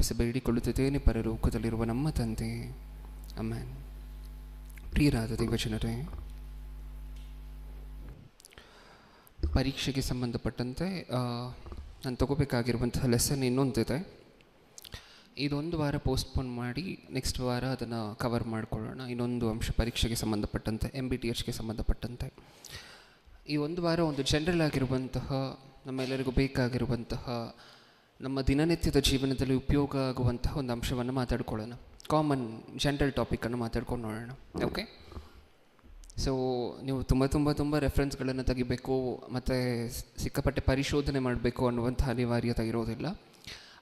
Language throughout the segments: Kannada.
ಪ್ರಾರ್ಥಿಸಿ ಬೇಡಿಕೊಳ್ಳುತ್ತಿದ್ದೇನೆ ಪರಲೋಕದಲ್ಲಿರುವ ನಮ್ಮ ತಂದೆ. ಆಮೆನ್. ಪ್ರಿಯರಾದ ದೇವಜನರೇ, ಪರೀಕ್ಷೆಗೆ ಸಂಬಂಧಪಟ್ಟಂತೆ ನಾನು ತಗೋಬೇಕಾಗಿರುವಂತಹ ಲೆಸನ್ ಇನ್ನೊಂದಿದೆ. ಇದೊಂದು ವಾರ ಪೋಸ್ಟ್ಪೋನ್ ಮಾಡಿ ನೆಕ್ಸ್ಟ್ ವಾರ ಅದನ್ನು ಕವರ್ ಮಾಡ್ಕೊಳ್ಳೋಣ. ಇನ್ನೊಂದು ಅಂಶ ಪರೀಕ್ಷೆಗೆ ಸಂಬಂಧಪಟ್ಟಂತೆ, MBTHಗೆ ಸಂಬಂಧಪಟ್ಟಂತೆ. ಈ ಒಂದು ವಾರ ಒಂದು ಜನರಲ್ ಆಗಿರುವಂತಹ, ನಮ್ಮೆಲ್ಲರಿಗೂ ಬೇಕಾಗಿರುವಂತಹ, ನಮ್ಮ ದಿನನಿತ್ಯದ ಜೀವನದಲ್ಲಿ ಉಪಯೋಗ ಆಗುವಂತಹ ಒಂದು ಅಂಶವನ್ನು ಮಾತಾಡ್ಕೊಳ್ಳೋಣ. ಕಾಮನ್ ಜನರಲ್ ಟಾಪಿಕನ್ನು ಮಾತಾಡ್ಕೊಂಡು ನೋಡೋಣ. ಓಕೆ. ಸೊ ನೀವು ತುಂಬ ರೆಫರೆನ್ಸ್ಗಳನ್ನು ತೆಗಿಬೇಕು ಮತ್ತು ಸಿಕ್ಕಾಪಟ್ಟೆ ಪರಿಶೋಧನೆ ಮಾಡಬೇಕು ಅನ್ನುವಂಥ ಅನಿವಾರ್ಯತೆ ಇರೋದಿಲ್ಲ.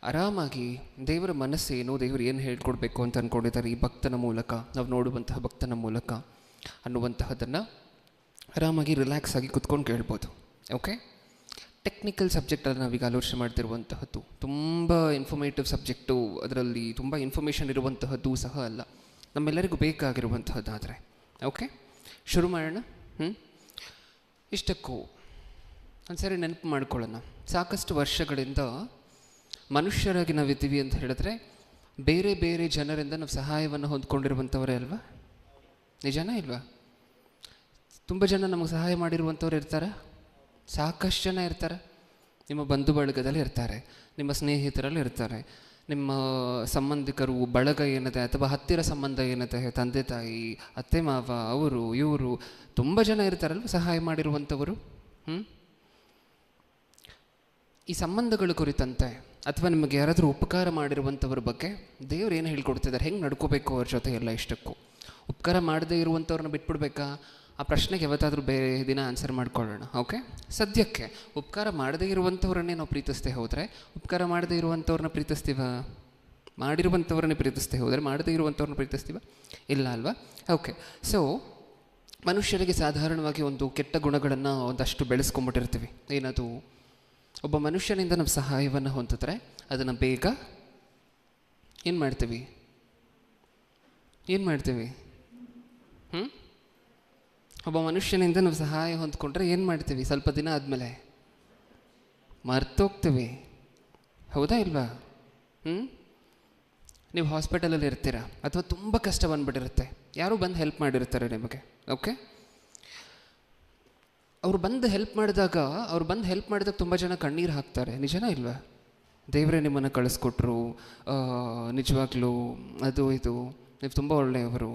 ಆರಾಮಾಗಿ ದೇವರ ಮನಸ್ಸೇನು, ದೇವರು ಏನು ಹೇಳ್ಕೊಡ್ಬೇಕು ಅಂತ ಅಂದ್ಕೊಂಡಿದ್ದಾರೆ ಈ ಭಕ್ತನ ಮೂಲಕ, ನಾವು ನೋಡುವಂತಹ ಭಕ್ತನ ಮೂಲಕ ಅನ್ನುವಂತಹದ್ದನ್ನು ಆರಾಮಾಗಿ ರಿಲ್ಯಾಕ್ಸ್ ಆಗಿ ಕುತ್ಕೊಂಡು ಕೇಳ್ಬೋದು. ಓಕೆ. ಟೆಕ್ನಿಕಲ್ ಸಬ್ಜೆಕ್ಟಲ್ಲಿ ನಾವೀಗ ಆಲೋಚನೆ ಮಾಡ್ತಿರುವಂತಹದ್ದು ತುಂಬ ಇನ್ಫಾರ್ಮೇಟಿವ್ ಸಬ್ಜೆಕ್ಟು, ಅದರಲ್ಲಿ ತುಂಬ ಇನ್ಫಾರ್ಮೇಷನ್ ಇರುವಂತಹದ್ದು ಸಹ ಅಲ್ಲ, ನಮ್ಮೆಲ್ಲರಿಗೂ ಬೇಕಾಗಿರುವಂತಹದ್ದಾದರೆ. ಓಕೆ, ಶುರು ಮಾಡೋಣ. ಇಷ್ಟಕ್ಕೂ ಒಂದು ಸರಿ ನೆನಪು ಮಾಡ್ಕೊಳ್ಳೋಣ. ಸಾಕಷ್ಟು ವರ್ಷಗಳಿಂದ ಮನುಷ್ಯರಾಗಿ ನಾವಿದ್ದೀವಿ ಅಂತ ಹೇಳಿದ್ರೆ ಬೇರೆ ಬೇರೆ ಜನರಿಂದ ನಾವು ಸಹಾಯವನ್ನು ಹೊಂದ್ಕೊಂಡಿರುವಂಥವರೇ ಅಲ್ವಾ? ನಿಜನಾ ಇಲ್ವಾ? ತುಂಬ ಜನ ನಮಗೆ ಸಹಾಯ ಮಾಡಿರುವಂಥವ್ರು ಇರ್ತಾರೆ, ಸಾಕಷ್ಟು ಜನ ಇರ್ತಾರೆ. ನಿಮ್ಮ ಬಂಧು ಬಳಗದಲ್ಲಿ ಇರ್ತಾರೆ, ನಿಮ್ಮ ಸ್ನೇಹಿತರಲ್ಲಿ ಇರ್ತಾರೆ, ನಿಮ್ಮ ಸಂಬಂಧಿಕರು ಬಳಗ ಏನಿದೆ ಅಥವಾ ಹತ್ತಿರ ಸಂಬಂಧ ಏನಿದೆ, ತಂದೆ ತಾಯಿ, ಅತ್ತೆ ಮಾವ, ಅವರು ಇವರು ತುಂಬ ಜನ ಇರ್ತಾರಲ್ವ ಸಹಾಯ ಮಾಡಿರುವಂಥವರು. ಈ ಸಂಬಂಧಗಳ ಕುರಿತಂತೆ ಅಥವಾ ನಿಮಗೆ ಯಾರಾದರೂ ಉಪಕಾರ ಮಾಡಿರುವಂಥವ್ರ ಬಗ್ಗೆ ದೇವ್ರು ಏನು ಹೇಳ್ಕೊಡ್ತಿದ್ದಾರೆ, ಹೆಂಗೆ ನಡ್ಕೋಬೇಕು ಅವ್ರ ಜೊತೆ ಎಲ್ಲ. ಇಷ್ಟಕ್ಕೂ ಉಪಕಾರ ಮಾಡದೇ ಇರುವಂಥವ್ರನ್ನ ಬಿಟ್ಬಿಡ್ಬೇಕಾ? ಆ ಪ್ರಶ್ನೆಗೆ ಯಾವತ್ತಾದರೂ ಬೇರೆ ದಿನ ಆನ್ಸರ್ ಮಾಡ್ಕೊಳ್ಳೋಣ. ಓಕೆ. ಸದ್ಯಕ್ಕೆ ಉಪಕಾರ ಮಾಡದೇ ಇರುವಂಥವ್ರನ್ನೇ ನಾವು ಪ್ರೀತಿಸ್ತೇ ಹೋದರೆ, ಉಪಕಾರ ಮಾಡದೇ ಇರುವಂಥವ್ರನ್ನ ಪ್ರೀತಿಸ್ತೀವ? ಮಾಡಿರುವಂಥವ್ರನ್ನೇ ಪ್ರೀತಿಸ್ತೇ ಹೋದರೆ ಮಾಡದೇ ಇರುವಂಥವ್ರನ್ನ ಪ್ರೀತಿಸ್ತೀವ? ಇಲ್ಲ ಅಲ್ವಾ? ಓಕೆ. ಸೊ ಮನುಷ್ಯರಿಗೆ ಸಾಧಾರಣವಾಗಿ ಒಂದು ಕೆಟ್ಟ ಗುಣಗಳನ್ನು ಒಂದಷ್ಟು ಬೆಳೆಸ್ಕೊಂಬಿಟ್ಟಿರ್ತೀವಿ. ಏನದು? ಒಬ್ಬ ಮನುಷ್ಯನಿಂದ ನಾವು ಸಹಾಯವನ್ನು ಹೊಂದಿದ್ರೆ ಅದನ್ನು ಬೇಗ ಏನು ಮಾಡ್ತೀವಿ? ಒಬ್ಬ ಮನುಷ್ಯನಿಂದ ನಾವು ಸಹಾಯ ಹೊಂದ್ಕೊಂಡ್ರೆ ಏನು ಮಾಡ್ತೀವಿ? ಸ್ವಲ್ಪ ದಿನ ಆದಮೇಲೆ ಮರ್ತೋಗ್ತೀವಿ. ಹೌದಾ ಇಲ್ವಾ? ನೀವು ಹಾಸ್ಪಿಟಲಲ್ಲಿ ಇರ್ತೀರ ಅಥವಾ ತುಂಬ ಕಷ್ಟ ಬಂದುಬಿಟ್ಟಿರುತ್ತೆ, ಯಾರೂ ಬಂದು ಹೆಲ್ಪ್ ಮಾಡಿರ್ತಾರೆ ನಿಮಗೆ. ಓಕೆ. ಅವ್ರು ಬಂದು ಹೆಲ್ಪ್ ಮಾಡಿದಾಗ ತುಂಬ ಜನ ಕಣ್ಣೀರು ಹಾಕ್ತಾರೆ. ನಿಜನಾ ಇಲ್ವಾ? ದೇವರೇ ನಿಮ್ಮನ್ನು ಕಳಿಸ್ಕೊಟ್ರು, ನಿಜವಾಗ್ಲೂ ಅದು ಇದು, ನೀವು ತುಂಬ ಒಳ್ಳೆಯವರು,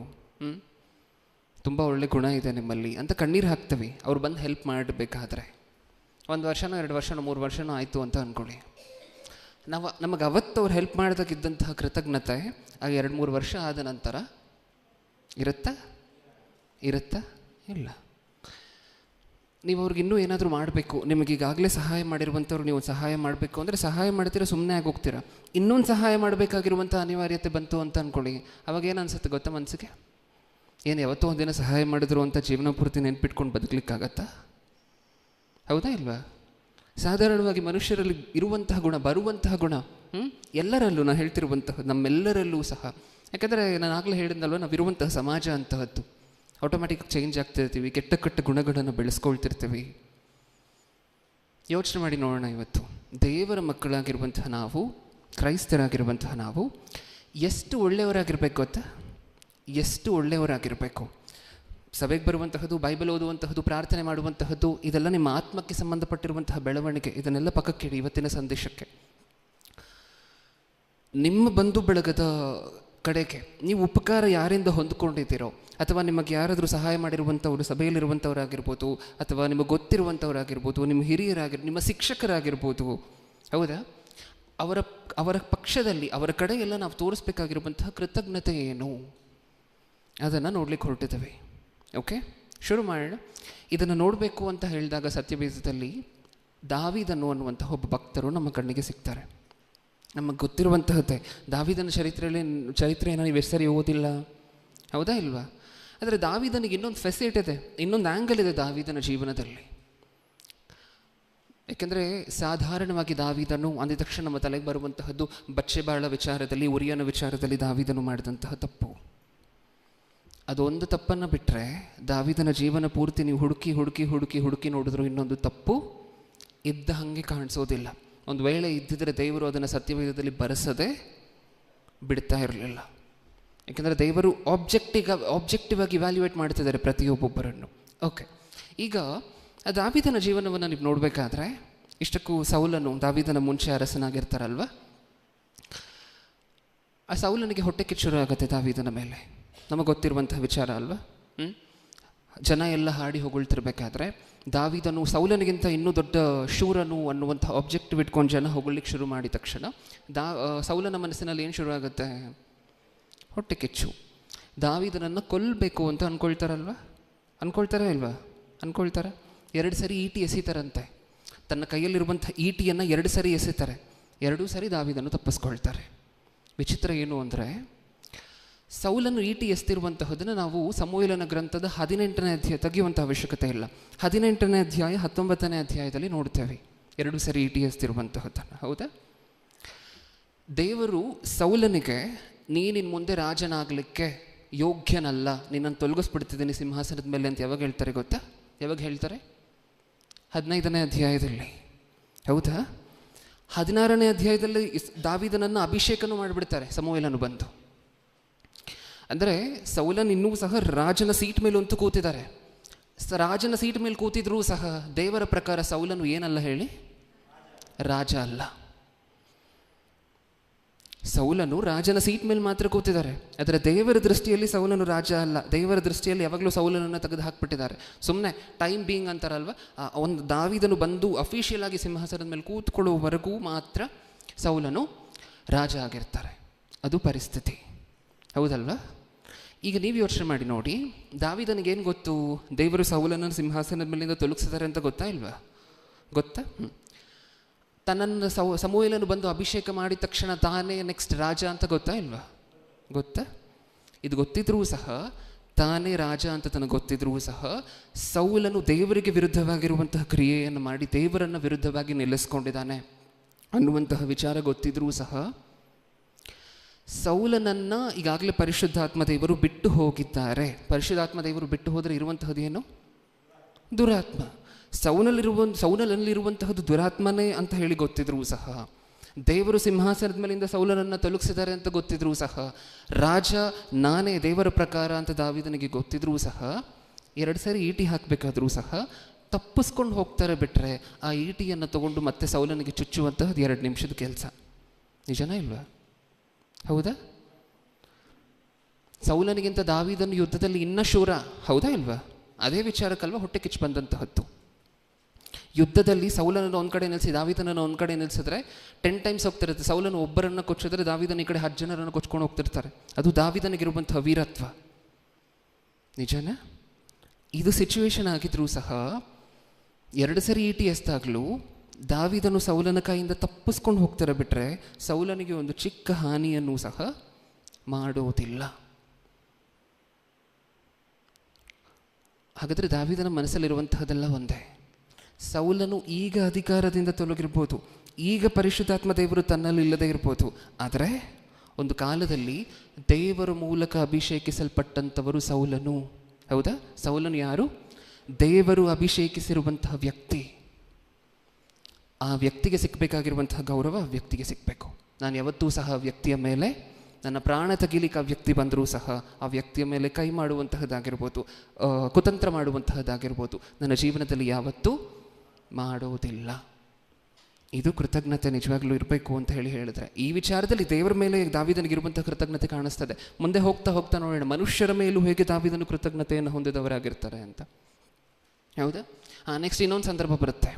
ತುಂಬ ಒಳ್ಳೆ ಗುಣ ಇದೆ ನಿಮ್ಮಲ್ಲಿ ಅಂತ ಕಣ್ಣೀರು ಹಾಕ್ತೀವಿ ಅವ್ರು ಬಂದು ಹೆಲ್ಪ್ ಮಾಡಬೇಕಾದ್ರೆ. 1 ವರ್ಷನೋ 2 ವರ್ಷನೋ 3 ವರ್ಷನೋ ಆಯಿತು ಅಂತ ಅಂದ್ಕೊಳ್ಳಿ. ನಮಗೆ ಅವತ್ತು ಅವ್ರು ಹೆಲ್ಪ್ ಮಾಡಿದಾಗಿದ್ದಂತಹ ಕೃತಜ್ಞತೆ ಆ 2-3 ವರ್ಷ ಆದ ನಂತರ ಇರುತ್ತಾ? ಇಲ್ಲ. ನೀವು ಅವ್ರಿಗೆ ಇನ್ನೂ ಏನಾದರೂ ಮಾಡಬೇಕು, ನಿಮಗೀಗಾಗಲೇ ಸಹಾಯ ಮಾಡಿರುವಂಥವ್ರು ನೀವು ಸಹಾಯ ಮಾಡಬೇಕು ಅಂದರೆ ಸಹಾಯ ಮಾಡ್ತೀರಾ, ಸುಮ್ಮನೆ ಆಗೋಗ್ತೀರಾ. ಇನ್ನೊಂದು ಸಹಾಯ ಮಾಡಬೇಕಾಗಿರುವಂಥ ಅನಿವಾರ್ಯತೆ ಬಂತು ಅಂತ ಅಂದ್ಕೊಳ್ಳಿ. ಅವಾಗ ಏನು ಅನಿಸುತ್ತೆ ಗೊತ್ತಾ ಮನಸ್ಸಿಗೆ? ಏನು ಯಾವತ್ತೋ ಒಂದಿನ ಸಹಾಯ ಮಾಡಿದ್ರು ಅಂತ ಜೀವನ ಪೂರ್ತಿ ನೆನ್ಪಿಟ್ಕೊಂಡು ಬದುಕಲಿಕ್ಕಾಗತ್ತಾ? ಹೌದಾ ಇಲ್ವಾ? ಸಾಧಾರಣವಾಗಿ ಮನುಷ್ಯರಲ್ಲಿ ಇರುವಂತಹ ಗುಣ, ಬರುವಂತಹ ಗುಣ ಎಲ್ಲರಲ್ಲೂ, ನಾನು ಹೇಳ್ತಿರುವಂತಹ ನಮ್ಮೆಲ್ಲರಲ್ಲೂ ಸಹ. ಯಾಕಂದರೆ ನಾನು ಆಗಲೇ ಹೇಳಿದ್ನಲ್ವ, ನಾವಿರುವಂತಹ ಸಮಾಜ ಅಂತಹದ್ದು. ಆಟೋಮ್ಯಾಟಿಕ್ ಚೇಂಜ್ ಆಗ್ತಿರ್ತೀವಿ, ಕೆಟ್ಟ ಗುಣಗಳನ್ನು ಬೆಳೆಸ್ಕೊಳ್ತಿರ್ತೀವಿ. ಯೋಚನೆ ಮಾಡಿ ನೋಡೋಣ. ಇವತ್ತು ದೇವರ ಮಕ್ಕಳಾಗಿರುವಂತಹ ನಾವು, ಕ್ರೈಸ್ತರಾಗಿರುವಂತಹ ನಾವು ಎಷ್ಟು ಒಳ್ಳೆಯವರಾಗಿರ್ಬೇಕು ಗೊತ್ತಾ? ಎಷ್ಟು ಒಳ್ಳೆಯವರಾಗಿರಬೇಕು. ಸಭೆಗೆ ಬರುವಂತಹದ್ದು, ಬೈಬಲ್ ಓದುವಂತಹದ್ದು, ಪ್ರಾರ್ಥನೆ ಮಾಡುವಂತಹದ್ದು, ಇದೆಲ್ಲ ನಿಮ್ಮ ಆತ್ಮಕ್ಕೆ ಸಂಬಂಧಪಟ್ಟಿರುವಂತಹ ಬೆಳವಣಿಗೆ. ಇದನ್ನೆಲ್ಲ ಪಕ್ಕಕ್ಕಿಡಿ. ಇವತ್ತಿನ ಸಂದೇಶಕ್ಕೆ ನಿಮ್ಮ ಬಂಧು ಬಳಗದ ಕಡೆಗೆ ನೀವು ಉಪಕಾರ ಯಾರಿಂದ ಹೊಂದ್ಕೊಂಡಿದ್ದೀರೋ, ಅಥವಾ ನಿಮಗೆ ಯಾರಾದರೂ ಸಹಾಯ ಮಾಡಿರುವಂಥವ್ರು ಸಭೆಯಲ್ಲಿರುವಂಥವ್ರಾಗಿರ್ಬೋದು, ಅಥವಾ ನಿಮಗೆ ಗೊತ್ತಿರುವಂಥವ್ರಾಗಿರ್ಬೋದು, ನಿಮ್ಮ ಹಿರಿಯರಾಗಿರ್ಬೋದು, ನಿಮ್ಮ ಶಿಕ್ಷಕರಾಗಿರ್ಬೋದು, ಹೌದಾ? ಅವರ ಪಕ್ಷದಲ್ಲಿ, ಅವರ ಕಡೆಗೆಲ್ಲ ನಾವು ತೋರಿಸ್ಬೇಕಾಗಿರುವಂತಹ ಕೃತಜ್ಞತೆ ಏನು, ಅದನ್ನು ನೋಡ್ಲಿಕ್ಕೆ ಹೊರಟಿದ್ದೇವೆ. ಓಕೆ, ಶುರು ಮಾಡೋಣ. ಇದನ್ನು ನೋಡಬೇಕು ಅಂತ ಹೇಳಿದಾಗ ಸತ್ಯವೇದದಲ್ಲಿ ದಾವೀದನು ಅನ್ನುವಂತಹ ಒಬ್ಬ ಭಕ್ತರು ನಮ್ಮ ಕಣ್ಣಿಗೆ ಸಿಗ್ತಾರೆ. ನಮಗೆ ಗೊತ್ತಿರುವಂತಹದ್ದೇ. ದಾವೀದನ ಚರಿತ್ರೆಯನ್ನು ನೀವು ಎಷ್ಟು ಸರಿ ಓದಿಲ್ಲ, ಹೌದಾ ಇಲ್ವಾ? ಆದರೆ ದಾವೀದನಿಗೆ ಇನ್ನೊಂದು ಫೆಸಿಲಿಟಿ ಇದೆ, ಇನ್ನೊಂದು ಆ್ಯಂಗಲ್ ಇದೆ ದಾವೀದನ ಜೀವನದಲ್ಲಿ. ಏಕೆಂದರೆ ಸಾಧಾರಣವಾಗಿ ದಾವೀದನು ಅಂದ ತಕ್ಷಣ ನಮ್ಮ ತಲೆಗೆ ಬರುವಂತಹದ್ದು ಬಚ್ಚೆಬಾಳ ವಿಚಾರದಲ್ಲಿ, ಉರಿಯನ ವಿಚಾರದಲ್ಲಿ ದಾವೀದನು ಮಾಡಿದಂತಹ ತಪ್ಪು. ಅದೊಂದು ತಪ್ಪನ್ನು ಬಿಟ್ಟರೆ ದಾವೀದನ ಜೀವನ ಪೂರ್ತಿ ನೀವು ಹುಡುಕಿ ನೋಡಿದ್ರು ಇನ್ನೊಂದು ತಪ್ಪು ಇದ್ದ ಹಾಗೆ ಕಾಣಿಸೋದಿಲ್ಲ. ಒಂದು ವೇಳೆ ಇದ್ದಿದ್ರೆ ದೇವರು ಅದನ್ನು ಸತ್ಯವೇದದಲ್ಲಿ ಬರೆಸದೆ ಬಿಡ್ತಾ ಇರಲಿಲ್ಲ. ಯಾಕೆಂದರೆ ದೇವರು ಆಬ್ಜೆಕ್ಟಿವ್ ಆಗಿ ಇವ್ಯಾಲ್ಯೂಯೇಟ್ ಮಾಡ್ತಿದ್ದಾರೆ ಪ್ರತಿಯೊಬ್ಬೊಬ್ಬರನ್ನು. ಓಕೆ, ಈಗ ದಾವೀದನ ಜೀವನವನ್ನು ನೀವು ನೋಡಬೇಕಾದ್ರೆ, ಇಷ್ಟಕ್ಕೂ ಸೌಲನು ದಾವೀದನ ಮುಂಚೆ ಅರಸನಾಗಿರ್ತಾರಲ್ವ, ಆ ಸೌಲನಿಗೆ ಹೊಟ್ಟೆ ಕಿಚ್ಚುರು ಆಗುತ್ತೆ ದಾವೀದನ ಮೇಲೆ. ನಮಗೆ ಗೊತ್ತಿರುವಂತಹ ವಿಚಾರ ಅಲ್ವಾ. ಜನ ಎಲ್ಲ ಹಾಡಿ ಹೊಗಳ್ತಿರ್ಬೇಕಾದ್ರೆ ದಾವೀದನು ಸೌಲನಿಗಿಂತ ಇನ್ನೂ ದೊಡ್ಡ ಶೂರನು ಅನ್ನುವಂಥ ಆಬ್ಜೆಕ್ಟಿವ್ ಇಟ್ಕೊಂಡು ಜನ ಹೊಗಳಿಕ್ಕೆ ಶುರು ಮಾಡಿದ ತಕ್ಷಣ ಸೌಲನ ಮನಸ್ಸಿನಲ್ಲಿ ಏನು ಶುರು ಆಗುತ್ತೆ? ಹೊಟ್ಟೆ ಕಿಚ್ಚು. ದಾವೀದನನ್ನು ಕೊಲ್ಲಬೇಕು ಅಂತ ಅನ್ಕೊಳ್ತಾರಾ ಇಲ್ವಾ? ಅನ್ಕೊಳ್ತಾರೆ. 2 ಸರಿ ಈಟಿ ಎಸಿತಾರಂತೆ. ತನ್ನ ಕೈಯಲ್ಲಿರುವಂಥ ಈಟಿಯನ್ನು 2 ಸರಿ ಎಸಿತಾರೆ. 2 ಸರಿ ದಾವೀದನು ತಪ್ಪಿಸ್ಕೊಳ್ತಾರೆ. ವಿಚಿತ್ರ ಏನು ಅಂದರೆ, ಸೌಲನು ಈಟಿ ಎಸ್ತಿರುವಂತಹದನ್ನು ನಾವು ಸಮುವೇಲನ ಗ್ರಂಥದ 18ನೇ ಅಧ್ಯಾಯ ತೆಗೆಯುವಂಥ ಅವಶ್ಯಕತೆ ಇಲ್ಲ. 18ನೇ ಅಧ್ಯಾಯ 19ನೇ ಅಧ್ಯಾಯದಲ್ಲಿ ನೋಡ್ತೇವೆ 2 ಸರಿ ಈಟಿ ಎಸ್ತಿರುವಂತಹದ್ದನ್ನು. ಹೌದಾ? ದೇವರು ಸೌಲನಿಗೆ ನೀನಿನ್ ಮುಂದೆ ರಾಜನಾಗಲಿಕ್ಕೆ ಯೋಗ್ಯನಲ್ಲ, ನಿನ್ನನ್ನು ತೊಲಗಿಸ್ಬಿಡ್ತಿದ್ದೀನಿ ಸಿಂಹಾಸನದ ಮೇಲೆ ಅಂತ ಯಾವಾಗ ಹೇಳ್ತಾರೆ ಗೊತ್ತಾ? ಯಾವಾಗ ಹೇಳ್ತಾರೆ? 15ನೇ ಅಧ್ಯಾಯದಲ್ಲಿ. ಹೌದಾ? 16ನೇ ಅಧ್ಯಾಯದಲ್ಲಿ ದಾವೀದನನ್ನು ಅಭಿಷೇಕನೂ ಮಾಡಿಬಿಡ್ತಾರೆ ಸಮುವೇಲನು ಬಂದು. ಅಂದರೆ ಸೌಲನ್ ಇನ್ನೂ ಸಹ ರಾಜನ ಸೀಟ್ ಮೇಲೆ ಅಂತೂ ಕೂತಿದ್ದಾರೆ. ರಾಜನ ಸೀಟ್ ಮೇಲೆ ಕೂತಿದ್ರೂ ಸಹ ದೇವರ ಪ್ರಕಾರ ಸೌಲನು ಏನಲ್ಲ ಹೇಳಿ? ರಾಜ ಅಲ್ಲ. ಸೌಲನು ರಾಜನ ಸೀಟ್ ಮೇಲೆ ಮಾತ್ರ ಕೂತಿದ್ದಾರೆ, ಆದರೆ ದೇವರ ದೃಷ್ಟಿಯಲ್ಲಿ ಸೌಲನು ರಾಜ ಅಲ್ಲ. ದೇವರ ದೃಷ್ಟಿಯಲ್ಲಿ ಯಾವಾಗಲೂ ಸೌಲನನ್ನು ತೆಗೆದು ಹಾಕಿಬಿಟ್ಟಿದ್ದಾರೆ. ಸುಮ್ಮನೆ ಟೈಮ್ ಬೀಯಿಂಗ್ ಅಂತಾರಲ್ವ, ಒಂದು ದಾವೀದನು ಬಂದು ಅಫಿಷಿಯಲ್ ಆಗಿ ಸಿಂಹಾಸನದ ಮೇಲೆ ಕೂತ್ಕೊಳ್ಳುವವರೆಗೂ ಮಾತ್ರ ಸೌಲನು ರಾಜ ಆಗಿರ್ತಾರೆ. ಅದು ಪರಿಸ್ಥಿತಿ. ಹೌದಲ್ವಾ? ಈಗ ನೀವು ಯೋಚನೆ ಮಾಡಿ ನೋಡಿ, ದಾವೀದನಿಗೇನು ಗೊತ್ತು? ದೇವರು ಸೌಲನನ್ನು ಸಿಂಹಾಸನದ ಮೇಲಿಂದ ತೊಲಗಿಸಿದ್ದಾರೆ ಅಂತ ಗೊತ್ತಾ ಇಲ್ವಾ? ಗೊತ್ತಾ? ತನ್ನನ್ನು ಸಮುವೇಲನು ಬಂದು ಅಭಿಷೇಕ ಮಾಡಿದ ತಕ್ಷಣ ತಾನೇ ನೆಕ್ಸ್ಟ್ ರಾಜ ಅಂತ ಗೊತ್ತಾ ಇಲ್ವಾ? ಗೊತ್ತಾ? ಇದು ಗೊತ್ತಿದ್ರೂ ಸಹ, ತಾನೇ ರಾಜ ಅಂತ ತನಗೆ ಗೊತ್ತಿದ್ರೂ ಸಹ, ಸೌಲನು ದೇವರಿಗೆ ವಿರುದ್ಧವಾಗಿರುವಂತಹ ಕ್ರಿಯೆಯನ್ನು ಮಾಡಿ ದೇವರನ್ನು ವಿರುದ್ಧವಾಗಿ ನಿಲ್ಲಿಸ್ಕೊಂಡಿದ್ದಾನೆ ಅನ್ನುವಂತಹ ವಿಚಾರ ಗೊತ್ತಿದ್ರೂ ಸಹ, ಸೌಲನನ್ನು ಈಗಾಗಲೇ ಪರಿಶುದ್ಧಾತ್ಮ ದೇವರು ಬಿಟ್ಟು ಹೋಗಿದ್ದಾರೆ. ದೇವರು ಬಿಟ್ಟು ಹೋದರೆ ಇರುವಂತಹದ್ದು ಏನು? ದುರಾತ್ಮ. ಸೌಲನಲ್ಲಿರುವಂತಹದ್ದು ದುರಾತ್ಮನೇ ಅಂತ ಹೇಳಿ ಗೊತ್ತಿದ್ರೂ ಸಹ, ದೇವರು ಸಿಂಹಾಸನದ ಮೇಲಿಂದ ಸೌಲನನ್ನು ತೊಲಗಿಸಿದ್ದಾರೆ ಅಂತ ಗೊತ್ತಿದ್ರೂ ಸಹ, ರಾಜ ನಾನೇ ದೇವರ ಪ್ರಕಾರ ಅಂತ ದಾವೀದನಿಗೆ ಗೊತ್ತಿದ್ರೂ ಸಹ, 2 ಸರಿ ಈಟಿ ಹಾಕಬೇಕಾದ್ರೂ ಸಹ ತಪ್ಪಿಸ್ಕೊಂಡು ಹೋಗ್ತಾರೆ. ಬಿಟ್ಟರೆ ಆ ಈಟಿಯನ್ನು ತಗೊಂಡು ಮತ್ತೆ ಸೌಲನಿಗೆ ಚುಚ್ಚುವಂತಹದ್ದು 2 ನಿಮಿಷದ ಕೆಲಸ. ನಿಜನಾ ಇಲ್ವಾ? ಹೌದಾ? ಸೌಲನಿಗಿಂತ ದಾವೀದನು ಯುದ್ಧದಲ್ಲಿ ಇನ್ನೂ ಶೂರ. ಹೌದಾ ಇಲ್ವಾ? ಅದೇ ವಿಚಾರಕ್ಕಲ್ವ ಹೊಟ್ಟೆ ಕಿಚ್ಚು ಬಂದಂತಹದ್ದು. ಯುದ್ಧದಲ್ಲಿ ಸೌಲನನ್ನು ಒಂದು ಕಡೆ ನಿಲ್ಲಿಸಿ ದಾವೀದನನ್ನು ಒಂದು ಕಡೆ ನಿಲ್ಲಿಸಿದ್ರೆ 10 ಟೈಮ್ಸ್ ಹೋಗ್ತಿರುತ್ತೆ. ಸೌಲನು ಒಬ್ಬರನ್ನು ಕೊಚ್ಚಿದ್ರೆ ದಾವೀದನ ಈ ಕಡೆ 10 ಜನರನ್ನು ಕೊಚ್ಕೊಂಡು ಹೋಗ್ತಿರ್ತಾರೆ. ಅದು ದಾವೀದನಿಗಿರುವಂತಹ ವೀರತ್ವ. ನಿಜನಾ? ಇದು ಸಿಚುವೇಶನ್ ಆಗಿದ್ರೂ ಸಹ 2 ಸರಿ ಈಟಿ ಎಸ್ದಾಗಲೂ ದಾವೀದನು ಸೌಲನ ಕೈಯಿಂದ ತಪ್ಪಿಸ್ಕೊಂಡು ಹೋಗ್ತಾರೆ. ಬಿಟ್ಟರೆ ಸೌಲನಿಗೆ ಒಂದು ಚಿಕ್ಕ ಹಾನಿಯನ್ನು ಸಹ ಮಾಡೋದಿಲ್ಲ. ಹಾಗಾದರೆ ದಾವೀದನ ಮನಸ್ಸಲ್ಲಿರುವಂತಹದೆಲ್ಲ ಒಂದೇ. ಸೌಲನು ಈಗ ಅಧಿಕಾರದಿಂದ ತೊಲಗಿರ್ಬೋದು, ಈಗ ಪರಿಶುದ್ಧಾತ್ಮ ದೇವರು ತನ್ನಲ್ಲಿ ಇಲ್ಲದೆ ಇರ್ಬೋದು, ಆದರೆ ಒಂದು ಕಾಲದಲ್ಲಿ ದೇವರ ಮೂಲಕ ಅಭಿಷೇಕಿಸಲ್ಪಟ್ಟಂಥವರು ಸೌಲನು. ಹೌದಾ? ಸೌಲನು ಯಾರು? ದೇವರು ಅಭಿಷೇಕಿಸಿರುವಂತಹ ವ್ಯಕ್ತಿ. ಆ ವ್ಯಕ್ತಿಗೆ ಸಿಕ್ಕಬೇಕಾಗಿರುವಂತಹ ಗೌರವ ಆ ವ್ಯಕ್ತಿಗೆ ಸಿಕ್ಕಬೇಕು. ನಾನು ಯಾವತ್ತೂ ಸಹ ವ್ಯಕ್ತಿಯ ಮೇಲೆ ನನ್ನ ಪ್ರಾಣ ತೆಗಿಲಿಕ್ಕೆ ಆ ವ್ಯಕ್ತಿ ಬಂದರೂ ಸಹ ಆ ವ್ಯಕ್ತಿಯ ಮೇಲೆ ಕೈ ಮಾಡುವಂತಹದ್ದಾಗಿರ್ಬೋದು, ಕುತಂತ್ರ ಮಾಡುವಂತಹದ್ದಾಗಿರ್ಬೋದು, ನನ್ನ ಜೀವನದಲ್ಲಿ ಯಾವತ್ತೂ ಮಾಡೋದಿಲ್ಲ. ಇದು ಕೃತಜ್ಞತೆ ನಿಜವಾಗ್ಲೂ ಇರಬೇಕು ಅಂತ ಹೇಳಿದ್ರೆ, ಈ ವಿಚಾರದಲ್ಲಿ ದೇವರ ಮೇಲೆ ದಾವೀದನಿಗಿರುವಂಥ ಕೃತಜ್ಞತೆ ಕಾಣಿಸ್ತದೆ. ಮುಂದೆ ಹೋಗ್ತಾ ಹೋಗ್ತಾ ನೋಡೋಣ ಮನುಷ್ಯರ ಮೇಲೂ ಹೇಗೆ ದಾವೀದನು ಕೃತಜ್ಞತೆಯನ್ನು ಹೊಂದಿದವರಾಗಿರ್ತಾರೆ ಅಂತ. ಹೌದಾ? ನೆಕ್ಸ್ಟ್ ಇನ್ನೊಂದು ಸಂದರ್ಭ ಬರುತ್ತೆ.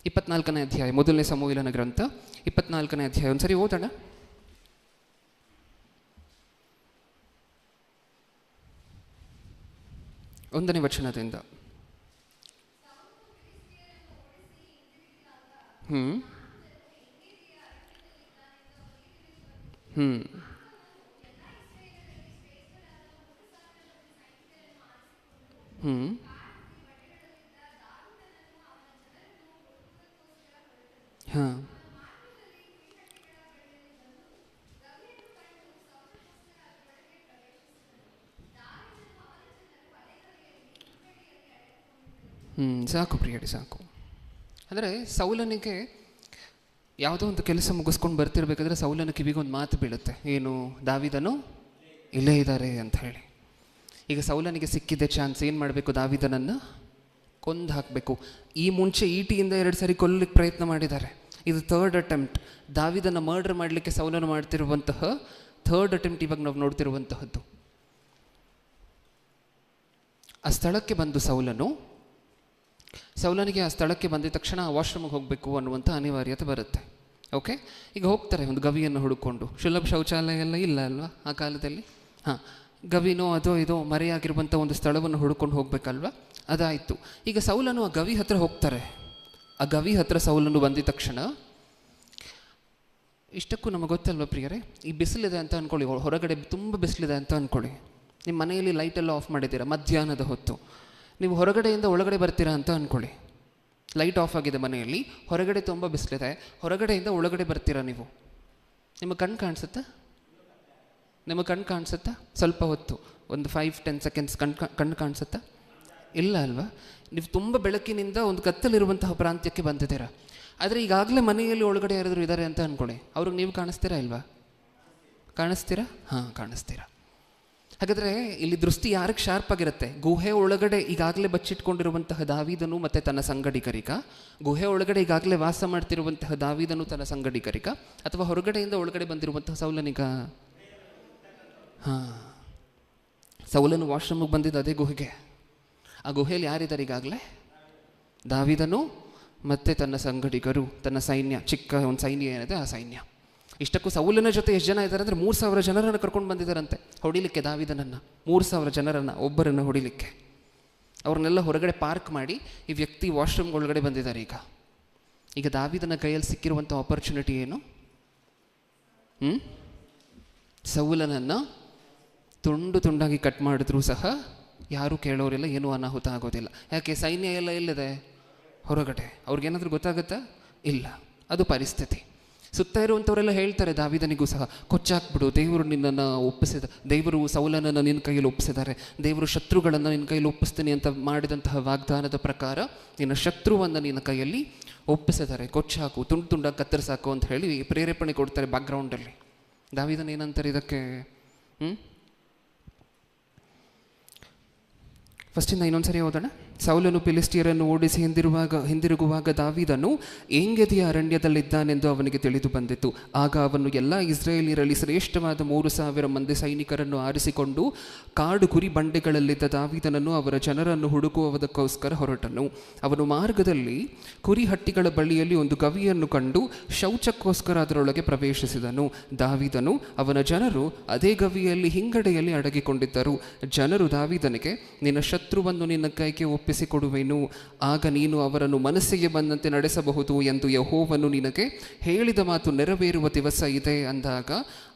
24ನೇ ಅಧ್ಯಾಯ, ಮೊದಲನೇ ಸಮುವೇಲನ ಗ್ರಂಥ 24ನೇ ಅಧ್ಯಾಯ. ಒಂದ್ಸರಿ ಓದೋಣ. ಒಂದನೇ ವಚನದಿಂದ. ಹ್ಮ್ ಹ್ಮ್ ಹ್ಮ್ ಹಾಂ ಸಾಕು ಪ್ರಿಯಡಿ, ಸಾಕು. ಅಂದರೆ ಸೌಲನಿಗೆ ಯಾವುದೋ ಒಂದು ಕೆಲಸ ಮುಗಿಸ್ಕೊಂಡು ಬರ್ತಿರ್ಬೇಕಾದ್ರೆ ಸೌಲನ ಕಿವಿಗೊಂದು ಮಾತು ಬೀಳುತ್ತೆ. ಏನು? ದಾವಿದನು ಇಲ್ಲೇ ಇದ್ದಾರೆ ಅಂತ ಹೇಳಿ. ಈಗ ಸೌಲನಿಗೆ ಸಿಕ್ಕಿದೆ ಚಾನ್ಸ್. ಏನು ಮಾಡಬೇಕು? ದಾವಿದನನ್ನು ಕೊಂದು ಹಾಕಬೇಕು. ಈ ಮುಂಚೆ ಈಟಿಯಿಂದ 2 ಸಾರಿ ಕೊಲ್ಲಲಿಕ್ಕೆ ಪ್ರಯತ್ನ ಮಾಡಿದ್ದಾರೆ. ಇದು 3rd ಅಟೆಂಪ್ಟ್. ದಾವಿದನ ಮರ್ಡರ್ ಮಾಡಲಿಕ್ಕೆ ಸೌಲನು ಮಾಡ್ತಿರುವಂತಹ 3rd ಅಟೆಂಪ್ಟ್ ಇವಾಗ ನಾವು ನೋಡ್ತಿರುವಂತಹದ್ದು. ಆ ಸ್ಥಳಕ್ಕೆ ಬಂದು ಸೌಲನಿಗೆ ಆ ಸ್ಥಳಕ್ಕೆ ಬಂದಿದ ತಕ್ಷಣ ವಾಶ್ರೂಮಿಗೆ ಹೋಗಬೇಕು ಅನ್ನುವಂಥ ಅನಿವಾರ್ಯತೆ ಬರುತ್ತೆ. ಓಕೆ, ಈಗ ಹೋಗ್ತಾರೆ ಒಂದು ಗವಿಯನ್ನು ಹುಡುಕೊಂಡು. ಸುಲಭ ಶೌಚಾಲಯ ಎಲ್ಲ ಇಲ್ಲ ಅಲ್ವಾ ಆ ಕಾಲದಲ್ಲಿ. ಹಾಂ, ಗವಿನೋ ಅದೋ ಇದೋ ಮರೆಯಾಗಿರುವಂಥ ಒಂದು ಸ್ಥಳವನ್ನು ಹುಡುಕೊಂಡು ಹೋಗಬೇಕಲ್ವ. ಅದಾಯಿತು. ಈಗ ಸೌಲನು ಆ ಗವಿ ಹತ್ರ ಹೋಗ್ತಾರೆ. ಆ ಗವಿ ಹತ್ರ ಸೌಲನು ಬಂದಿದ ತಕ್ಷಣ, ಇಷ್ಟಕ್ಕೂ ನಮಗೆ ಗೊತ್ತಲ್ವ ಪ್ರಿಯರೇ, ಈ ಬಿಸಿಲಿದೆ ಅಂತ ಅಂದ್ಕೊಳ್ಳಿ, ಹೊರಗಡೆ ತುಂಬ ಬಿಸಿಲಿದೆ ಅಂತ ಅಂದ್ಕೊಳ್ಳಿ. ನಿಮ್ಮ ಮನೆಯಲ್ಲಿ ಲೈಟೆಲ್ಲ ಆಫ್ ಮಾಡಿದ್ದೀರಾ ಮಧ್ಯಾಹ್ನದ ಹೊತ್ತು. ನೀವು ಹೊರಗಡೆಯಿಂದ ಒಳಗಡೆ ಬರ್ತೀರಾ ಅಂತ ಅಂದ್ಕೊಳ್ಳಿ. ಲೈಟ್ ಆಫ್ ಆಗಿದೆ ಮನೆಯಲ್ಲಿ, ಹೊರಗಡೆ ತುಂಬ ಬಿಸಿಲಿದೆ, ಹೊರಗಡೆಯಿಂದ ಒಳಗಡೆ ಬರ್ತೀರಾ ನೀವು. ನಿಮ್ಮ ಕಣ್ಣು ಕಾಣಿಸುತ್ತಾ? ಸ್ವಲ್ಪ ಹೊತ್ತು, ಒಂದು 5-10 ಸೆಕೆಂಡ್ಸ್ ಕಣ್ಣು ಕಾಣಿಸುತ್ತಾ? ಇಲ್ಲ ಅಲ್ವಾ? ನೀವು ತುಂಬ ಬೆಳಕಿನಿಂದ ಒಂದು ಕತ್ತಲಿರುವಂತಹ ಪ್ರಾಂತ್ಯಕ್ಕೆ ಬಂದಿದ್ದೀರಾ. ಆದರೆ ಈಗಾಗಲೇ ಮನೆಯಲ್ಲಿ ಒಳಗಡೆ ಯಾರಾದರೂ ಇದ್ದಾರೆ ಅಂತ ಅಂದ್ಕೊಳ್ಳಿ, ಅವ್ರಿಗೆ ನೀವು ಕಾಣಿಸ್ತೀರಾ ಇಲ್ವಾ? ಕಾಣಿಸ್ತೀರಾ? ಹಾಂ, ಕಾಣಿಸ್ತೀರಾ. ಹಾಗಾದರೆ ಇಲ್ಲಿ ದೃಷ್ಟಿ ಯಾರಿಗೆ ಶಾರ್ಪ್ ಆಗಿರುತ್ತೆ? ಗುಹೆ ಒಳಗಡೆ ಈಗಾಗಲೇ ಬಚ್ಚಿಟ್ಕೊಂಡಿರುವಂತಹ ದಾವಿದನು ಮತ್ತು ತನ್ನ ಸಂಗಡಿಗರಿಗ, ಗುಹೆ ಒಳಗಡೆ ಈಗಾಗಲೇ ವಾಸ ಮಾಡ್ತಿರುವಂತಹ ದಾವಿದನು ತನ್ನ ಸಂಗಡಿಗರಿಗ, ಅಥವಾ ಹೊರಗಡೆಯಿಂದ ಒಳಗಡೆ ಬಂದಿರುವಂತಹ ಸೌಲನಿಗ? ಹಾಂ, ಸೌಲನು ವಾಶ್ರೂಮಿಗೆ ಬಂದಿದ್ದು ಅದೇ ಗುಹೆಗೆ. ಆ ಗುಹೆಯಲ್ಲಿ ಯಾರಿದ್ದಾರೆ ಈಗಾಗಲೇ? ದಾವಿದನು ಮತ್ತು ತನ್ನ ಸಂಗಡಿಗರು, ತನ್ನ ಸೈನ್ಯ, ಚಿಕ್ಕ ಒಂದು ಸೈನ್ಯ ಏನಿದೆ ಆ ಸೈನ್ಯ. ಇಷ್ಟಕ್ಕೂ ಸೌಲನ ಜೊತೆ ಎಷ್ಟು ಜನ ಇದ್ದಾರೆ ಅಂದರೆ 3,000 ಜನರನ್ನು ಕರ್ಕೊಂಡು ಬಂದಿದ್ದಾರಂತೆ ಹೊಡಿಲಿಕ್ಕೆ ದಾವಿದನನ್ನು. 3,000 ಜನರನ್ನು, ಒಬ್ಬರನ್ನು ಹೊಡಿಲಿಕ್ಕೆ. ಅವ್ರನ್ನೆಲ್ಲ ಹೊರಗಡೆ ಪಾರ್ಕ್ ಮಾಡಿ ಈ ವ್ಯಕ್ತಿ ವಾಶ್ರೂಮ್ ಒಳಗಡೆ ಬಂದಿದ್ದಾರೆ. ಈಗ ದಾವಿದನ ಕೈಯಲ್ಲಿ ಸಿಕ್ಕಿರುವಂಥ ಆಪರ್ಚುನಿಟಿ ಏನು? ಸೌಲನನ್ನು ತುಂಡು ತುಂಡಾಗಿ ಕಟ್ ಮಾಡಿದ್ರೂ ಸಹ ಯಾರೂ ಕೇಳೋರಿಲ್ಲ, ಏನೂ ಅನಾಹುತ ಆಗೋದಿಲ್ಲ. ಯಾಕೆ? ಸೈನ್ಯ ಎಲ್ಲ ಎಲ್ಲಿದೆ? ಹೊರಗಡೆ. ಅವ್ರಿಗೇನಾದರೂ ಗೊತ್ತಾಗುತ್ತಾ? ಇಲ್ಲ. ಅದು ಪರಿಸ್ಥಿತಿ. ಸುತ್ತ ಇರುವಂಥವರೆಲ್ಲ ಹೇಳ್ತಾರೆ ದಾವಿದನಿಗೂ ಸಹ, ಕೊಚ್ಚಾಕ್ಬಿಡು, ದೇವರು ನಿನ್ನನ್ನು ಒಪ್ಪಿಸಿದ, ದೇವರು ಸೌಲನನ್ನು ನಿನ್ನ ಕೈಯಲ್ಲಿ ಒಪ್ಪಿಸಿದ್ದಾರೆ, ದೇವರು ಶತ್ರುಗಳನ್ನು ನಿನ್ನ ಕೈಯಲ್ಲಿ ಒಪ್ಪಿಸ್ತೀನಿ ಅಂತ ಮಾಡಿದಂತಹ ವಾಗ್ದಾನದ ಪ್ರಕಾರ ನಿನ್ನ ಶತ್ರುವನ್ನು ನಿನ್ನ ಕೈಯಲ್ಲಿ ಒಪ್ಪಿಸಿದ್ದಾರೆ, ಕೊಚ್ಚಾಕು, ತುಂಡು ತುಂಡಾಗಿ ಕತ್ತರಿಸಾಕು ಅಂತ ಹೇಳಿ ಪ್ರೇರೇಪಣೆ ಕೊಡ್ತಾರೆ ಬ್ಯಾಕ್ಗ್ರೌಂಡಲ್ಲಿ. ದಾವಿದನ ಏನಂತಾರೆ ಇದಕ್ಕೆ? ಫಸ್ಟಿಂದ ಇನ್ನೊಂದ್ಸರಿ ಓದೋಣ. ಸೌಲನು ಫಿಲಿಸ್ಟಿಯರನ್ನು ಓಡಿಸಿ ಹಿಂದಿರುಗುವಾಗ ದಾವಿದನು ಏಂಗೆದಿಯ ಅರಣ್ಯದಲ್ಲಿದ್ದಾನೆಂದು ಅವನಿಗೆ ತಿಳಿದು ಬಂದಿತು. ಆಗ ಅವನು ಎಲ್ಲ ಇಸ್ರಾಯೇಲ್ಯರಲ್ಲಿ ಶ್ರೇಷ್ಠವಾದ 3,000 ಮಂದಿ ಸೈನಿಕರನ್ನು ಆರಿಸಿಕೊಂಡು ಕಾಡು ಕುರಿ ಬಂಡೆಗಳಲ್ಲಿದ್ದ ದಾವಿದನನ್ನು ಅವರ ಜನರನ್ನು ಹುಡುಕುವುದಕ್ಕೋಸ್ಕರ ಹೊರಟನು. ಅವನು ಮಾರ್ಗದಲ್ಲಿ ಕುರಿ ಹಟ್ಟಿಗಳ ಬಳಿಯಲ್ಲಿ ಒಂದು ಗವಿಯನ್ನು ಕಂಡು ಶೌಚಕ್ಕೋಸ್ಕರ ಅದರೊಳಗೆ ಪ್ರವೇಶಿಸಿದನು. ದಾವಿದನು ಅವನ ಜನರು ಅದೇ ಗವಿಯಲ್ಲಿ ಹಿಂಗಡೆಯಲ್ಲಿ ಅಡಗಿಕೊಂಡಿದ್ದರು. ಜನರು ದಾವಿದನಿಗೆ, ನಿನ್ನ ಶತ್ರುವನ್ನು ನಿನ್ನ ಕೈಗೆ ಒಪ್ಪಿಸಿಕೊಡುವೆನು, ಆಗ ನೀನು ಅವರನ್ನು ಮನಸ್ಸಿಗೆ ಬಂದಂತೆ ನಡೆಸಬಹುದು ಎಂದು ಯೆಹೋವನು ನಿನಗೆ ಹೇಳಿದ ಮಾತು ನೆರವೇರುವ ದಿವಸ ಇದೆ ಅಂದಾಗ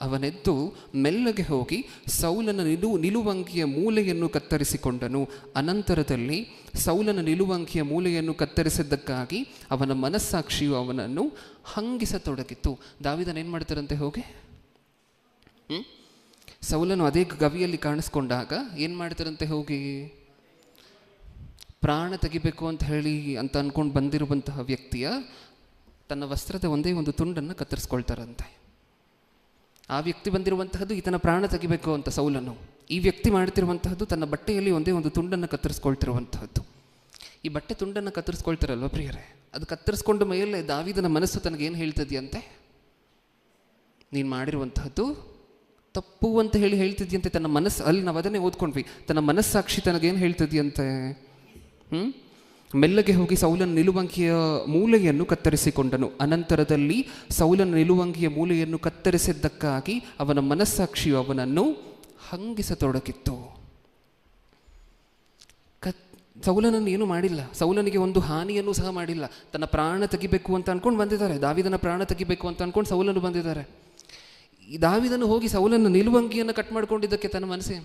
ಅವನೆದ್ದು ಮೆಲ್ಲಗೆ ಹೋಗಿ ಸೌಲನ ನಿಲುವಂಗಿಯ ಮೂಲೆಯನ್ನು ಕತ್ತರಿಸಿಕೊಂಡನು. ಅನಂತರದಲ್ಲಿ ಸೌಲನ ನಿಲುವಂಗಿಯ ಮೂಲೆಯನ್ನು ಕತ್ತರಿಸಿದ್ದಕ್ಕಾಗಿ ಅವನ ಮನಸ್ಸಾಕ್ಷಿಯು ಅವನನ್ನು ಹಂಗಿಸತೊಡಗಿತು. ದಾವಿದನ ಏನು ಮಾಡ್ತಾರಂತೆ? ಹೋಗಿ ಸೌಲನು ಅದೇ ಗವಿಯಲ್ಲಿ ಕಾಣಿಸ್ಕೊಂಡಾಗ ಏನು ಮಾಡ್ತಾರಂತೆ? ಹೋಗಿ ಪ್ರಾಣ ತೆಗಿಬೇಕು ಅಂತ ಹೇಳಿ ಅಂತ ಅಂದ್ಕೊಂಡು ಬಂದಿರುವಂತಹ ವ್ಯಕ್ತಿಯ ತನ್ನ ವಸ್ತ್ರದ ಒಂದೇ ಒಂದು ತುಂಡನ್ನು ಕತ್ತರಿಸ್ಕೊಳ್ತಾರಂತೆ. ಆ ವ್ಯಕ್ತಿ ಬಂದಿರುವಂತಹದ್ದು ಈತನ ಪ್ರಾಣ ತೆಗಿಬೇಕು ಅಂತ ಸೌಲನು. ಈ ವ್ಯಕ್ತಿ ಮಾಡ್ತಿರುವಂತಹದ್ದು ತನ್ನ ಬಟ್ಟೆಯಲ್ಲಿ ಒಂದೇ ಒಂದು ತುಂಡನ್ನು ಕತ್ತರಿಸ್ಕೊಳ್ತಿರುವಂತಹದ್ದು. ಈ ಬಟ್ಟೆ ತುಂಡನ್ನು ಕತ್ತರಿಸ್ಕೊಳ್ತಾರಲ್ವ ಪ್ರಿಯರೇ, ಅದು ಕತ್ತರಿಸ್ಕೊಂಡ ಮೇಲೆ ದಾವಿದನ ಮನಸ್ಸು ತನಗೇನು ಹೇಳ್ತಿದ್ಯಂತೆ? ನೀನು ಮಾಡಿರುವಂತಹದ್ದು ತಪ್ಪು ಅಂತ ಹೇಳ್ತಿದ್ಯಂತೆ. ತನ್ನ ಮನಸ್ಸು, ಅಲ್ಲಿ ನಾವು ಅದನ್ನೇ ಓದ್ಕೊಂಡ್ವಿ, ತನ್ನ ಮನಸ್ಸಾಕ್ಷಿ ತನಗೇನು ಹೇಳ್ತಿದ್ಯಂತೆ? ಮೆಲ್ಲಗೆ ಹೋಗಿ ಸೌಲನ ನಿಲುವಂಗಿಯ ಮೂಲೆಯನ್ನು ಕತ್ತರಿಸಿಕೊಂಡನು. ಅನಂತರದಲ್ಲಿ ಸೌಲನ ನಿಲುವಂಗಿಯ ಮೂಲೆಯನ್ನು ಕತ್ತರಿಸಿದ್ದಕ್ಕಾಗಿ ಅವನ ಮನಸ್ಸಾಕ್ಷಿಯು ಅವನನ್ನು ಹಂಗಿಸತೊಡಗಿತ್ತು. ಸೌಲನನ್ನು ಏನೂ ಮಾಡಿಲ್ಲ, ಸೌಲನಿಗೆ ಒಂದು ಹಾನಿಯನ್ನು ಸಹ ಮಾಡಿಲ್ಲ. ತನ್ನ ಪ್ರಾಣ ತೆಗಿಬೇಕು ಅಂತ ಅಂದ್ಕೊಂಡು ಬಂದಿದ್ದಾರೆ, ದಾವಿದನ ಪ್ರಾಣ ತೆಗಿಬೇಕು ಅಂತ ಅಂದ್ಕೊಂಡು ಸೌಲನು ಬಂದಿದ್ದಾರೆ. ಈ ದಾವಿದನು ಹೋಗಿ ಸೌಲನ ನಿಲುವಂಗಿಯನ್ನು ಕಟ್ ಮಾಡ್ಕೊಂಡಿದ್ದಕ್ಕೆ ತನ್ನ ಮನಸ್ಸೇ,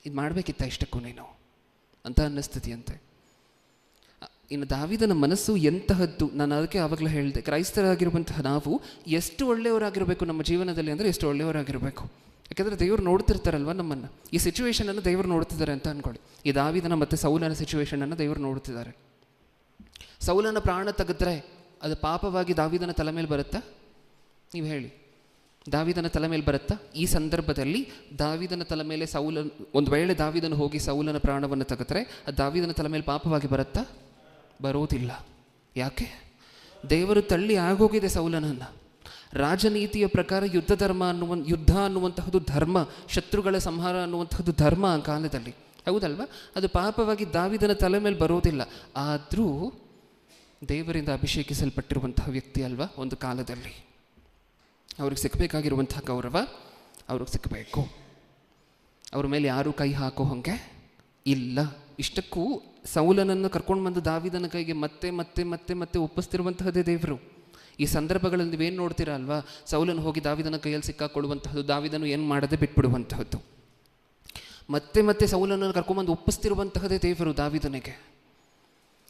ಇದು ಮಾಡಬೇಕಿತ್ತ ಇಷ್ಟಕ್ಕೂ ನೀನು ಅಂತ ಅನ್ನಿಸ್ತದೆಯಂತೆ. ಇನ್ನು ದಾವಿದನ ಮನಸ್ಸು ಎಂತಹದ್ದು, ನಾನು ಅದಕ್ಕೆ ಆವಾಗಲೇ ಹೇಳಿದೆ, ಕ್ರೈಸ್ತರಾಗಿರುವಂತಹ ನಾವು ಎಷ್ಟು ಒಳ್ಳೆಯವರಾಗಿರಬೇಕು ನಮ್ಮ ಜೀವನದಲ್ಲಿ ಅಂದರೆ ಎಷ್ಟು ಒಳ್ಳೆಯವರಾಗಿರಬೇಕು. ಯಾಕೆಂದರೆ ದೇವರು ನೋಡ್ತಿರ್ತಾರಲ್ವ ನಮ್ಮನ್ನು. ಈ ಸಿಚುವೇಷನನ್ನು ದೇವರು ನೋಡ್ತಿದ್ದಾರೆ ಅಂತ ಅಂದ್ಕೊಳ್ಳಿ. ಈ ದಾವಿದನ ಮತ್ತು ಸೌಲನ ಸಿಚುವೇಷನನ್ನು ದೇವರು ನೋಡ್ತಿದ್ದಾರೆ. ಸೌಲನ ಪ್ರಾಣ ತೆಗೆದ್ರೆ ಅದು ಪಾಪವಾಗಿ ದಾವಿದನ ತಲೆ ಮೇಲೆ ಬರುತ್ತಾ? ನೀವು ಹೇಳಿ, ದಾವಿದನ ತಲೆ ಮೇಲೆ ಬರುತ್ತಾ? ಈ ಸಂದರ್ಭದಲ್ಲಿ ದಾವಿದನ ತಲೆ ಮೇಲೆ ಸೌಲನ್, ಒಂದು ವೇಳೆ ದಾವಿದನು ಹೋಗಿ ಸೌಲನ ಪ್ರಾಣವನ್ನು ತೆಗೆದ್ರೆ ಅದು ದಾವಿದನ ತಲೆ ಮೇಲೆ ಪಾಪವಾಗಿ ಬರುತ್ತಾ? ಬರೋದಿಲ್ಲ. ಯಾಕೆ? ದೇವರು ತಳ್ಳಿ ಆಗೋಗಿದೆ ಸೌಲನನ್ನು. ರಾಜನೀತಿಯ ಪ್ರಕಾರ ಯುದ್ಧ ಅನ್ನುವಂತಹದ್ದು ಧರ್ಮ, ಶತ್ರುಗಳ ಸಂಹಾರ ಅನ್ನುವಂತಹದ್ದು ಧರ್ಮ ಆ ಕಾಲದಲ್ಲಿ, ಹೌದಲ್ವ? ಅದು ಪಾಪವಾಗಿ ದಾವಿದನ ತಲೆ ಮೇಲೆ ಬರೋದಿಲ್ಲ. ಆದರೂ ದೇವರಿಂದ ಅಭಿಷೇಕಿಸಲ್ಪಟ್ಟಿರುವಂತಹ ವ್ಯಕ್ತಿ ಅಲ್ವಾ, ಒಂದು ಕಾಲದಲ್ಲಿ ಅವ್ರಿಗೆ ಸಿಕ್ಕಬೇಕಾಗಿರುವಂತಹ ಗೌರವ ಅವ್ರಿಗೆ ಸಿಕ್ಕಬೇಕು. ಅವ್ರ ಮೇಲೆ ಯಾರೂ ಕೈ ಹಾಕೋ ಹಾಗೆ ಇಲ್ಲ. ಇಷ್ಟಕ್ಕೂ ಸೌಲನನ್ನು ಕರ್ಕೊಂಡು ಬಂದು ದಾವಿದನ ಕೈಗೆ ಮತ್ತೆ ಮತ್ತೆ ಮತ್ತೆ ಮತ್ತೆ ಒಪ್ಪಿಸ್ತಿರುವಂತಹದ್ದೇ ದೇವರು. ಈ ಸಂದರ್ಭಗಳಲ್ಲಿ ನೀವೇನು ನೋಡ್ತೀರಾ ಅಲ್ವಾ, ಸೌಲನು ಹೋಗಿ ದಾವಿದನ ಕೈಯಲ್ಲಿ ಸಿಕ್ಕಾಕೊಳ್ಳುವಂತಹದ್ದು, ದಾವಿದನು ಏನು ಮಾಡದೆ ಬಿಟ್ಬಿಡುವಂತಹದ್ದು. ಮತ್ತೆ ಮತ್ತೆ ಸೌಲನನ್ನು ಕರ್ಕೊಂಡ್ಬಂದು ಒಪ್ಪಿಸ್ತಿರುವಂತಹದ್ದೇ ದೇವರು ದಾವಿದನಿಗೆ.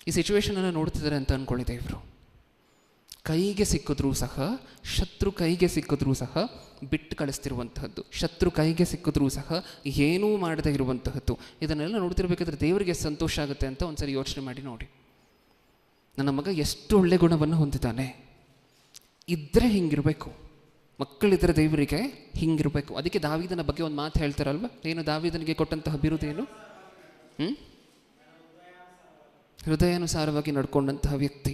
ಈ ಸಿಚುವೇಶನನ್ನು ನೋಡ್ತಿದ್ದಾರೆ ಅಂತ ಅಂದ್ಕೊಳ್ಳಿ. ದೇವರು ಕೈಗೆ ಸಿಕ್ಕಿದ್ರೂ ಸಹ, ಶತ್ರು ಕೈಗೆ ಸಿಕ್ಕಿದ್ರೂ ಸಹ ಬಿಟ್ಟು ಕಳಿಸ್ತಿರುವಂತಹದ್ದು, ಶತ್ರು ಕೈಗೆ ಸಿಕ್ಕಿದ್ರೂ ಸಹ ಏನೂ ಮಾಡದೇ ಇರುವಂತಹದ್ದು. ಇದನ್ನೆಲ್ಲ ನೋಡ್ತಿರ್ಬೇಕಾದ್ರೆ ದೇವರಿಗೆ ಸಂತೋಷ ಆಗುತ್ತೆ ಅಂತ ಒಂದ್ಸರಿ ಯೋಚನೆ ಮಾಡಿ ನೋಡಿ. ನನ್ನ ಮಗ ಎಷ್ಟು ಒಳ್ಳೆ ಗುಣವನ್ನು ಹೊಂದಿದ್ದಾನೆ, ಇದ್ದರೆ ಹಿಂಗಿರಬೇಕು, ಮಕ್ಕಳಿದ್ದರೆ ದೇವರಿಗೆ ಹಿಂಗಿರಬೇಕು. ಅದಕ್ಕೆ ದಾವಿದನ ಬಗ್ಗೆ ಒಂದು ಮಾತು ಹೇಳ್ತಾರಲ್ವ, ಏನು ದಾವಿದನಿಗೆ ಕೊಟ್ಟಂತಹ ಬಿರುದೇನು? ಹೃದಯಾನುಸಾರವಾಗಿ ನಡ್ಕೊಂಡಂತಹ ವ್ಯಕ್ತಿ.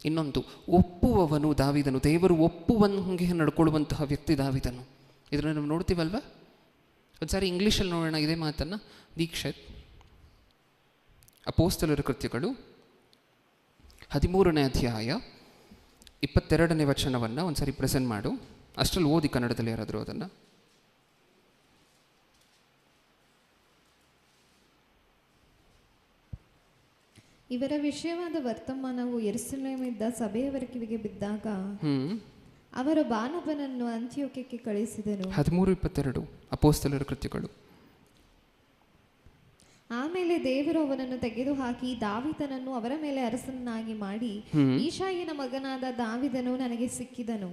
ಇನ್ನೊಂದು, ಒಪ್ಪುವವನು ದಾವಿದನು. ದೇವರು ಒಪ್ಪುವಂಗೆ ನಡ್ಕೊಳ್ಳುವಂತಹ ವ್ಯಕ್ತಿ ದಾವಿದನು. ಇದನ್ನು ನಾವು ನೋಡ್ತೀವಲ್ವ. ಒಂದು ಸಾರಿ ಇಂಗ್ಲೀಷಲ್ಲಿ ನೋಡೋಣ ಇದೇ ಮಾತನ್ನು. ದೀಕ್ಷಿತ್ ಅಪೊಸ್ತಲರ ಕೃತ್ಯಗಳು 13ನೇ ಅಧ್ಯಾಯ 22ನೇ ವಚನವನ್ನು ಒಂದು ಸಾರಿ ಪ್ರೆಸೆಂಟ್ ಮಾಡು. ಅಷ್ಟರಲ್ಲಿ ಓದಿ ಕನ್ನಡದಲ್ಲಿ ಯಾರಾದರೂ ಅದನ್ನು. ಇವರ ವಿಷಯವಾದ ವರ್ತಮಾನವು ಯೆರೂಸಲೇಮಿದ್ದ ಸಭೆಯವರ ಕಿವಿಗೆ ಬಿದ್ದಾಗ ಅವರು ಬಾರ್ನಬನನ್ನು ಅಂತಿಯೋಕ್ಯಕ್ಕೆ ಕಳುಹಿಸಿದನು. 13:22 ಅಪೊಸ್ತಲರ ಕೃತ್ಯಗಳು. ಆಮೇಲೆ ದೇವರು ಅವನನ್ನು ತೆಗೆದುಹಾಕಿ ದಾವಿದನನ್ನು ಅವರ ಮೇಲೆ ಅರಸನನ್ನಾಗಿ ಮಾಡಿ, ಈಶಾಯನ ಮಗನಾದ ದಾವಿದನು ನನಗೆ ಸಿಕ್ಕಿದನು,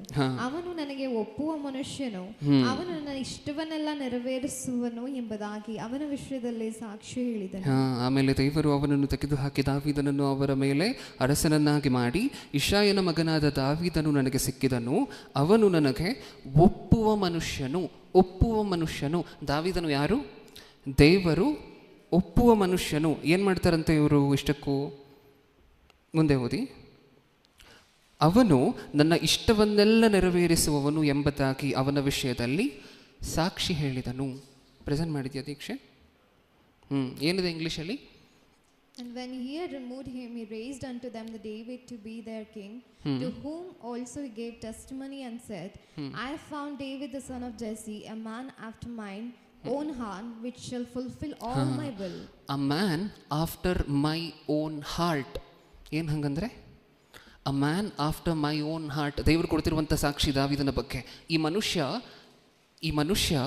ಅವನು ನನಗೆ ಒಪ್ಪುವ ಮನುಷ್ಯನು, ಅವನು ನನ್ನ ಇಷ್ಟವನ್ನೆಲ್ಲ ನೆರವೇರಿಸುವನು ಎಂಬುದಾಗಿ ಅವನ ವಿಷಯದಲ್ಲಿ ಸಾಕ್ಷಿ ಹೇಳಿದನು. ಆಮೇಲೆ ದೇವರು ಅವನನ್ನು ತೆಗೆದುಹಾಕಿ ದಾವಿದನನ್ನು ಅವರ ಮೇಲೆ ಅರಸನನ್ನಾಗಿ ಮಾಡಿ, ಈಶಾಯನ ಮಗನಾದ ದಾವಿದನು ನನಗೆ ಸಿಕ್ಕಿದನು, ಅವನು ನನಗೆ ಒಪ್ಪುವ ಮನುಷ್ಯನು. ಒಪ್ಪುವ ಮನುಷ್ಯನು. ದಾವಿದನು ಯಾರು? ದೇವರು ಒಪ್ಪುವ ಮನುಷ್ಯನು. ಏನು ಮಾಡ್ತಾರಂತೆ ಇವರು ಇಷ್ಟಕ್ಕೂ? ಮುಂದೆ ಓದಿ. ಅವನು ನನ್ನ ಇಷ್ಟವನ್ನೆಲ್ಲ ನೆರವೇರಿಸುವವನು ಎಂಬುದಾಗಿ ಅವನ ವಿಷಯದಲ್ಲಿ ಸಾಕ್ಷಿ ಹೇಳಿದನು. ಪ್ರೆಸೆಂಟ್ ಮಾಡಿದ್ಯಾ ದೀಕ್ಷೆ? ಏನಿದೆ ಇಂಗ್ಲೀಷಲ್ಲಿ? And when he had removed him, he raised unto them the David to be their king, to whom also he gave testimony and said, I have found David the son of Jesse, a man after mine own heart, which shall fulfill all my will. A man after my own heart. ಏನು ಹಂಗಂದ್ರೆ? A man after my own heart. ದೇವರು ಕೊಡ್ತಿರುವಂಥ ಸಾಕ್ಷಿ ದಾವಿದನ ಬಗ್ಗೆ. ಈ ಮನುಷ್ಯ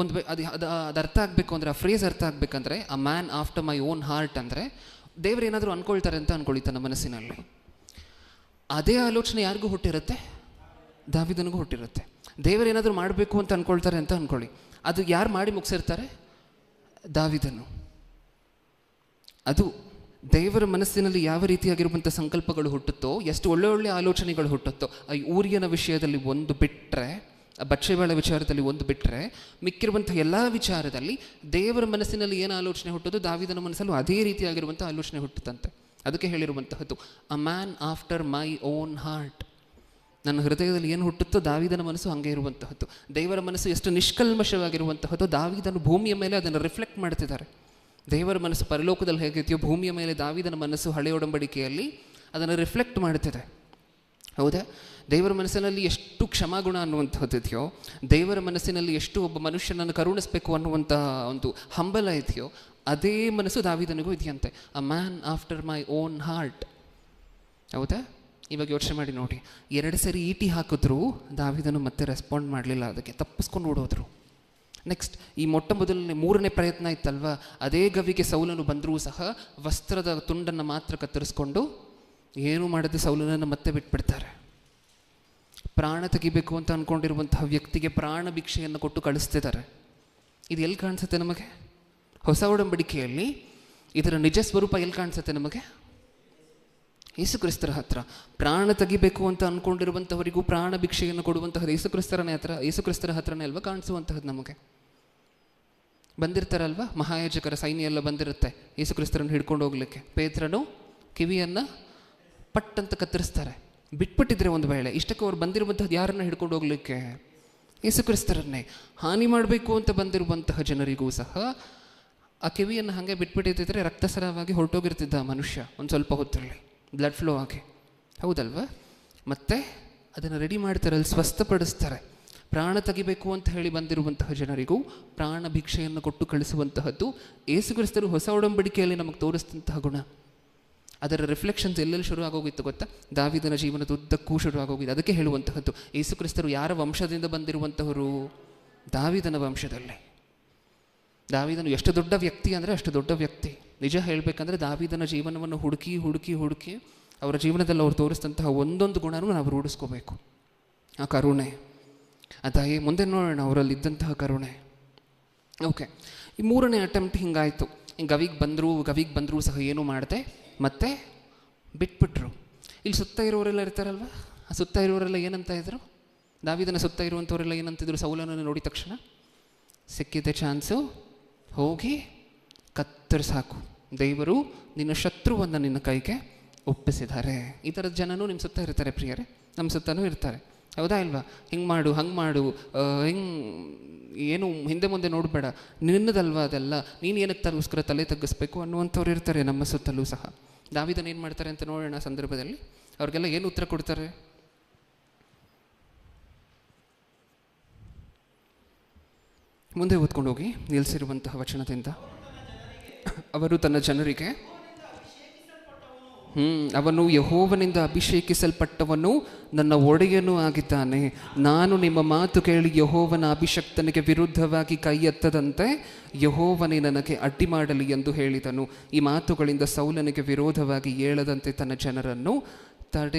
ಒಂದು ಅದು ಅರ್ಥ ಆಗಬೇಕು ಅಂದರೆ, ಆ ಫ್ರೇಸ್ ಅರ್ಥ ಆಗಬೇಕಂದ್ರೆ, ಅ man after my own heart ಅಂದರೆ ದೇವರು ಏನಾದರೂ ಅಂದ್ಕೊಳ್ತಾರೆ ಅಂತ ಅಂದ್ಕೊಳ್ಳಿ ತನ್ನ ಮನಸ್ಸಿನಲ್ಲಿ. ಅದೇ ಆಲೋಚನೆ ಯಾರಿಗೂ ಹುಟ್ಟಿರುತ್ತೆ? ದಾವಿದನಿಗೂ ಹುಟ್ಟಿರುತ್ತೆ. ದೇವರೇನಾದರೂ ಮಾಡಬೇಕು ಅಂತ ಅಂದ್ಕೊಳ್ತಾರೆ ಅಂತ ಅಂದ್ಕೊಳ್ಳಿ, ಅದು ಯಾರು ಮಾಡಿ ಮುಗಿಸಿರ್ತಾರೆ? ದಾವಿದನು. ಅದು ದೇವರ ಮನಸ್ಸಿನಲ್ಲಿ ಯಾವ ರೀತಿಯಾಗಿರುವಂಥ ಸಂಕಲ್ಪಗಳು ಹುಟ್ಟುತ್ತೋ, ಎಷ್ಟು ಒಳ್ಳೆ ಒಳ್ಳೆ ಆಲೋಚನೆಗಳು ಹುಟ್ಟುತ್ತೋ, ಆ ಊರಿಯನ ವಿಷಯದಲ್ಲಿ ಒಂದು ಬಿಟ್ಟರೆ, ಬಚ್ಚೆಬಾಳ ವಿಚಾರದಲ್ಲಿ ಒಂದು ಬಿಟ್ಟರೆ, ಮಿಕ್ಕಿರುವಂಥ ಎಲ್ಲ ವಿಚಾರದಲ್ಲಿ ದೇವರ ಮನಸ್ಸಿನಲ್ಲಿ ಏನು ಆಲೋಚನೆ ಹುಟ್ಟೋದು, ದಾವಿದನ ಮನಸ್ಸಲ್ಲೂ ಅದೇ ರೀತಿಯಾಗಿರುವಂಥ ಆಲೋಚನೆ ಹುಟ್ಟುತ್ತಂತೆ. ಅದಕ್ಕೆ ಹೇಳಿರುವಂತಹದ್ದು a man after my own heart. ನನ್ನ ಹೃದಯದಲ್ಲಿ ಏನು ಹುಟ್ಟುತ್ತೋ ದಾವಿದನ ಮನಸ್ಸು ಹಾಗೆ ಇರುವಂತಹದ್ದು. ದೇವರ ಮನಸ್ಸು ಎಷ್ಟು ನಿಷ್ಕಲ್ಮಶವಾಗಿರುವಂತಹದ್ದು, ದಾವಿದನು ಭೂಮಿಯ ಮೇಲೆ ಅದನ್ನು ರಿಫ್ಲೆಕ್ಟ್ ಮಾಡ್ತಿದ್ದಾರೆ. ದೇವರ ಮನಸ್ಸು ಪರಲೋಕದಲ್ಲಿ ಹೇಗಿದೆಯೋ ಭೂಮಿಯ ಮೇಲೆ ದಾವಿದನ ಮನಸ್ಸು ಹಳೆಯ ಒಡಂಬಡಿಕೆಯಲ್ಲಿ ಅದನ್ನು ರಿಫ್ಲೆಕ್ಟ್ ಮಾಡ್ತಿದೆ. ಹೌದಾ? ದೇವರ ಮನಸ್ಸಿನಲ್ಲಿ ಎಷ್ಟು ಕ್ಷಮಾಗುಣ ಅನ್ನುವಂಥದ್ದು ಇದೆಯೋ, ದೇವರ ಮನಸ್ಸಿನಲ್ಲಿ ಎಷ್ಟು ಒಬ್ಬ ಮನುಷ್ಯನನ್ನು ಕರುಣಿಸಬೇಕು ಅನ್ನುವಂತಹ ಒಂದು ಹಂಬಲ ಇದೆಯೋ, ಅದೇ ಮನಸ್ಸು ದಾವಿದನಿಗೂ ಇದೆಯಂತೆ. ಅ man after my own heart. ಹೌದಾ? ಇವಾಗ ಯೋಚನೆ ಮಾಡಿ ನೋಡಿ, 2 ಸರಿ ಈಟಿ ಹಾಕಿದ್ರು ದಾವಿದನು ಮತ್ತೆ ರೆಸ್ಪಾಂಡ್ ಮಾಡಲಿಲ್ಲ, ಅದಕ್ಕೆ ತಪ್ಪಿಸ್ಕೊಂಡು ಓಡೋದ್ರು. ನೆಕ್ಸ್ಟ್ ಈ ಮೊಟ್ಟ ಮೊದಲನೇ 3ನೇ ಪ್ರಯತ್ನ ಇತ್ತಲ್ವ, ಅದೇ ಗವಿಗೆ ಸೌಲನು ಬಂದರೂ ಸಹ ವಸ್ತ್ರದ ತುಂಡನ್ನು ಮಾತ್ರ ಕತ್ತರಿಸ್ಕೊಂಡು ಏನೂ ಮಾಡದೆ ಸೌಲನನ್ನು ಮತ್ತೆ ಬಿಟ್ಬಿಡ್ತಾರೆ. ಪ್ರಾಣ ತೆಗಿಬೇಕು ಅಂತ ಅಂದ್ಕೊಂಡಿರುವಂತಹ ವ್ಯಕ್ತಿಗೆ ಪ್ರಾಣ ಭಿಕ್ಷೆಯನ್ನು ಕೊಟ್ಟು ಕಳಿಸ್ತಿದ್ದಾರೆ. ಇದು ಎಲ್ಲಿ ಕಾಣಿಸುತ್ತೆ ನಮಗೆ? ಹೊಸ ಒಡಂಬಡಿಕೆಯಲ್ಲಿ ಇದರ ನಿಜ ಸ್ವರೂಪ ಎಲ್ಲಿ ಕಾಣಿಸುತ್ತೆ ನಮಗೆ? ಯೇಸುಕ್ರಿಸ್ತರ ಹತ್ರ. ಪ್ರಾಣ ತೆಗಿಬೇಕು ಅಂತ ಅಂದ್ಕೊಂಡಿರುವಂಥವರಿಗೂ ಪ್ರಾಣ ಭಿಕ್ಷೆಯನ್ನು ಕೊಡುವಂತಹದ್ದು ಯೇಸುಕ್ರಿಸ್ತರ ಹತ್ರನೇ ಅಲ್ವಾ ಕಾಣಿಸುವಂತಹದ್ದು. ನಮಗೆ ಬಂದಿರ್ತಾರಲ್ವ, ಮಹಾಯಾಜಕರ ಸೈನ್ಯ ಎಲ್ಲ ಬಂದಿರುತ್ತೆ ಯೇಸುಕ್ರಿಸ್ತರನ್ನು ಹಿಡ್ಕೊಂಡು ಹೋಗ್ಲಿಕ್ಕೆ. ಪೇತ್ರನು ಕಿವಿಯನ್ನು ಪಟ್ಟಂತ ಕತ್ತರಿಸ್ತಾರೆ. ಬಿಟ್ಬಿಟ್ಟಿದ್ರೆ ಒಂದು ವೇಳೆ, ಇಷ್ಟಕ್ಕೆ ಅವ್ರು ಬಂದಿರುವಂಥದ್ದು ಯಾರನ್ನ ಹಿಡ್ಕೊಂಡು ಹೋಗ್ಲಿಕ್ಕೆ? ಯೇಸುಕ್ರಿಸ್ತರನ್ನೇ. ಹಾನಿ ಮಾಡಬೇಕು ಅಂತ ಬಂದಿರುವಂತಹ ಜನರಿಗೂ ಸಹ ಆ ಕಿವಿಯನ್ನು ಹಾಗೆ ಬಿಟ್ಬಿಟ್ಟಿದ್ದರೆ ರಕ್ತಸ್ರಾವಾಗಿ ಹೊರಟೋಗಿರ್ತಿದ್ದ ಮನುಷ್ಯ ಒಂದು ಸ್ವಲ್ಪ ಹೊತ್ತಲ್ಲಿ, ಬ್ಲಡ್ ಫ್ಲೋ ಆಗಿ, ಹೌದಲ್ವ? ಮತ್ತೆ ಅದನ್ನು ರೆಡಿ ಮಾಡ್ತಾರೆ, ಅಲ್ಲಿ ಸ್ವಸ್ಥಪಡಿಸ್ತಾರೆ. ಪ್ರಾಣ ತೆಗಿಬೇಕು ಅಂತ ಹೇಳಿ ಬಂದಿರುವಂತಹ ಜನರಿಗೂ ಪ್ರಾಣ ಭಿಕ್ಷೆಯನ್ನು ಕೊಟ್ಟು ಕಳಿಸುವಂತಹದ್ದು ಯೇಸುಕ್ರಿಸ್ತರು ಹೊಸ ಒಡಂಬಡಿಕೆಯಲ್ಲಿ ನಮಗೆ ತೋರಿಸಿದಂತಹ ಗುಣ. ಅದರ ರಿಫ್ಲೆಕ್ಷನ್ಸ್ ಎಲ್ಲೆಲ್ಲಿ ಶುರು ಆಗೋಗಿತ್ತು ಗೊತ್ತಾ? ದಾವಿದನ ಜೀವನದ ಉದ್ದಕ್ಕೂ ಶುರು ಆಗೋಗಿದೆ. ಅದಕ್ಕೆ ಹೇಳುವಂತಹದ್ದು, ಯೇಸುಕ್ರಿಸ್ತರು ಯಾರ ವಂಶದಿಂದ ಬಂದಿರುವಂತಹವರು? ದಾವಿದನ ವಂಶದಲ್ಲಿ. ದಾವಿದನು ಎಷ್ಟು ದೊಡ್ಡ ವ್ಯಕ್ತಿ ಅಂದರೆ ಅಷ್ಟು ದೊಡ್ಡ ವ್ಯಕ್ತಿ. ನಿಜ ಹೇಳಬೇಕಂದ್ರೆ ದಾವಿದನ ಜೀವನವನ್ನು ಹುಡುಕಿ ಹುಡುಕಿ ಹುಡುಕಿ ಅವರ ಜೀವನದಲ್ಲಿ ಅವ್ರು ತೋರಿಸಿದಂತಹ ಒಂದೊಂದು ಗುಣನೂ ನಾವು ರೂಢಿಸ್ಕೋಬೇಕು. ಆ ಕರುಣೆ, ಅದಾಯೇ ಮುಂದೆ ನೋಡೋಣ ಅವರಲ್ಲಿದ್ದಂತಹ ಕರುಣೆ. ಓಕೆ, ಈ 3ನೇ ಅಟೆಂಪ್ಟ್ ಹಿಂಗಾಯಿತು. ಗವಿಗೆ ಬಂದರೂ ಸಹ ಏನೂ ಮಾಡದೆ ಮತ್ತೆ ಬಿಟ್ಬಿಟ್ರು. ಇಲ್ಲಿ ಸುತ್ತ ಇರೋರೆಲ್ಲ ಇರ್ತಾರಲ್ವ, ಆ ಸುತ್ತ ಇರೋರೆಲ್ಲ ಏನಂತ ಇದ್ರು? ದಾವಿದನ ಸುತ್ತ ಇರುವಂಥವರೆಲ್ಲ ಏನಂತಿದ್ರು? ಸೌಲನನ್ನು ನೋಡಿದ ತಕ್ಷಣ ಸಿಕ್ಕಿದೆ ಚಾನ್ಸು, ಹೋಗಿ ಕತ್ತರಿಸಾಕು, ದೇವರು ನಿನ್ನ ಶತ್ರುವನ್ನು ನಿನ್ನ ಕೈಗೆ ಒಪ್ಪಿಸಿದ್ದಾರೆ. ಈ ಥರದ ಜನನೂ ನಿಮ್ಮ ಸುತ್ತ ಇರ್ತಾರೆ ಪ್ರಿಯರೇ, ನಮ್ಮ ಸುತ್ತನೂ ಇರ್ತಾರೆ, ಹೌದಾ ಇಲ್ವಾ? ಹಿಂಗೆ ಮಾಡು, ಹಂಗೆ ಮಾಡು, ಏನು ಹಿಂದೆ ಮುಂದೆ ನೋಡಬೇಡ, ನಿನ್ನದಲ್ವಾ ಅದೆಲ್ಲ, ನೀನು ಏನಕ್ಕೆ ತಗೋಸ್ಕರ ತಲೆ ತಗ್ಗಿಸ್ಬೇಕು ಅನ್ನುವಂಥವ್ರು ಇರ್ತಾರೆ ನಮ್ಮ ಸುತ್ತಲೂ ಸಹ. ದಾವಿದನ ಏನು ಮಾಡ್ತಾರೆ ಅಂತ ನೋಡೋಣ ಸಂದರ್ಭದಲ್ಲಿ. ಅವ್ರಿಗೆಲ್ಲ ಏನು ಉತ್ತರ ಕೊಡ್ತಾರೆ? ಮುಂದೆ ಓದ್ಕೊಂಡು ಹೋಗಿ ನಿಲ್ಲಿಸಿರುವಂತಹ ವಚನದಿಂದ. ಅವರು ತನ್ನ ಜನರಿಗೆ, ಅವನು ಯೆಹೋವನಿಂದ ಅಭಿಷೇಕಿಸಲ್ಪಟ್ಟವನು, ನನ್ನ ಒಡೆಯನೂ ಆಗಿದ್ದಾನೆ. ನಾನು ನಿಮ್ಮ ಮಾತು ಕೇಳಿ ಯೆಹೋವನ ಅಭಿಷಕ್ತನಿಗೆ ವಿರುದ್ಧವಾಗಿ ಕೈ ಎತ್ತದಂತೆ ಯೆಹೋವನೇ ನನಗೆ ಅಡ್ಡಿ ಮಾಡಲಿ ಎಂದು ಹೇಳಿದನು. ಈ ಮಾತುಗಳಿಂದ ಸೌಲನಿಗೆ ವಿರೋಧವಾಗಿ ಏಳದಂತೆ ತನ್ನ ಜನರನ್ನು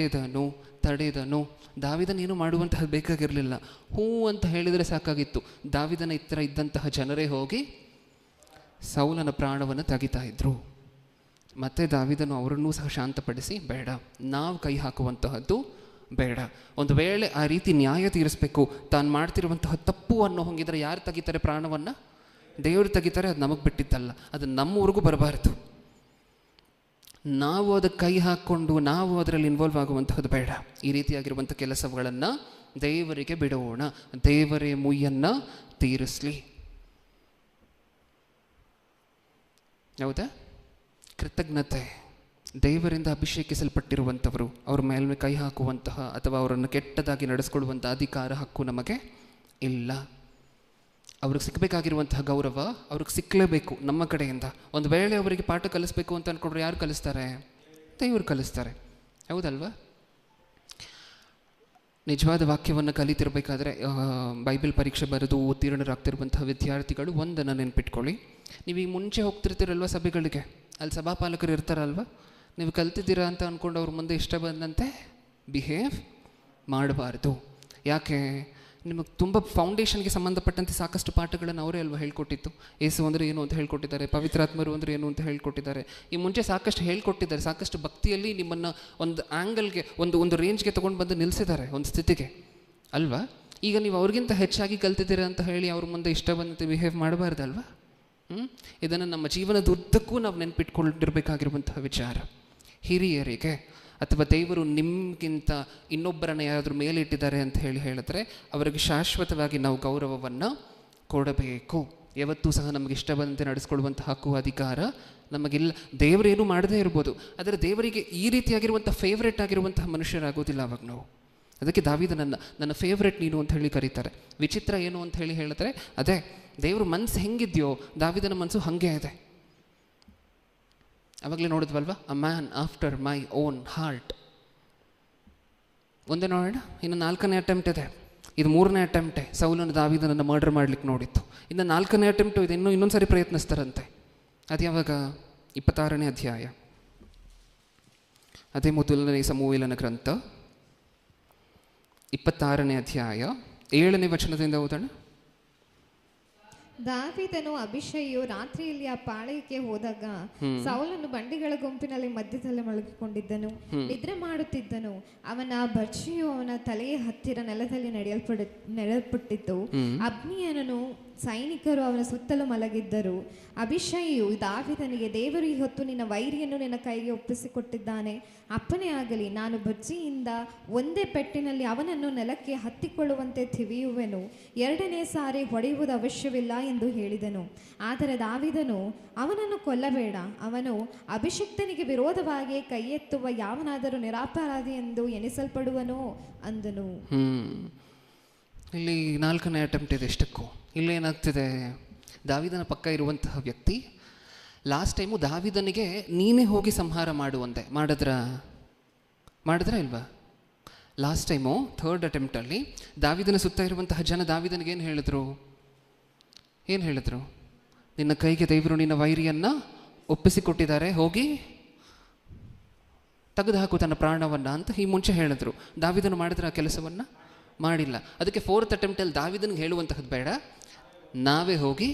ತಡೆದನು. ದಾವಿದನೇನು ಮಾಡುವಂತಹದ್ದು ಬೇಕಾಗಿರಲಿಲ್ಲ. ಹೂ ಅಂತ ಹೇಳಿದರೆ ಸಾಕಾಗಿತ್ತು. ದಾವಿದನ ಇತರ ಇದ್ದಂತಹ ಜನರೇ ಹೋಗಿ ಸೌಲನ ಪ್ರಾಣವನ್ನು ತೆಗಿತಾ ಇದ್ರು. ಮತ್ತೆ ದಾವಿದನು ಅವರನ್ನೂ ಸಹ ಶಾಂತಪಡಿಸಿ, ಬೇಡ, ನಾವು ಕೈ ಹಾಕುವಂತಹದ್ದು ಬೇಡ. ಒಂದು ವೇಳೆ ಆ ರೀತಿ ನ್ಯಾಯ ತೀರಿಸಬೇಕು, ತಾನು ಮಾಡ್ತಿರುವಂತಹ ತಪ್ಪು ಅನ್ನೋ ಹಂಗಿದ್ರೆ ಯಾರು ತೆಗಿತಾರೆ ಪ್ರಾಣವನ್ನು? ದೇವರು ತೆಗಿತಾರೆ. ಅದು ನಮಗೆ ಬಿಟ್ಟಿದ್ದಲ್ಲ, ಅದು ನಮ್ಮೂರಿಗೂ ಬರಬಾರ್ದು. ನಾವು ಅದಕ್ಕೆ ಕೈ ಹಾಕ್ಕೊಂಡು ನಾವು ಅದರಲ್ಲಿ ಇನ್ವಾಲ್ವ್ ಆಗುವಂತಹದ್ದು ಬೇಡ. ಈ ರೀತಿಯಾಗಿರುವಂಥ ಕೆಲಸಗಳನ್ನು ದೇವರಿಗೆ ಬಿಡೋಣ, ದೇವರೇ ಮುಯ್ಯನ್ನು ತೀರಿಸಲಿ. ಹೌದಾ? ಕೃತಜ್ಞತೆ. ದೇವರಿಂದ ಅಭಿಷೇಕಿಸಲ್ಪಟ್ಟಿರುವಂಥವರು ಅವ್ರ ಮೇಲೆ ಕೈ ಹಾಕುವಂತಹ ಅಥವಾ ಅವರನ್ನು ಕೆಟ್ಟದಾಗಿ ನಡೆಸ್ಕೊಳ್ಳುವಂಥ ಅಧಿಕಾರ, ಹಕ್ಕು ನಮಗೆ ಇಲ್ಲ. ಅವ್ರಿಗೆ ಸಿಕ್ಕಬೇಕಾಗಿರುವಂತಹ ಗೌರವ ಅವ್ರಿಗೆ ಸಿಕ್ಕಲೇಬೇಕು ನಮ್ಮ ಕಡೆಯಿಂದ. ಒಂದು ವೇಳೆ ಅವರಿಗೆ ಪಾಠ ಕಲಿಸ್ಬೇಕು ಅಂತ ಅಂದ್ಕೊಂಡ್ರೆ ಯಾರು ಕಲಿಸ್ತಾರೆ? ದೇವರು ಕಲಿಸ್ತಾರೆ, ಹೌದಲ್ವಾ? ನಿಜವಾದ ವಾಕ್ಯವನ್ನು ಕಲಿತಿರ್ಬೇಕಾದ್ರೆ ಬೈಬಲ್ ಪರೀಕ್ಷೆ ಬರೆದು ಉತ್ತೀರ್ಣರಾಗ್ತಿರುವಂತಹ ವಿದ್ಯಾರ್ಥಿಗಳು ಒಂದನ್ನು ನೆನ್ಪಿಟ್ಕೊಳ್ಳಿ. ನೀವು ಈ ಮುಂಚೆ ಹೋಗ್ತಿರ್ತೀರಲ್ವ ಸಭೆಗಳಿಗೆ, ಅಲ್ಲಿ ಸಭಾಪಾಲಕರು ಇರ್ತಾರಲ್ವ, ನೀವು ಕಲ್ತಿದ್ದೀರಾ ಅಂತ ಅಂದ್ಕೊಂಡು ಅವ್ರ ಮುಂದೆ ಇಷ್ಟ ಬಂದಂತೆ ಬಿಹೇವ್ ಮಾಡಬಾರ್ದು. ಯಾಕೆ? ನಿಮಗೆ ತುಂಬ ಫೌಂಡೇಶನ್ಗೆ ಸಂಬಂಧಪಟ್ಟಂತೆ ಸಾಕಷ್ಟು ಪಾಠಗಳನ್ನು ಅವರೇ ಅಲ್ವಾ ಹೇಳ್ಕೊಟ್ಟಿತ್ತು. ಯೇಸು ಅಂದರೆ ಏನು ಅಂತ ಹೇಳ್ಕೊಟ್ಟಿದ್ದಾರೆ, ಪವಿತ್ರಾತ್ಮರು ಅಂದರೆ ಏನು ಅಂತ ಹೇಳ್ಕೊಟ್ಟಿದ್ದಾರೆ. ಈ ಮುಂಚೆ ಸಾಕಷ್ಟು ಹೇಳ್ಕೊಟ್ಟಿದ್ದಾರೆ. ಸಾಕಷ್ಟು ಭಕ್ತಿಯಲ್ಲಿ ನಿಮ್ಮನ್ನು ಒಂದು ಆ್ಯಂಗಲ್ಗೆ, ಒಂದು ರೇಂಜ್ಗೆ ತೊಗೊಂಡು ಬಂದು ನಿಲ್ಲಿಸಿದ್ದಾರೆ, ಒಂದು ಸ್ಥಿತಿಗೆ ಅಲ್ವಾ? ಈಗ ನೀವು ಅವ್ರಿಗಿಂತ ಹೆಚ್ಚಾಗಿ ಕಲ್ತಿದ್ದೀರಾ ಅಂತ ಹೇಳಿ ಅವ್ರ ಮುಂದೆ ಇಷ್ಟ ಬಂದಂತೆ ಬಿಹೇವ್ ಮಾಡಬಾರ್ದಲ್ವಾ? ಇದನ್ನು ನಮ್ಮ ಜೀವನದ ಉದ್ದಕ್ಕೂ ನಾವು ನೆನ್ಪಿಟ್ಕೊಂಡಿರ್ಬೇಕಾಗಿರುವಂತಹ ವಿಚಾರ. ಹಿರಿಯರಿಗೆ ಅಥವಾ ದೇವರು ನಿಮಗಿಂತ ಇನ್ನೊಬ್ಬರನ್ನು ಯಾರಾದರೂ ಮೇಲಿಟ್ಟಿದ್ದಾರೆ ಅಂತ ಹೇಳಿದ್ರೆ ಅವರಿಗೆ ಶಾಶ್ವತವಾಗಿ ನಾವು ಗೌರವವನ್ನು ಕೊಡಬೇಕು. ಯಾವತ್ತೂ ಸಹ ನಮಗೆ ಇಷ್ಟ ಬಂದಂತೆ ನಡೆಸ್ಕೊಳ್ಳುವಂಥ ಹಕ್ಕು, ಅಧಿಕಾರ ನಮಗಿಲ್ಲ. ದೇವರೇನು ಮಾಡದೇ ಇರ್ಬೋದು, ಆದರೆ ದೇವರಿಗೆ ಈ ರೀತಿಯಾಗಿರುವಂಥ ಫೇವ್ರೇಟ್ ಆಗಿರುವಂತಹ ಮನುಷ್ಯರಾಗೋದಿಲ್ಲ ಅವಾಗ ನಾವು. ಅದಕ್ಕೆ ನನ್ನ ಫೇವ್ರೇಟ್ ನೀನು ಅಂತ ಹೇಳಿ ಕರೀತಾರೆ. ವಿಚಿತ್ರ ಏನು ಅಂತ ಹೇಳಿದ್ರೆ ಅದೇ, ದೇವ್ರ ಮನಸ್ಸು ಹೆಂಗಿದೆಯೋ ದಾವಿದನ ಮನಸ್ಸು ಹಾಗೆ ಇದೆ. ಅವಾಗಲೇ ನೋಡಿದ್ವಲ್ವ, a man after my own heart. ಒಂದೇ ನೋಡೋಣ, ಇನ್ನು 4ನೇ ಅಟೆಂಪ್ಟ್ ಇದೆ. ಇದು 3ನೇ ಅಟೆಂಪ್ಟೇ. ಸೌಲನ ದಾವಿದನನ್ನು ಮರ್ಡರ್ ಮಾಡ್ಲಿಕ್ಕೆ ನೋಡಿತ್ತು. ಇನ್ನು 4ನೇ ಅಟೆಂಪ್ಟು ಇದೆ. ಇನ್ನೊಂದು ಸಾರಿ ಪ್ರಯತ್ನಿಸ್ತಾರಂತೆ. ಅದು ಯಾವಾಗ? 26ನೇ ಅಧ್ಯಾಯ. ಅದೇ ಮೊದಲನೇ ಸಮುವೇಲನ ಗ್ರಂಥ 26ನೇ ಅಧ್ಯಾಯ 7ನೇ ವಚನದಿಂದ ಓದೋಣ. ದಾವೀದನು ಅಭಿಷೇಯು ರಾತ್ರಿಯಲ್ಲಿ ಆ ಪಾಳೆಯಕ್ಕೆ ಹೋದಾಗ ಸೌಲನು ಬಂಡಿಗಳ ಗುಂಪಿನಲ್ಲಿ ಮಧ್ಯದಲ್ಲಿ ಮಲಗಿಕೊಂಡಿದ್ದನು, ನಿದ್ರೆ ಮಾಡುತ್ತಿದ್ದನು. ಅವನ ಬರ್ಜಿಯು ಅವನ ತಲೆಯ ಹತ್ತಿರ ನೆಲದಲ್ಲಿ ನೆಡಲ್ಪಟ್ಟಿತ್ತು. ಅಬ್ನಿಯನನು ಸೈನಿಕರು ಅವನ ಸುತ್ತಲೂ ಮಲಗಿದ್ದರು. ಅಭಿಷೇಯು ದಾವೀದನಿಗೆ, ದೇವರು ಈ ಹೊತ್ತು ನಿನ್ನ ವೈರಿಯನ್ನು ನಿನ್ನ ಕೈಗೆ ಒಪ್ಪಿಸಿಕೊಟ್ಟಿದ್ದಾನೆ. ಅಪ್ಪನೇ ಆಗಲಿ, ನಾನು ಬರ್ಜಿಯಿಂದ ಒಂದೇ ಪೆಟ್ಟಿನಲ್ಲಿ ಅವನನ್ನು ನೆಲಕ್ಕೆ ಹತ್ತಿಕೊಳ್ಳುವಂತೆ ತಿವಿಯುವೆನು. ಎರಡನೇ ಸಾರಿ ಹೊಡೆಯುವುದು ಅವಶ್ಯವಿಲ್ಲ ಎಂದು ಹೇಳಿದನು. ಆದರೆ ದಾವೀದನು, ಅವನನ್ನು ಕೊಲ್ಲಬೇಡ, ಅವನು ಅಭಿಷಿಕ್ತನಿಗೆ ವಿರೋಧವಾಗಿ ಕೈ ಎತ್ತುವ ಯಾವನಾದರೂ ನಿರಪರಾಧಿ ಎಂದು ಎಣಿಸಲ್ಪಡುವನೋ ಅಂದನು. ಇಲ್ಲಿ 4ನೇ ಅಟೆಂಪ್ಟ್ ಇದೆ ಇಷ್ಟಕ್ಕೂ. ಇಲ್ಲೇನಾಗ್ತಿದೆ, ದಾವೀದನ ಪಕ್ಕ ಇರುವಂತಹ ವ್ಯಕ್ತಿ ಲಾಸ್ಟ್ ಟೈಮು ದಾವೀದನಿಗೆ ನೀನೇ ಹೋಗಿ ಸಂಹಾರ ಮಾಡುವಂತೆ ಮಾಡಿದ್ರ ಇಲ್ವಾ? ಲಾಸ್ಟ್ ಟೈಮು 3rd ಅಟೆಂಪ್ಟಲ್ಲಿ ದಾವೀದನ ಸುತ್ತ ಇರುವಂತಹ ಜನ ದಾವೀದನಿಗೆ ಏನು ಹೇಳಿದ್ರು? ನಿನ್ನ ಕೈಗೆ ದೇವರು ನಿನ್ನ ವೈರಿಯನ್ನು ಒಪ್ಪಿಸಿಕೊಟ್ಟಿದ್ದಾರೆ, ಹೋಗಿ ತೆಗೆದುಹಾಕು ತನ್ನ ಪ್ರಾಣವನ್ನು ಅಂತ ಈ ಮುಂಚೆ ಹೇಳಿದ್ರು. ದಾವೀದನು ಮಾಡಿದ್ರೆ ಆ ಕೆಲಸವನ್ನು ಮಾಡಿಲ್ಲ. ಅದಕ್ಕೆ 4th ಅಟೆಂಪ್ಟಲ್ಲಿ ದಾವೀದನಿಗೆ ಹೇಳುವಂತಹದ್ದು ಬೇಡ, ನಾವೇ ಹೋಗಿ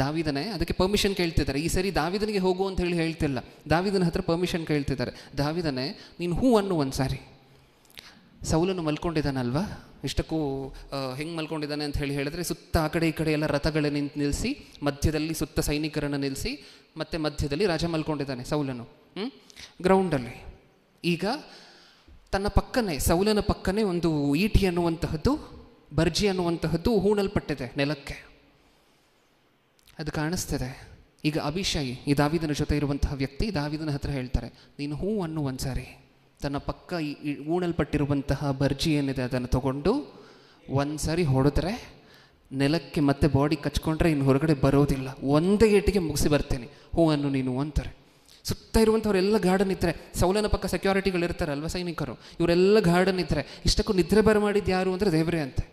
ದಾವೀದನೇ ಅದಕ್ಕೆ ಪರ್ಮಿಷನ್ ಕೇಳ್ತಿದ್ದಾರೆ. ಈ ಸರಿ ದಾವೀದನಿಗೆ ಹೋಗು ಅಂತ ಹೇಳ್ತಿಲ್ಲ, ದಾವೀದನ ಹತ್ರ ಪರ್ಮಿಷನ್ ಕೇಳ್ತಿದ್ದಾರೆ. ದಾವೀದನೇ ನೀನು ಹೂ ಅನ್ನು ಒಂದು ಸಾರಿ. ಸೌಲನು ಮಲ್ಕೊಂಡಿದ್ದಾನಲ್ವಾ, ಇಷ್ಟಕ್ಕೂ ಹೆಂಗೆ ಮಲ್ಕೊಂಡಿದ್ದಾನೆ ಅಂತ ಹೇಳಿದ್ರೆ, ಸುತ್ತ ಆ ಕಡೆ ಈ ಕಡೆ ಎಲ್ಲ ರಥಗಳನ್ನ ನಿಲ್ಲಿಸಿ, ಮಧ್ಯದಲ್ಲಿ ಸುತ್ತ ಸೈನಿಕರನ್ನು ನಿಲ್ಲಿಸಿ, ಮತ್ತೆ ಮಧ್ಯದಲ್ಲಿ ರಾಜ ಮಲ್ಕೊಂಡಿದ್ದಾನೆ ಸೌಲನು ಗ್ರೌಂಡಲ್ಲಿ. ಈಗ ತನ್ನ ಪಕ್ಕನೇ, ಸೌಲನ ಪಕ್ಕನೇ ಒಂದು ಈಟಿ ಅನ್ನುವಂತಹದ್ದು, ಬರ್ಜಿ ಅನ್ನುವಂತಹದ್ದು ಹೂಣಲ್ಪಟ್ಟಿದೆ ನೆಲಕ್ಕೆ, ಅದು ಕಾಣಿಸ್ತಿದೆ. ಈಗ ಅಭಿಷೇಯ್, ಈ ದಾವೀದನ ಜೊತೆ ಇರುವಂತಹ ವ್ಯಕ್ತಿ ದಾವೀದನ ಹತ್ರ ಹೇಳ್ತಾರೆ, ನೀನು ಹೂ ಅನ್ನು ಒಂದ್ಸಾರಿ. ತನ್ನ ಪಕ್ಕ ಹೂಣಲ್ಪಟ್ಟಿರುವಂತಹ ಬರ್ಜಿ ಏನಿದೆ ಅದನ್ನು ತಗೊಂಡು ಒಂದ್ಸಾರಿ ಹೊಡೆದ್ರೆ ನೆಲಕ್ಕೆ ಮತ್ತೆ ಬಾಡಿ ಕಚ್ಕೊಂಡ್ರೆ ಇನ್ನು ಹೊರಗಡೆ ಬರೋದಿಲ್ಲ, ಒಂದೇ ಏಟಿಗೆ ಮುಗಿಸಿ ಬರ್ತೇನೆ, ಹೂ ಅನ್ನು ನೀನು ಅಂತಾರೆ. ಸುತ್ತ ಇರುವಂಥವರೆಲ್ಲ ಗಾರ್ಡನ್ ಇದ್ದರೆ, ಸೌಲನ ಪಕ್ಕ ಸೆಕ್ಯೂರಿಟಿಗಳಿರ್ತಾರಲ್ವ ಸೈನಿಕರು, ಇವರೆಲ್ಲ ಗಾರ್ಡನ್ ಇದ್ದರೆ ಇಷ್ಟಕ್ಕೂ ನಿದ್ರೆ ಬರಮಾಡಿದ್ದು ಯಾರು ಅಂದರೆ ದೇವರೇ ಅಂತೆ.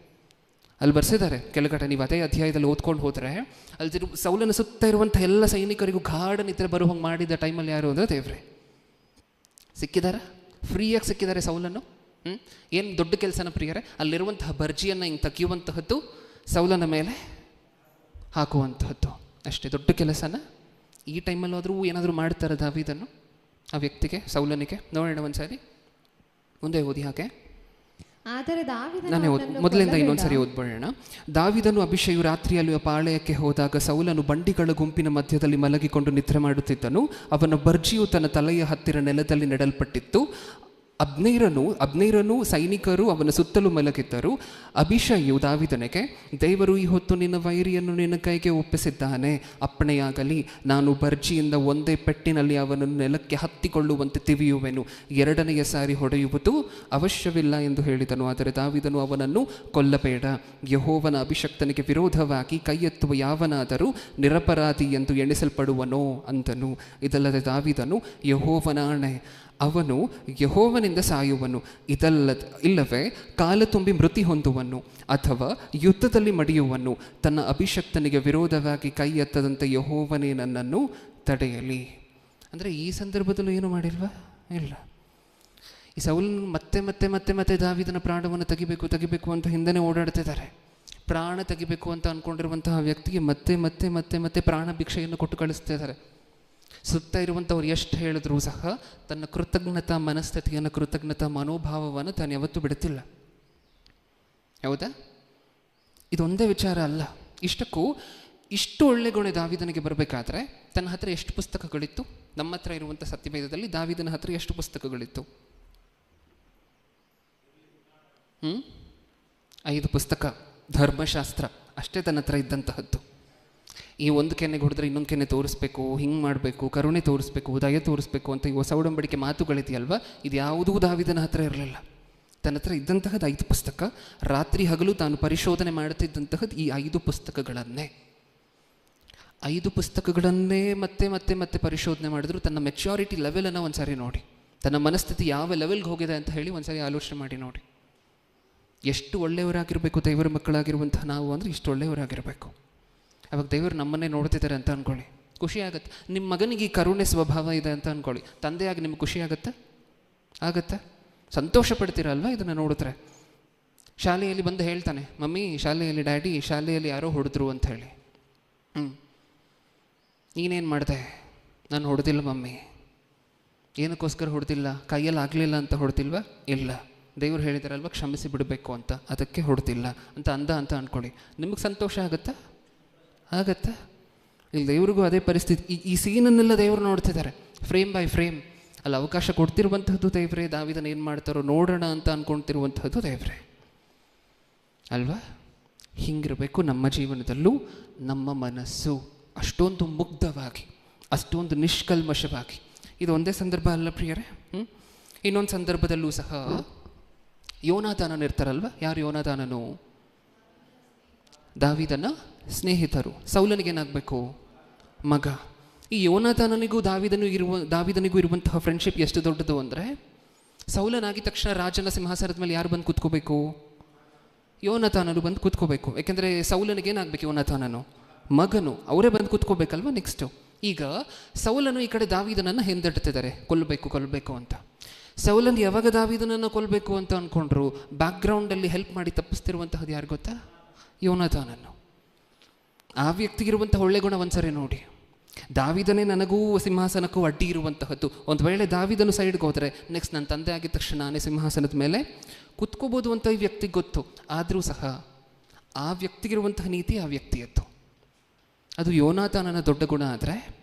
ಅಲ್ಲಿ ಬರ್ಸಿದ್ದಾರೆ ಕೆಳಗಡೆ, ನೀವು ಅದೇ ಅಧ್ಯಾಯದಲ್ಲಿ ಓದ್ಕೊಂಡು ಹೋದರೆ ಅಲ್ಲಿ ಸೌಲನ ಸುತ್ತ ಇರುವಂಥ ಎಲ್ಲ ಸೈನಿಕರಿಗೂ ಗಾರ್ಡನ್ ನಿದ್ರೆ ಬರೋ ಹಂಗೆ ಮಾಡಿದ ಟೈಮಲ್ಲಿ ಯಾರು ಅಂದರೆ ದೇವರೇ. ಸಿಕ್ಕಿದ್ದಾರೆ, ಫ್ರೀಯಾಗಿ ಸಿಕ್ಕಿದ್ದಾರೆ ಸೌಲನ್ನು. ಏನು ದೊಡ್ಡ ಕೆಲಸನ ಪ್ರಿಯರೇ, ಅಲ್ಲಿರುವಂತಹ ಬರ್ಜಿಯನ್ನು ಹಿಂಗೆ ತೆಗೆಯುವಂತಹದ್ದು, ಸೌಲನ ಮೇಲೆ ಹಾಕುವಂತಹದ್ದು, ಅಷ್ಟೇ ದೊಡ್ಡ ಕೆಲಸನ. ಈ ಟೈಮಲ್ಲಾದರೂ ಏನಾದರೂ ಮಾಡ್ತಾರೆ ದಾವೀದನ್ನು ಆ ವ್ಯಕ್ತಿಗೆ, ಸೌಲನಿಗೆ? ನೋಡೋಣ ಒಂದ್ಸಾರಿ, ಮುಂದೆ ಓದಿ. ಹಾಗೆ ನಾನೇ ಮೊದಲಿಂದ ಇನ್ನೊಂದ್ಸರಿ ಓದ್ಬಿಡೋಣ. ದಾವೀದನು ಅಭಿಷೇಯು ರಾತ್ರಿಯಲ್ಲಿ ಪಾಳೆಯಕ್ಕೆ ಹೋದಾಗ ಸೌಲನು ಬಂಡಿಗಳ ಗುಂಪಿನ ಮಧ್ಯದಲ್ಲಿ ಮಲಗಿಕೊಂಡು ನಿದ್ರೆ ಮಾಡುತ್ತಿದ್ದನು. ಅವನ ಬರ್ಜಿಯು ತನ್ನ ತಲೆಯ ಹತ್ತಿರ ನೆಲದಲ್ಲಿ ನೆಡಲ್ಪಟ್ಟಿತ್ತು. ಅಬ್ನೇರನು ಸೈನಿಕರು ಅವನ ಸುತ್ತಲೂ ಮಲಗಿದ್ದರು. ಅಭಿಷೇಯು ದಾವೀದನಿಗೆ, ದೇವರು ಈ ಹೊತ್ತು ನಿನ್ನ ವೈರಿಯನ್ನು ನಿನ್ನ ಕೈಗೆ ಒಪ್ಪಿಸಿದ್ದಾನೆ. ಅಪ್ಪಣೆಯಾಗಲಿ, ನಾನು ಬರ್ಜಿಯಿಂದ ಒಂದೇ ಪೆಟ್ಟಿನಲ್ಲಿ ಅವನನ್ನು ನೆಲಕ್ಕೆ ಹತ್ತಿಕೊಳ್ಳುವಂತೆ ತಿವಿಯುವೆನು. ಎರಡನೆಯ ಸಾರಿ ಹೊಡೆಯುವುದು ಅವಶ್ಯವಿಲ್ಲ ಎಂದು ಹೇಳಿದನು. ಆದರೆ ದಾವೀದನು ಅವನನ್ನು ಕೊಲ್ಲಬೇಡ, ಯೆಹೋವನ ಅಭಿಷಕ್ತನಿಗೆ ವಿರೋಧವಾಗಿ ಕೈ ಎತ್ತುವ ಯಾವನಾದರೂ ನಿರಪರಾಧಿ ಎಂದು ಎಣಿಸಲ್ಪಡುವನೋ ಅಂದನು. ಇದಲ್ಲದೆ ದಾವೀದನು, ಯೆಹೋವನ ಆಣೆ, ಅವನು ಯೆಹೋವನಿಂದ ಸಾಯುವನು, ಇಲ್ಲವೇ ಕಾಲು ತುಂಬಿ ಮೃತಿ ಹೊಂದುವನು ಅಥವಾ ಯುದ್ಧದಲ್ಲಿ ಮಡಿಯುವನು. ತನ್ನ ಅಭಿಷಕ್ತನಿಗೆ ವಿರೋಧವಾಗಿ ಕೈ ಎತ್ತದಂತೆ ಯೆಹೋವನೇ ನನ್ನನ್ನು ತಡೆಯಲಿ. ಅಂದರೆ ಈ ಸಂದರ್ಭದಲ್ಲೂ ಏನು ಮಾಡಿಲ್ವಾ? ಇಲ್ಲ. ಈ ಸೌಲನು ಮತ್ತೆ ಮತ್ತೆ ಮತ್ತೆ ಮತ್ತೆ ದಾವೀದನ ಪ್ರಾಣವನ್ನು ತೆಗಿಬೇಕು ಅಂತ ಹಿಂದೆನೇ ಓಡಾಡ್ತಿದ್ದಾರೆ. ಪ್ರಾಣ ತೆಗಿಬೇಕು ಅಂತ ಅಂದ್ಕೊಂಡಿರುವಂತಹ ವ್ಯಕ್ತಿಗೆ ಮತ್ತೆ ಮತ್ತೆ ಮತ್ತೆ ಮತ್ತೆ ಪ್ರಾಣ ಭಿಕ್ಷೆಯನ್ನು ಕೊಟ್ಟು ಕಳಿಸ್ತಿದ್ದಾರೆ. ಸುತ್ತ ಇರುವಂಥವ್ರು ಎಷ್ಟು ಹೇಳಿದ್ರೂ ಸಹ ತನ್ನ ಕೃತಜ್ಞತಾ ಮನಸ್ಥಿತಿಯನ್ನು, ಕೃತಜ್ಞತಾ ಮನೋಭಾವವನ್ನು ತಾನು ಯಾವತ್ತೂ ಬಿಡುತ್ತಿಲ್ಲ. ಹೌದಾ? ಇದೊಂದೇ ವಿಚಾರ ಅಲ್ಲ. ಇಷ್ಟಕ್ಕೂ ಇಷ್ಟು ಒಳ್ಳೆ ಗುಣ ದಾವೀದನಿಗೆ ಬರಬೇಕಾದ್ರೆ ತನ್ನ ಹತ್ರ ಎಷ್ಟು ಪುಸ್ತಕಗಳಿತ್ತು? ನಮ್ಮ ಹತ್ರ ಇರುವಂಥ ಸತ್ಯವೇದದಲ್ಲಿ ದಾವೀದನ ಹತ್ರ ಎಷ್ಟು ಪುಸ್ತಕಗಳಿತ್ತು? 5 ಪುಸ್ತಕ, ಧರ್ಮಶಾಸ್ತ್ರ ಅಷ್ಟೇ ತನ್ನ ಹತ್ರ ಇದ್ದಂತಹದ್ದು. ಈ ಒಂದು ಕೆನ್ನೆಗೆ ಹೊಡೆದ್ರೆ ಇನ್ನೊಂದು ಕೆನ್ನೆ ತೋರಿಸ್ಬೇಕು, ಹಿಂಗೆ ಮಾಡಬೇಕು, ಕರುಣೆ ತೋರಿಸ್ಬೇಕು, ದಯ ತೋರಿಸ್ಬೇಕು ಅಂತ ಈ ಹೊಸ ಒಡಂಬಡಿಕೆ ಮಾತುಗಳಿದೆಯಲ್ವ, ಇದು ಯಾವುದೂ ದಾವೀದನ ಹತ್ರ ಇರಲಿಲ್ಲ. ತನ್ನ ಹತ್ರ ಇದ್ದಂತಹದ್ದು 5 ಪುಸ್ತಕ. ರಾತ್ರಿ ಹಗಲು ತಾನು ಪರಿಶೋಧನೆ ಮಾಡುತ್ತಿದ್ದಂತಹದ್ದು ಈ 5 ಪುಸ್ತಕಗಳನ್ನೇ. 5 ಪುಸ್ತಕಗಳನ್ನೇ ಮತ್ತೆ ಮತ್ತೆ ಮತ್ತೆ ಪರಿಶೋಧನೆ ಮಾಡಿದ್ರು. ತನ್ನ ಮೆಚ್ಯೂರಿಟಿ ಲೆವೆಲನ್ನು ಒಂದ್ಸಾರಿ ನೋಡಿ, ತನ್ನ ಮನಸ್ಥಿತಿ ಯಾವ ಲೆವೆಲ್ಗೆ ಹೋಗಿದೆ ಅಂತ ಹೇಳಿ ಒಂದ್ಸರಿ ಆಲೋಚನೆ ಮಾಡಿ ನೋಡಿ. ಎಷ್ಟು ಒಳ್ಳೆಯವರಾಗಿರಬೇಕು ದೇವರ ಮಕ್ಕಳಾಗಿರುವಂತಹ ನಾವು ಅಂದರೆ ಇಷ್ಟು ಒಳ್ಳೆಯವರಾಗಿರಬೇಕು. ಅವಾಗ ದೇವರು ನಮ್ಮನ್ನೇ ನೋಡ್ತಿದ್ದಾರೆ ಅಂತ ಅಂದ್ಕೊಳ್ಳಿ, ಖುಷಿ ಆಗುತ್ತೆ. ನಿಮ್ಮ ಮಗನಿಗೆ ಈ ಕರುಣೆ ಸ್ವಭಾವ ಇದೆ ಅಂತ ಅಂದ್ಕೊಳ್ಳಿ, ತಂದೆಯಾಗಿ ನಿಮ್ಗೆ ಖುಷಿ ಆಗುತ್ತೆ? ಸಂತೋಷ ಪಡ್ತೀರಲ್ವ ಇದನ್ನು ನೋಡಿದ್ರೆ? ಶಾಲೆಯಲ್ಲಿ ಬಂದು ಹೇಳ್ತಾನೆ, ಮಮ್ಮಿ ಶಾಲೆಯಲ್ಲಿ ಡ್ಯಾಡಿ ಶಾಲೆಯಲ್ಲಿ ಯಾರೋ ಹೊಡೆದ್ರು ಅಂತ ಹೇಳಿ. ನೀನೇನು ಮಾಡಿದೆ? ನಾನು ಹೊಡೆದಿಲ್ಲ ಮಮ್ಮಿ. ಏನಕ್ಕೋಸ್ಕರ ಹೊಡೆದಿಲ್ಲ? ಕೈಯಲ್ಲಿ ಆಗಲಿಲ್ಲ ಅಂತ ಹೊಡೆದಿಲ್ವ? ಇಲ್ಲ, ದೇವ್ರು ಹೇಳಿದಾರಲ್ವ ಕ್ಷಮಿಸಿ ಬಿಡಬೇಕು ಅಂತ, ಅದಕ್ಕೆ ಹೊಡೆದಿಲ್ಲ ಅಂತ ಅಂತ ಅಂದ್ಕೊಳ್ಳಿ. ನಿಮಗೆ ಸಂತೋಷ ಆಗುತ್ತಾ? ಆಗತ್ತಾ? ಇಲ್ಲಿ ದೇವ್ರಿಗೂ ಅದೇ ಪರಿಸ್ಥಿತಿ. ಈ ಸೀನನ್ನೆಲ್ಲ ದೇವರು ನೋಡ್ತಿದ್ದಾರೆ, ಫ್ರೇಮ್ ಬೈ ಫ್ರೇಮ್. ಅಲ್ಲಿ ಅವಕಾಶ ಕೊಡ್ತಿರುವಂತಹದ್ದು ದೇವ್ರೆ, ದಾವಿದನ ಏನು ಮಾಡ್ತಾರೋ ನೋಡೋಣ ಅಂತ ಅಂದ್ಕೊಳ್ತಿರುವಂತಹದ್ದು ದೇವ್ರೆ ಅಲ್ವಾ? ಹಿಂಗಿರಬೇಕು ನಮ್ಮ ಜೀವನದಲ್ಲೂ ನಮ್ಮ ಮನಸ್ಸು, ಅಷ್ಟೊಂದು ಮುಗ್ಧವಾಗಿ, ಅಷ್ಟೊಂದು ನಿಷ್ಕಲ್ಮಶವಾಗಿ. ಇದು ಒಂದೇ ಸಂದರ್ಭ ಅಲ್ಲ ಪ್ರಿಯರೇ. ಇನ್ನೊಂದು ಸಂದರ್ಭದಲ್ಲೂ ಸಹ ಯೋನಾತಾನನು ಇರ್ತಾರಲ್ವ. ಯಾರು ಯೋನಾತಾನನು? ದಾವಿದನ ಸ್ನೇಹಿತರು. ಸೌಲನಿಗೇನಾಗಬೇಕು? ಮಗ. ಈ ಯೋನಾತಾನನಿಗೂ ದಾವಿದನಿಗೂ ಇರುವಂತಹ ಫ್ರೆಂಡ್ಶಿಪ್ ಎಷ್ಟು ದೊಡ್ಡದು ಅಂದರೆ, ಸೌಲನಾಗಿದ ತಕ್ಷಣ ರಾಜನ ಸಿಂಹಾಸನದ ಮೇಲೆ ಯಾರು ಬಂದು ಕೂತ್ಕೋಬೇಕು? ಯೋನಾತಾನನು ಬಂದು ಕೂತ್ಕೋಬೇಕು. ಯಾಕೆಂದರೆ ಸೌಲನಿಗೇನಾಗಬೇಕು? ಯೋನಾತಾನನು ಮಗನು, ಅವರೇ ಬಂದು ಕೂತ್ಕೋಬೇಕಲ್ವ ನೆಕ್ಸ್ಟು. ಈಗ ಸೌಲನು ಈ ಕಡೆ ದಾವಿದನನ್ನು ಹಿಂದಡ್ತಿದ್ದಾರೆ, ಕೊಲ್ಲಬೇಕು ಅಂತ. ಸೌಲನ್ ಯಾವಾಗ ದಾವಿದನನ್ನು ಕೊಲ್ಲಬೇಕು ಅಂತ ಅಂದ್ಕೊಂಡ್ರು, ಬ್ಯಾಕ್ಗ್ರೌಂಡಲ್ಲಿ ಹೆಲ್ಪ್ ಮಾಡಿ ತಪ್ಪಿಸ್ತಿರುವಂತಹದ್ದು ಯಾರು ಗೊತ್ತಾ? ಯೋನಾತಾನನು. ಆ ವ್ಯಕ್ತಿಗಿರುವಂಥ ಒಳ್ಳೆ ಗುಣ ಒಂದ್ಸರಿ ನೋಡಿ. ದಾವಿದನೇ ನನಗೂ ಸಿಂಹಾಸನಕ್ಕೂ ಅಡ್ಡಿ ಇರುವಂತಹದ್ದು. ಒಂದು ವೇಳೆ ದಾವಿದನು ಸೈಡ್ಗೆ ಹೋದರೆ ನೆಕ್ಸ್ಟ್ ನನ್ನ ತಂದೆ ಆಗಿದ ತಕ್ಷಣ ನಾನೇ ಸಿಂಹಾಸನದ ಮೇಲೆ ಕುತ್ಕೋಬೋದು ಅಂತ ಈ ವ್ಯಕ್ತಿಗೆ ಗೊತ್ತು. ಆದರೂ ಸಹ ಆ ವ್ಯಕ್ತಿಗಿರುವಂತಹ ನೀತಿ ಆ ವ್ಯಕ್ತಿಯದ್ದು. ಅದು ಯೋನಾತಾನನ ದೊಡ್ಡ ಗುಣ. ಆದರೆ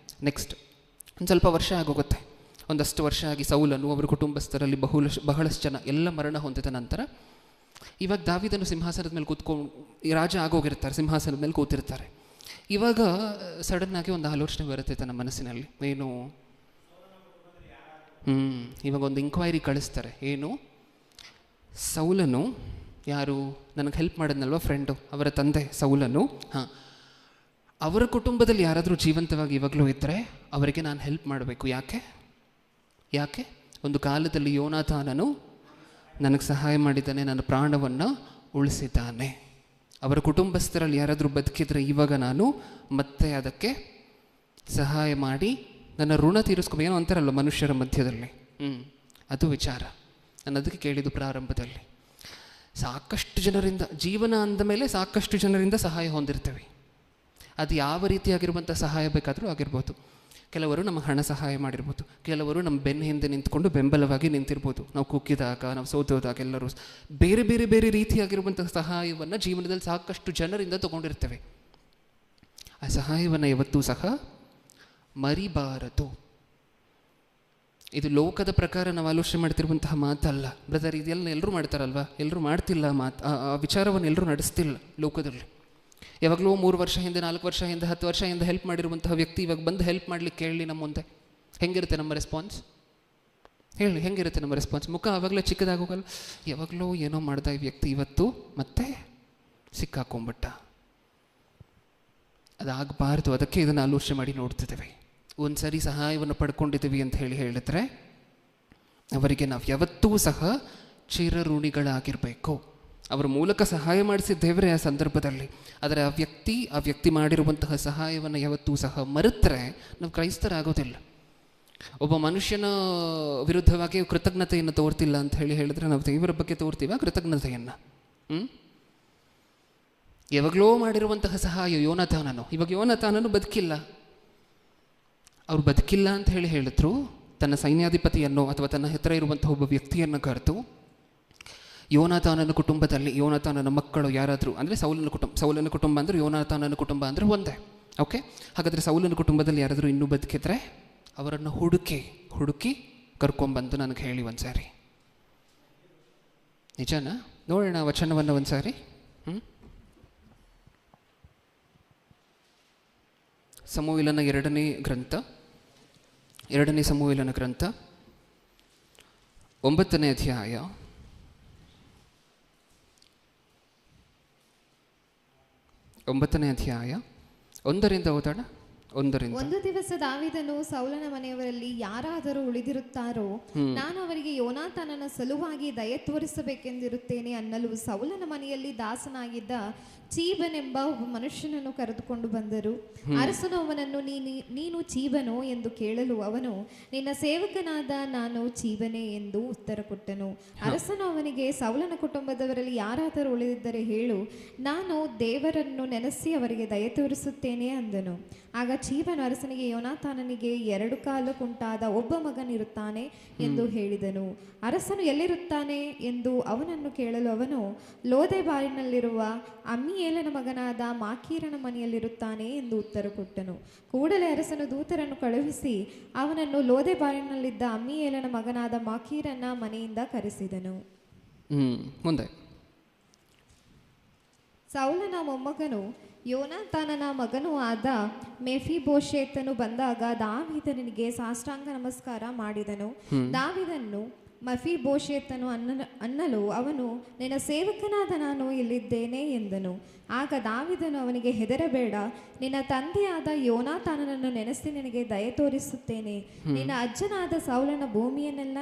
ನೆಕ್ಸ್ಟ್ ಒಂದು ಸ್ವಲ್ಪ ವರ್ಷ ಆಗೋಗುತ್ತೆ. ಒಂದಷ್ಟು ವರ್ಷ ಆಗಿ ಸೌಲನು ಅವರ ಕುಟುಂಬಸ್ಥರಲ್ಲಿ ಬಹಳಷ್ಟು ಜನ ಎಲ್ಲ ಮರಣ ಹೊಂದಿದ ನಂತರ ಇವಾಗ ದಾವಿದನು ಸಿಂಹಾಸನದ ಮೇಲೆ ರಾಜ ಆಗೋಗಿರ್ತಾರೆ, ಸಿಂಹಾಸನದ ಮೇಲೆ ಕೂತಿರ್ತಾರೆ. ಇವಾಗ ಸಡನ್ನಾಗಿ ಒಂದು ಆಲೋಚನೆ ಬರುತ್ತೆ ತನ್ನ ಮನಸ್ಸಿನಲ್ಲಿ. ಏನು? ಇವಾಗ ಒಂದು ಇಂಕ್ವೈರಿ ಕಳಿಸ್ತಾರೆ. ಏನು? ಸೌಲನು ಯಾರು? ನನಗೆ ಹೆಲ್ಪ್ ಮಾಡಿದ್ನಲ್ವ ಫ್ರೆಂಡು, ಅವರ ತಂದೆ ಸೌಲನು. ಅವರ ಕುಟುಂಬದಲ್ಲಿ ಯಾರಾದರೂ ಜೀವಂತವಾಗಿ ಇವಾಗಲೂ ಇದ್ದರೆ ಅವರಿಗೆ ನಾನು ಹೆಲ್ಪ್ ಮಾಡಬೇಕು. ಯಾಕೆ? ಒಂದು ಕಾಲದಲ್ಲಿ ಯೋನಾತಾನನು ನನಗೆ ಸಹಾಯ ಮಾಡಿದ್ದಾನೆ, ನನ್ನ ಪ್ರಾಣವನ್ನು ಉಳಿಸಿದ್ದಾನೆ. ಅವರ ಕುಟುಂಬಸ್ಥರಲ್ಲಿ ಯಾರಾದರೂ ಬದುಕಿದ್ರೆ ಇವಾಗ ನಾನು ಮತ್ತೆ ಅದಕ್ಕೆ ಸಹಾಯ ಮಾಡಿ ನನ್ನ ಋಣ ತೀರಿಸ್ಕೊ. ಏನೋ ಅಂತಾರಲ್ಲ ಮನುಷ್ಯರ ಮಧ್ಯದಲ್ಲಿ, ಅದು ವಿಚಾರ. ನಾನು ಅದಕ್ಕೆ ಕೇಳಿದ್ದು ಪ್ರಾರಂಭದಲ್ಲಿ. ಸಾಕಷ್ಟು ಜನರಿಂದ, ಜೀವನ ಅಂದ ಮೇಲೆ ಸಾಕಷ್ಟು ಜನರಿಂದ ಸಹಾಯ ಹೊಂದಿರ್ತೇವೆ. ಅದು ಯಾವ ರೀತಿಯಾಗಿರುವಂಥ ಸಹಾಯ ಬೇಕಾದರೂ ಆಗಿರ್ಬೋದು. ಕೆಲವರು ನಮಗೆ ಹಣ ಸಹಾಯ ಮಾಡಿರ್ಬೋದು, ಕೆಲವರು ನಮ್ಮ ಬೆನ್ನ ಹಿಂದೆ ನಿಂತ್ಕೊಂಡು ಬೆಂಬಲವಾಗಿ ನಿಂತಿರ್ಬೋದು. ನಾವು ಕುಗ್ಗಿದಾಗ, ನಾವು ಸೋತೋದಾಗ ಎಲ್ಲರೂ ಬೇರೆ ಬೇರೆ ಬೇರೆ ರೀತಿಯಾಗಿರುವಂಥ ಸಹಾಯವನ್ನು ಜೀವನದಲ್ಲಿ ಸಾಕಷ್ಟು ಜನರಿಂದ ತಗೊಂಡಿರ್ತೇವೆ. ಆ ಸಹಾಯವನ್ನು ಯಾವತ್ತೂ ಸಹ ಮರಿಬಾರದು. ಇದು ಲೋಕದ ಪ್ರಕಾರ ನಾವು ಆಲೋಚನೆ ಮಾಡ್ತಿರುವಂತಹ ಮಾತಲ್ಲ ಬ್ರದರ್. ಇದೆಲ್ಲ ಎಲ್ಲರೂ ಮಾಡ್ತಾರಲ್ವ? ಎಲ್ಲರೂ ಮಾಡ್ತಿಲ್ಲ ಆ ವಿಚಾರವನ್ನು ಎಲ್ಲರೂ ನಡೆಸ್ತಿಲ್ಲ ಲೋಕದಲ್ಲಿ. ಯಾವಾಗಲೂ 3 ವರ್ಷ ಹಿಂದೆ, 4 ವರ್ಷ ಹಿಂದೆ, 10 ವರ್ಷ ಹಿಂದೆ ಹೆಲ್ಪ್ ಮಾಡಿರುವಂತಹ ವ್ಯಕ್ತಿ ಇವಾಗ ಬಂದು ಹೆಲ್ಪ್ ಮಾಡಲಿಕ್ಕೆ ಹೇಳಿ ನಮ್ಮ ಮುಂದೆ, ಹೆಂಗಿರುತ್ತೆ ನಮ್ಮ ರೆಸ್ಪಾನ್ಸ್? ಹೇಳಿ, ಹೆಂಗಿರುತ್ತೆ ನಮ್ಮ ರೆಸ್ಪಾನ್ಸ್? ಮುಖ ಆವಾಗಲೇ ಚಿಕ್ಕದಾಗೋಗಲ್ಲ. ಯಾವಾಗಲೂ ಏನೋ ಮಾಡ್ದ ಈ ವ್ಯಕ್ತಿ, ಇವತ್ತು ಮತ್ತೆ ಸಿಕ್ಕಾಕೊಂಬಿಟ್ಟ. ಅದಾಗಬಾರ್ದು. ಅದಕ್ಕೆ ಇದನ್ನು ಆಲೋಚನೆ ಮಾಡಿ ನೋಡ್ತಿದ್ದೇವೆ. ಒಂದು ಸರಿ ಸಹಾಯವನ್ನು ಪಡ್ಕೊಂಡಿದ್ದೀವಿ ಅಂತ ಹೇಳಿದ್ರೆ ಅವರಿಗೆ ನಾವು ಯಾವತ್ತೂ ಸಹ ಚಿರಋಣಿಗಳಾಗಿರಬೇಕು. ಅವರ ಮೂಲಕ ಸಹಾಯ ಮಾಡಿಸಿದ್ದೇವ್ರೆ ಆ ಸಂದರ್ಭದಲ್ಲಿ. ಆದರೆ ಆ ವ್ಯಕ್ತಿ ಮಾಡಿರುವಂತಹ ಸಹಾಯವನ್ನು ಯಾವತ್ತೂ ಸಹ ಮರೆತರೆ ನಾವು ಕ್ರೈಸ್ತರಾಗೋದಿಲ್ಲ. ಒಬ್ಬ ಮನುಷ್ಯನ ವಿರುದ್ಧವಾಗಿ ಕೃತಜ್ಞತೆಯನ್ನು ತೋರ್ತಿಲ್ಲ ಅಂತ ಹೇಳಿದ್ರೆ ನಾವು ದೇವರ ಬಗ್ಗೆ ತೋರ್ತೀವ ಕೃತಜ್ಞತೆಯನ್ನು? ಯಾವಾಗಲೋ ಮಾಡಿರುವಂತಹ ಸಹಾಯ ಯೋನಾತಾನನು, ಇವಾಗ ಯೋನಾತಾನನು ಬದುಕಿಲ್ಲ. ಅವ್ರು ಬದುಕಿಲ್ಲ ಅಂತ ಹೇಳಿದ್ರು. ತನ್ನ ಸೈನ್ಯಾಧಿಪತಿಯನ್ನು ಅಥವಾ ತನ್ನ ಹತ್ತಿರ ಇರುವಂತಹ ಒಬ್ಬ ವ್ಯಕ್ತಿಯನ್ನು ಕರೆದು, ಯೋನಾತಾನನ ಕುಟುಂಬದಲ್ಲಿ ಯೋನಾತಾನನ ಮಕ್ಕಳು ಯಾರಾದರೂ, ಅಂದರೆ ಸೌಲನ ಕುಟುಂಬ ಅಂದರೆ ಯೋನಾತಾನನ ಕುಟುಂಬ ಅಂದರೆ ಒಂದೇ. ಓಕೆ, ಹಾಗಾದರೆ ಸೌಲನ ಕುಟುಂಬದಲ್ಲಿ ಯಾರಾದರೂ ಇನ್ನೂ ಬದುಕಿದ್ರೆ ಅವರನ್ನು ಹುಡುಕಿ ಕರ್ಕೊಂಬಂದು ನನಗೆ ಹೇಳಿ ಒಂದು ಸಾರಿ. ನಿಜನಾ? ನೋಡೋಣ ವಚನವನ್ನು ಒಂದು ಸಾರಿ. ಸಮುವೇಲನ 2ನೇ ಸಮುವೇಲನ ಗ್ರಂಥ 9ನೇ ಅಧ್ಯಾಯ 1ರಿಂದ ಓದೋಣ. ಒಂದರಿಂದ. ಒಂದು ದಿವಸ ದಾವೀದನು ಸೌಲನ ಮನೆಯವರಲ್ಲಿ ಯಾರಾದರೂ ಉಳಿದಿರುತ್ತಾರೋ ನಾನು ಅವರಿಗೆ ಯೋನಾತಾನನ ಸಲುವಾಗಿ ದಯೆ ತೋರಿಸಬೇಕೆಂದಿರುತ್ತೇನೆ ಅನ್ನಲು ಸೌಲನ ಮನೆಯಲ್ಲಿ ದಾಸನಾಗಿದ್ದ ಚೀಬನೆಂಬ ಒಬ್ಬ ಮನುಷ್ಯನನ್ನು ಕರೆದುಕೊಂಡು ಬಂದರು. ಅರಸನು ಅವನನ್ನು ನೀನು ಚೀಬನೋ ಎಂದು ಕೇಳಲು ಅವನು, ನಿನ್ನ ಸೇವಕನಾದ ನಾನು ಚೀಬನೆ ಎಂದು ಉತ್ತರ ಕೊಟ್ಟನು. ಅರಸನು ಅವನಿಗೆ, ಸೌಲನ ಕುಟುಂಬದವರಲ್ಲಿ ಯಾರಾದರೂ ಉಳಿದಿದ್ದರೆ ಹೇಳು, ನಾನು ದೇವರನ್ನು ನೆನೆಸಿ ಅವರಿಗೆ ದಯೆ ತೋರಿಸುತ್ತೇನೆ ಅಂದನು. ಆಗ ಚೀಬನು ಅರಸನಿಗೆ, ಯೋನಾತಾನನಿಗೆ 2 ಕಾಲಕ್ಕುಂಟಾದ ಒಬ್ಬ ಮಗನಿರುತ್ತಾನೆ ಎಂದು ಹೇಳಿದನು. ಅರಸನು ಎಲ್ಲಿರುತ್ತಾನೆ ಎಂದು ಅವನನ್ನು ಕೇಳಲು ಅವನು, ಲೋದೆಬಾರಿನಲ್ಲಿರುವ ಅಮ್ಮಿಯೇಲನ ಮಗನಾದ ಮಾಕೀರನ ಮನೆಯಲ್ಲಿರುತ್ತಾನೆ ಎಂದು ಉತ್ತರ ಕೊಟ್ಟನು. ಕೂಡಲೇ ಅರಸನು ದೂತರನ್ನು ಕಳುಹಿಸಿ ಅವನನ್ನು ಲೋದೆಬಾರಿನಲ್ಲಿದ್ದ ಅಮ್ಮಿಯೇಲನ ಮಗನಾದ ಮಾಕೀರನ ಮನೆಯಿಂದ ಕರೆಸಿದನು. ಮುಂದೆ ಸೌಲನ ಮೊಮ್ಮಗನು ಯೋನಾತಾನನ ಮಗನೂ ಆದ ಮೆಫಿಬೋಶೆತನು ಬಂದಾಗ ದಾವೀದನಿಗೆ ಸಾಷ್ಟಾಂಗ ನಮಸ್ಕಾರ ಮಾಡಿದನು. ದಾವೀದನು ಮೆಫಿಬೋಶೆತನು ಅನ್ನಲು ಅವನು, ನಿನ್ನ ಸೇವಕನಾದ ನಾನು ಇಲ್ಲಿದ್ದೇನೆ ಎಂದನು. ಆಗ ದಾವೀದನು ಅವನಿಗೆ, ಹೆದರಬೇಡ, ನಿನ್ನ ತಂದೆಯಾದ ಯೋನಾತಾನನನ್ನು ನೆನೆಸಿ ನಿನಗೆ ದಯೆ ತೋರಿಸುತ್ತೇನೆ. ನಿನ್ನ ಅಜ್ಜನಾದ ಸೌಲನ ಭೂಮಿಯನ್ನೆಲ್ಲ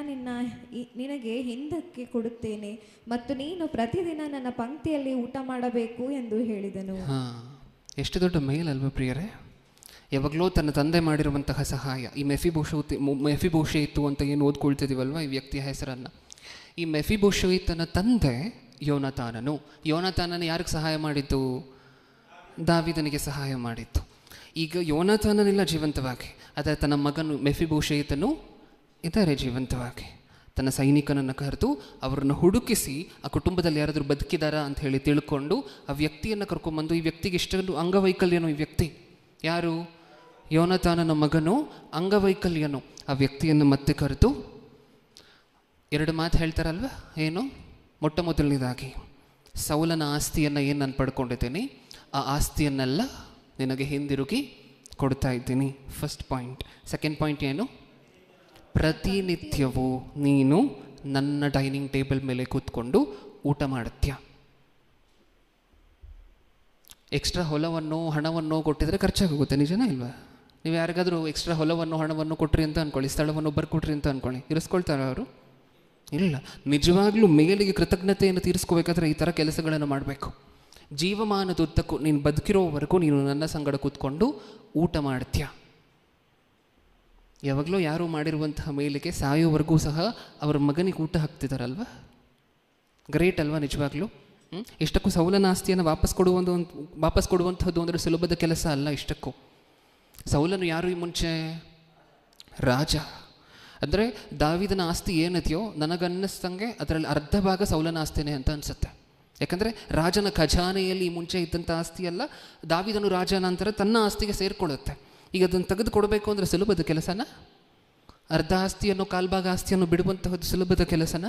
ನಿನಗೆ ಹಿಂದಕ್ಕೆ ಕೊಡುತ್ತೇನೆ ಮತ್ತು ನೀನು ಪ್ರತಿದಿನ ನನ್ನ ಪಂಕ್ತಿಯಲ್ಲಿ ಊಟ ಮಾಡಬೇಕು ಎಂದು ಹೇಳಿದನು. ಎಷ್ಟು ದೊಡ್ಡ ಮೇಲಲ್ವ ಪ್ರಿಯರೇ. ಯಾವಾಗಲೂ ತನ್ನ ತಂದೆ ಮಾಡಿರುವಂತಹ ಸಹಾಯ, ಈ ಮೆಫಿಬೋಶೆಯಿತ್ತು ಅಂತ ಏನು ಓದ್ಕೊಳ್ತಿದ್ದೀವಲ್ವ ಈ ವ್ಯಕ್ತಿಯ ಹೆಸರನ್ನು. ಈ ಮೆಫಿಬೋಶೆಯಿತನ ತಂದೆ ಯೋನಾತಾನನು. ಯೋನಾತಾನನ ಯಾರಿಗೆ ಸಹಾಯ ಮಾಡಿದ್ದು? ದಾವೀದನಿಗೆ ಸಹಾಯ ಮಾಡಿತ್ತು. ಈಗ ಯೋನಾತಾನನಿಲ್ಲ ಜೀವಂತವಾಗಿ, ಆದರೆ ತನ್ನ ಮಗನು ಮೆಫಿಬೋಶೆಯಿತನು ಇದ್ದಾರೆ ಜೀವಂತವಾಗಿ. ತನ್ನ ಸೈನಿಕನನ್ನು ಕರೆದು ಅವರನ್ನು ಹುಡುಕಿಸಿ ಆ ಕುಟುಂಬದಲ್ಲಿ ಯಾರಾದರೂ ಬದುಕಿದಾರಾ ಅಂತ ಹೇಳಿ ತಿಳ್ಕೊಂಡು ಆ ವ್ಯಕ್ತಿಯನ್ನು ಕರ್ಕೊಂಬಂದು, ಈ ವ್ಯಕ್ತಿಗೆ ಇಷ್ಟೊಂದು ಅಂಗವೈಕಲ್ಯನು, ಈ ವ್ಯಕ್ತಿ ಯಾರು? ಯೋನಾತಾನನ ಮಗನು ಅಂಗವೈಕಲ್ಯನು. ಆ ವ್ಯಕ್ತಿಯನ್ನು ಮತ್ತೆ ಕರೆದು 2 ಮಾತು ಹೇಳ್ತಾರಲ್ವ. ಏನು? ಮೊಟ್ಟ ಮೊದಲನೇದಾಗಿ, ಸೌಲನ ಆಸ್ತಿಯನ್ನು ಏನು ನಾನು ಪಡ್ಕೊಂಡಿದ್ದೀನಿ, ಆ ಆಸ್ತಿಯನ್ನೆಲ್ಲ ನಿನಗೆ ಹಿಂದಿರುಗಿ ಕೊಡ್ತಾ ಇದ್ದೀನಿ. First point. ಸೆಕೆಂಡ್ ಪಾಯಿಂಟ್ ಏನು? ಪ್ರತಿನಿತ್ಯವೂ ನೀನು ನನ್ನ ಡೈನಿಂಗ್ ಟೇಬಲ್ ಮೇಲೆ ಕೂತ್ಕೊಂಡು ಊಟ ಮಾಡುತ್ತೀಯ. ಎಕ್ಸ್ಟ್ರಾ ಹೊಲವನ್ನು ಹಣವನ್ನು ಕೊಟ್ಟಿದ್ರೆ ಖರ್ಚಾಗೋಗುತ್ತೆ, ನಿಜನಾ ಇಲ್ವಾ? ನೀವು ಯಾರಿಗಾದರೂ ಎಕ್ಸ್ಟ್ರಾ ಹೊಲವನ್ನು ಹಣವನ್ನು ಕೊಟ್ರಿ ಅಂತ ಅಂದ್ಕೊಳ್ಳಿ, ಸ್ಥಳವನ್ನು ಬರ್ಕೊಟ್ರಿ ಅಂತ ಅಂದ್ಕೊಳ್ಳಿ, ಇರಿಸ್ಕೊಳ್ತಾರೆ ಅವರು? ಇಲ್ಲ. ನಿಜವಾಗ್ಲೂ ಮೇಲಿಗೆ ಕೃತಜ್ಞತೆಯನ್ನು ತೀರಿಸ್ಕೋಬೇಕಾದ್ರೆ ಈ ಥರ ಕೆಲಸಗಳನ್ನು ಮಾಡಬೇಕು. ಜೀವಮಾನದುದ್ದಕ್ಕೂ ನೀನು ಬದುಕಿರೋವರೆಗೂ ನೀನು ನನ್ನ ಸಂಗಡ ಕೂತ್ಕೊಂಡು ಊಟ ಮಾಡ್ತೀಯ. ಯಾವಾಗಲೂ ಯಾರು ಮಾಡಿರುವಂತಹ ಮೇಲಿಗೆ ಸಾಯೋವರೆಗೂ ಸಹ ಅವರ ಮಗನಿಗೆ ಊಟ ಹಾಕ್ತಿದ್ದಾರಲ್ವ. ಗ್ರೇಟ್ ಅಲ್ವಾ ನಿಜವಾಗ್ಲೂ? ಇಷ್ಟಕ್ಕೂ ಸೌಲನ ಆಸ್ತಿಯನ್ನು ವಾಪಸ್ ಕೊಡುವಂಥದ್ದು ಅಂದರೆ ಸುಲಭದ ಕೆಲಸ ಅಲ್ಲ. ಇಷ್ಟಕ್ಕೂ ಸೌಲನು ಯಾರು ಈ ಮುಂಚೆ? ರಾಜ. ಅಂದರೆ ದಾವೀದನ ಆಸ್ತಿ ಏನಿದೆಯೋ ನನಗನ್ನಿಸ್ತಂಗೆ ಅದರಲ್ಲಿ ಅರ್ಧ ಭಾಗ ಸೌಲನ ಆಸ್ತಿನೇ ಅಂತ ಅನಿಸುತ್ತೆ. ಯಾಕಂದರೆ ರಾಜನ ಖಜಾನೆಯಲ್ಲಿ ಈ ಮುಂಚೆ ಇದ್ದಂಥ ಆಸ್ತಿ ಎಲ್ಲ ದಾವೀದನು ರಾಜನ ನಂತರ ತನ್ನ ಆಸ್ತಿಗೆ ಸೇರಿಕೊಳ್ಳುತ್ತೆ. ಈಗ ಅದನ್ನು ತೆಗೆದು ಕೊಡಬೇಕು ಅಂದರೆ ಸುಲಭದ ಕೆಲಸನ? ಅರ್ಧ ಆಸ್ತಿಯನ್ನು ಕಾಲ್ಭಾಗ ಆಸ್ತಿಯನ್ನು ಬಿಡುವಂತಹದ್ದು ಸುಲಭದ ಕೆಲಸನ?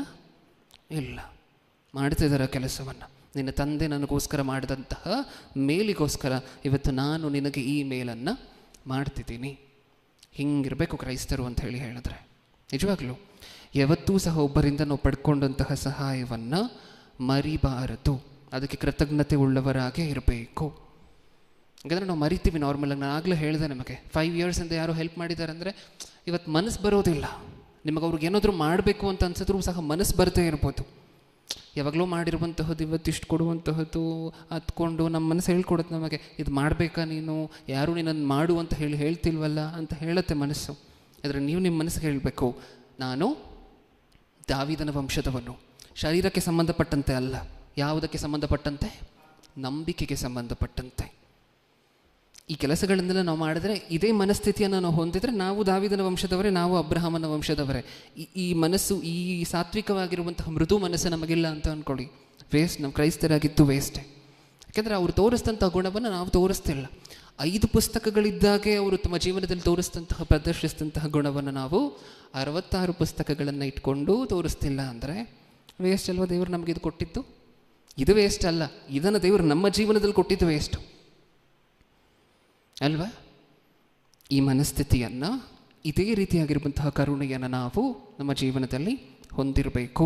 ಇಲ್ಲ. ಮಾಡ್ತಿದ್ದಾರೆ ಕೆಲಸವನ್ನು. ನಿನ್ನ ತಂದೆ ನನಗೋಸ್ಕರ ಮಾಡಿದಂತಹ ಮೇಲಿಗೋಸ್ಕರ ಇವತ್ತು ನಾನು ನಿನಗೆ ಈ ಮೇಲನ್ನು ಮಾಡ್ತಿದ್ದೀನಿ. ಹಿಂಗಿರಬೇಕು ಕ್ರೈಸ್ತರು ಅಂತ ಹೇಳಿದ್ರೆ. ನಿಜವಾಗ್ಲೂ ಯಾವತ್ತೂ ಸಹ ಒಬ್ಬರಿಂದ ನಾವು ಪಡ್ಕೊಂಡಂತಹ ಸಹಾಯವನ್ನು ಮರಿಬಾರದು. ಅದಕ್ಕೆ ಕೃತಜ್ಞತೆ ಉಳ್ಳವರಾಗೇ ಇರಬೇಕು. ಯಾಕಂದರೆ ನಾವು ಮರಿತೀವಿ ನಾರ್ಮಲಾಗಿ. ನಾನು ಆಗಲೇ ಹೇಳಿದೆ ನಿಮಗೆ, 5 ಇಯರ್ಸಿಂದ ಯಾರೋ ಹೆಲ್ಪ್ ಮಾಡಿದ್ದಾರೆ ಅಂದರೆ ಇವತ್ತು ಮನಸ್ಸು ಬರೋದಿಲ್ಲ ನಿಮಗೆ. ಅವ್ರಿಗೆ ಏನಾದರೂ ಮಾಡಬೇಕು ಅಂತ ಅನ್ಸಿದ್ರೂ ಸಹ ಮನಸ್ಸು ಬರದೇ ಇರ್ಬೋದು. ಯಾವಾಗಲೂ ಮಾಡಿರುವಂತಹದ್ದು ಇವತ್ತು ಇಷ್ಟು ಕೊಡುವಂತಹದ್ದು ಹತ್ಕೊಂಡು ನಮ್ಮ ಮನಸ್ಸು ಹೇಳ್ಕೊಡುತ್ತೆ ನಮಗೆ, ಇದು ಮಾಡಬೇಕಾ ನೀನು, ಯಾರು ನಿನ್ನನ್ನು ಮಾಡು ಅಂತ ಹೇಳ್ತಿಲ್ವಲ್ಲ ಅಂತ ಹೇಳುತ್ತೆ ಮನಸ್ಸು. ಆದರೆ ನೀವು ನಿಮ್ಮ ಮನಸ್ಸಿಗೆ ಹೇಳಬೇಕು, ನಾನು ದಾವೀದನ ವಂಶದವನು. ಶರೀರಕ್ಕೆ ಸಂಬಂಧಪಟ್ಟಂತೆ ಅಲ್ಲ, ಯಾವುದಕ್ಕೆ ಸಂಬಂಧಪಟ್ಟಂತೆ? ನಂಬಿಕೆಗೆ ಸಂಬಂಧಪಟ್ಟಂತೆ. ಈ ಕೆಲಸಗಳನ್ನೆಲ್ಲ ನಾವು ಮಾಡಿದ್ರೆ, ಇದೇ ಮನಸ್ಥಿತಿಯನ್ನು ನಾವು ಹೊಂದಿದರೆ ನಾವು ದಾವೀದನ ವಂಶದವರೇ, ನಾವು ಅಬ್ರಹಾಮನ ವಂಶದವರೇ. ಈ ಮನಸ್ಸು, ಈ ಸಾತ್ವಿಕವಾಗಿರುವಂತಹ ಮೃದು ಮನಸ್ಸು ನಮಗಿಲ್ಲ ಅಂತ ಅಂದ್ಕೊಳ್ಳಿ, ವೇಸ್ಟ್. ನಮ್ಮ ಕ್ರೈಸ್ತರಾಗಿದ್ದು ವೇಸ್ಟೇ. ಯಾಕೆಂದರೆ ಅವರು ತೋರಿಸಿದಂಥ ಗುಣವನ್ನು ನಾವು ತೋರಿಸ್ತಿಲ್ಲ. 5 ಪುಸ್ತಕಗಳಿದ್ದಾಗೆ ಅವರು ತಮ್ಮ ಜೀವನದಲ್ಲಿ ತೋರಿಸಿದಂತಹ ಪ್ರದರ್ಶಿಸಿದಂತಹ ಗುಣವನ್ನು ನಾವು 66 ಪುಸ್ತಕಗಳನ್ನು ಇಟ್ಕೊಂಡು ತೋರಿಸ್ತಿಲ್ಲ ಅಂದರೆ ವೇಸ್ಟ್ ಅಲ್ವಾ? ದೇವರು ನಮಗೆ ಇದು ಕೊಟ್ಟಿದ್ದು ಇದು ವೇಸ್ಟ್ ಅಲ್ಲ, ಇದನ್ನು ದೇವರು ನಮ್ಮ ಜೀವನದಲ್ಲಿ ಕೊಟ್ಟಿದ್ದು ವೇಸ್ಟು ಅಲ್ವಾ? ಈ ಮನಸ್ಥಿತಿಯನ್ನು, ಇದೇ ರೀತಿಯಾಗಿರುವಂತಹ ಕರುಣೆಯನ್ನು ನಾವು ನಮ್ಮ ಜೀವನದಲ್ಲಿ ಹೊಂದಿರಬೇಕು.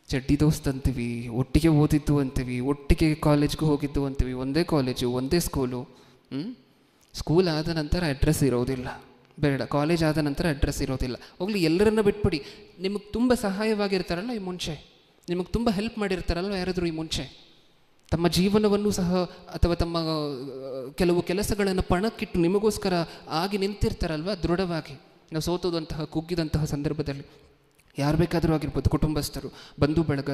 ಚಡ್ಡಿ ದೋಸ್ತ್ ಅಂತೀವಿ, ಒಟ್ಟಿಗೆ ಓದಿದ್ದು ಅಂತೀವಿ, ಒಟ್ಟಿಗೆ ಕಾಲೇಜ್ಗೆ ಹೋಗಿದ್ದು ಅಂತೀವಿ, ಒಂದೇ ಕಾಲೇಜು ಒಂದೇ ಸ್ಕೂಲು, ಸ್ಕೂಲ್ ಆದ ನಂತರ ಅಡ್ರೆಸ್ ಇರೋದಿಲ್ಲ, ಬೇಡ. ಕಾಲೇಜ್ ಆದ ನಂತರ ಅಡ್ರೆಸ್ ಇರೋದಿಲ್ಲ, ಹೋಗಲಿ, ಎಲ್ಲರನ್ನ ಬಿಟ್ಬಿಡಿ. ನಿಮಗೆ ತುಂಬ ಸಹಾಯವಾಗಿರ್ತಾರಲ್ಲ ಈ ಮುಂಚೆ, ನಿಮಗೆ ತುಂಬ ಹೆಲ್ಪ್ ಮಾಡಿರ್ತಾರಲ್ವ ಯಾರಾದರೂ ಈ ಮುಂಚೆ, ತಮ್ಮ ಜೀವನವನ್ನು ಸಹ ಅಥವಾ ತಮ್ಮ ಕೆಲವು ಕೆಲಸಗಳನ್ನು ಪಣಕ್ಕಿಟ್ಟು ನಿಮಗೋಸ್ಕರ ಆಗಿ ನಿಂತಿರ್ತಾರಲ್ವ ದೃಢವಾಗಿ. ನಾವು ಸೋತೋದಂತಹ ಕುಗ್ಗಿದಂತಹ ಸಂದರ್ಭದಲ್ಲಿ ಯಾರು ಬೇಕಾದರೂ ಆಗಿರ್ಬೋದು, ಕುಟುಂಬಸ್ಥರು, ಬಂಧು ಬಳಗ,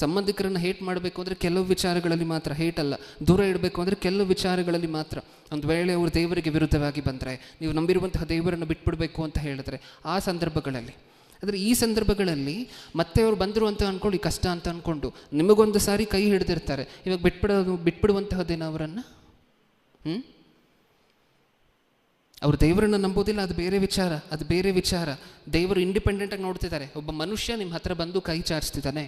ಸಂಬಂಧಿಕರನ್ನು ಹೇಟ್ ಮಾಡಬೇಕು ಅಂದರೆ ಕೆಲವು ವಿಚಾರಗಳಲ್ಲಿ ಮಾತ್ರ, ಹೇಟಲ್ಲ, ದೂರ ಇಡಬೇಕು ಅಂದರೆ ಕೆಲವು ವಿಚಾರಗಳಲ್ಲಿ ಮಾತ್ರ. ಒಂದು ವೇಳೆ ಅವರು ದೇವರಿಗೆ ವಿರುದ್ಧವಾಗಿ ಬಂದರೆ, ನೀವು ನಂಬಿರುವಂತಹ ದೇವರನ್ನು ಬಿಟ್ಬಿಡಬೇಕು ಅಂತ ಹೇಳಿದ್ರೆ ಆ ಸಂದರ್ಭಗಳಲ್ಲಿ, ಅಂದರೆ ಈ ಸಂದರ್ಭಗಳಲ್ಲಿ ಮತ್ತೆ ಅವರು ಬಂದರು ಅಂತ ಅಂದ್ಕೊಳ್ಳಿ, ಕಷ್ಟ ಅಂತ ಅಂದ್ಕೊಂಡು ನಿಮಗೊಂದು ಸಾರಿ ಕೈ ಹಿಡಿದಿರ್ತಾರೆ. ಇವಾಗ ಬಿಟ್ಬಿಡುವಂತಹದ್ದೇನು ಅವರನ್ನು? ಅವರು ದೇವರನ್ನು ನಂಬೋದಿಲ್ಲ, ಅದು ಬೇರೆ ವಿಚಾರ. ದೇವರು ಇಂಡಿಪೆಂಡೆಂಟಾಗಿ ನೋಡ್ತಿದ್ದಾರೆ. ಒಬ್ಬ ಮನುಷ್ಯ ನಿಮ್ಮ ಹತ್ರ ಬಂದು ಕೈ ಚಾಚಿಸ್ತಿದ್ದಾನೆ.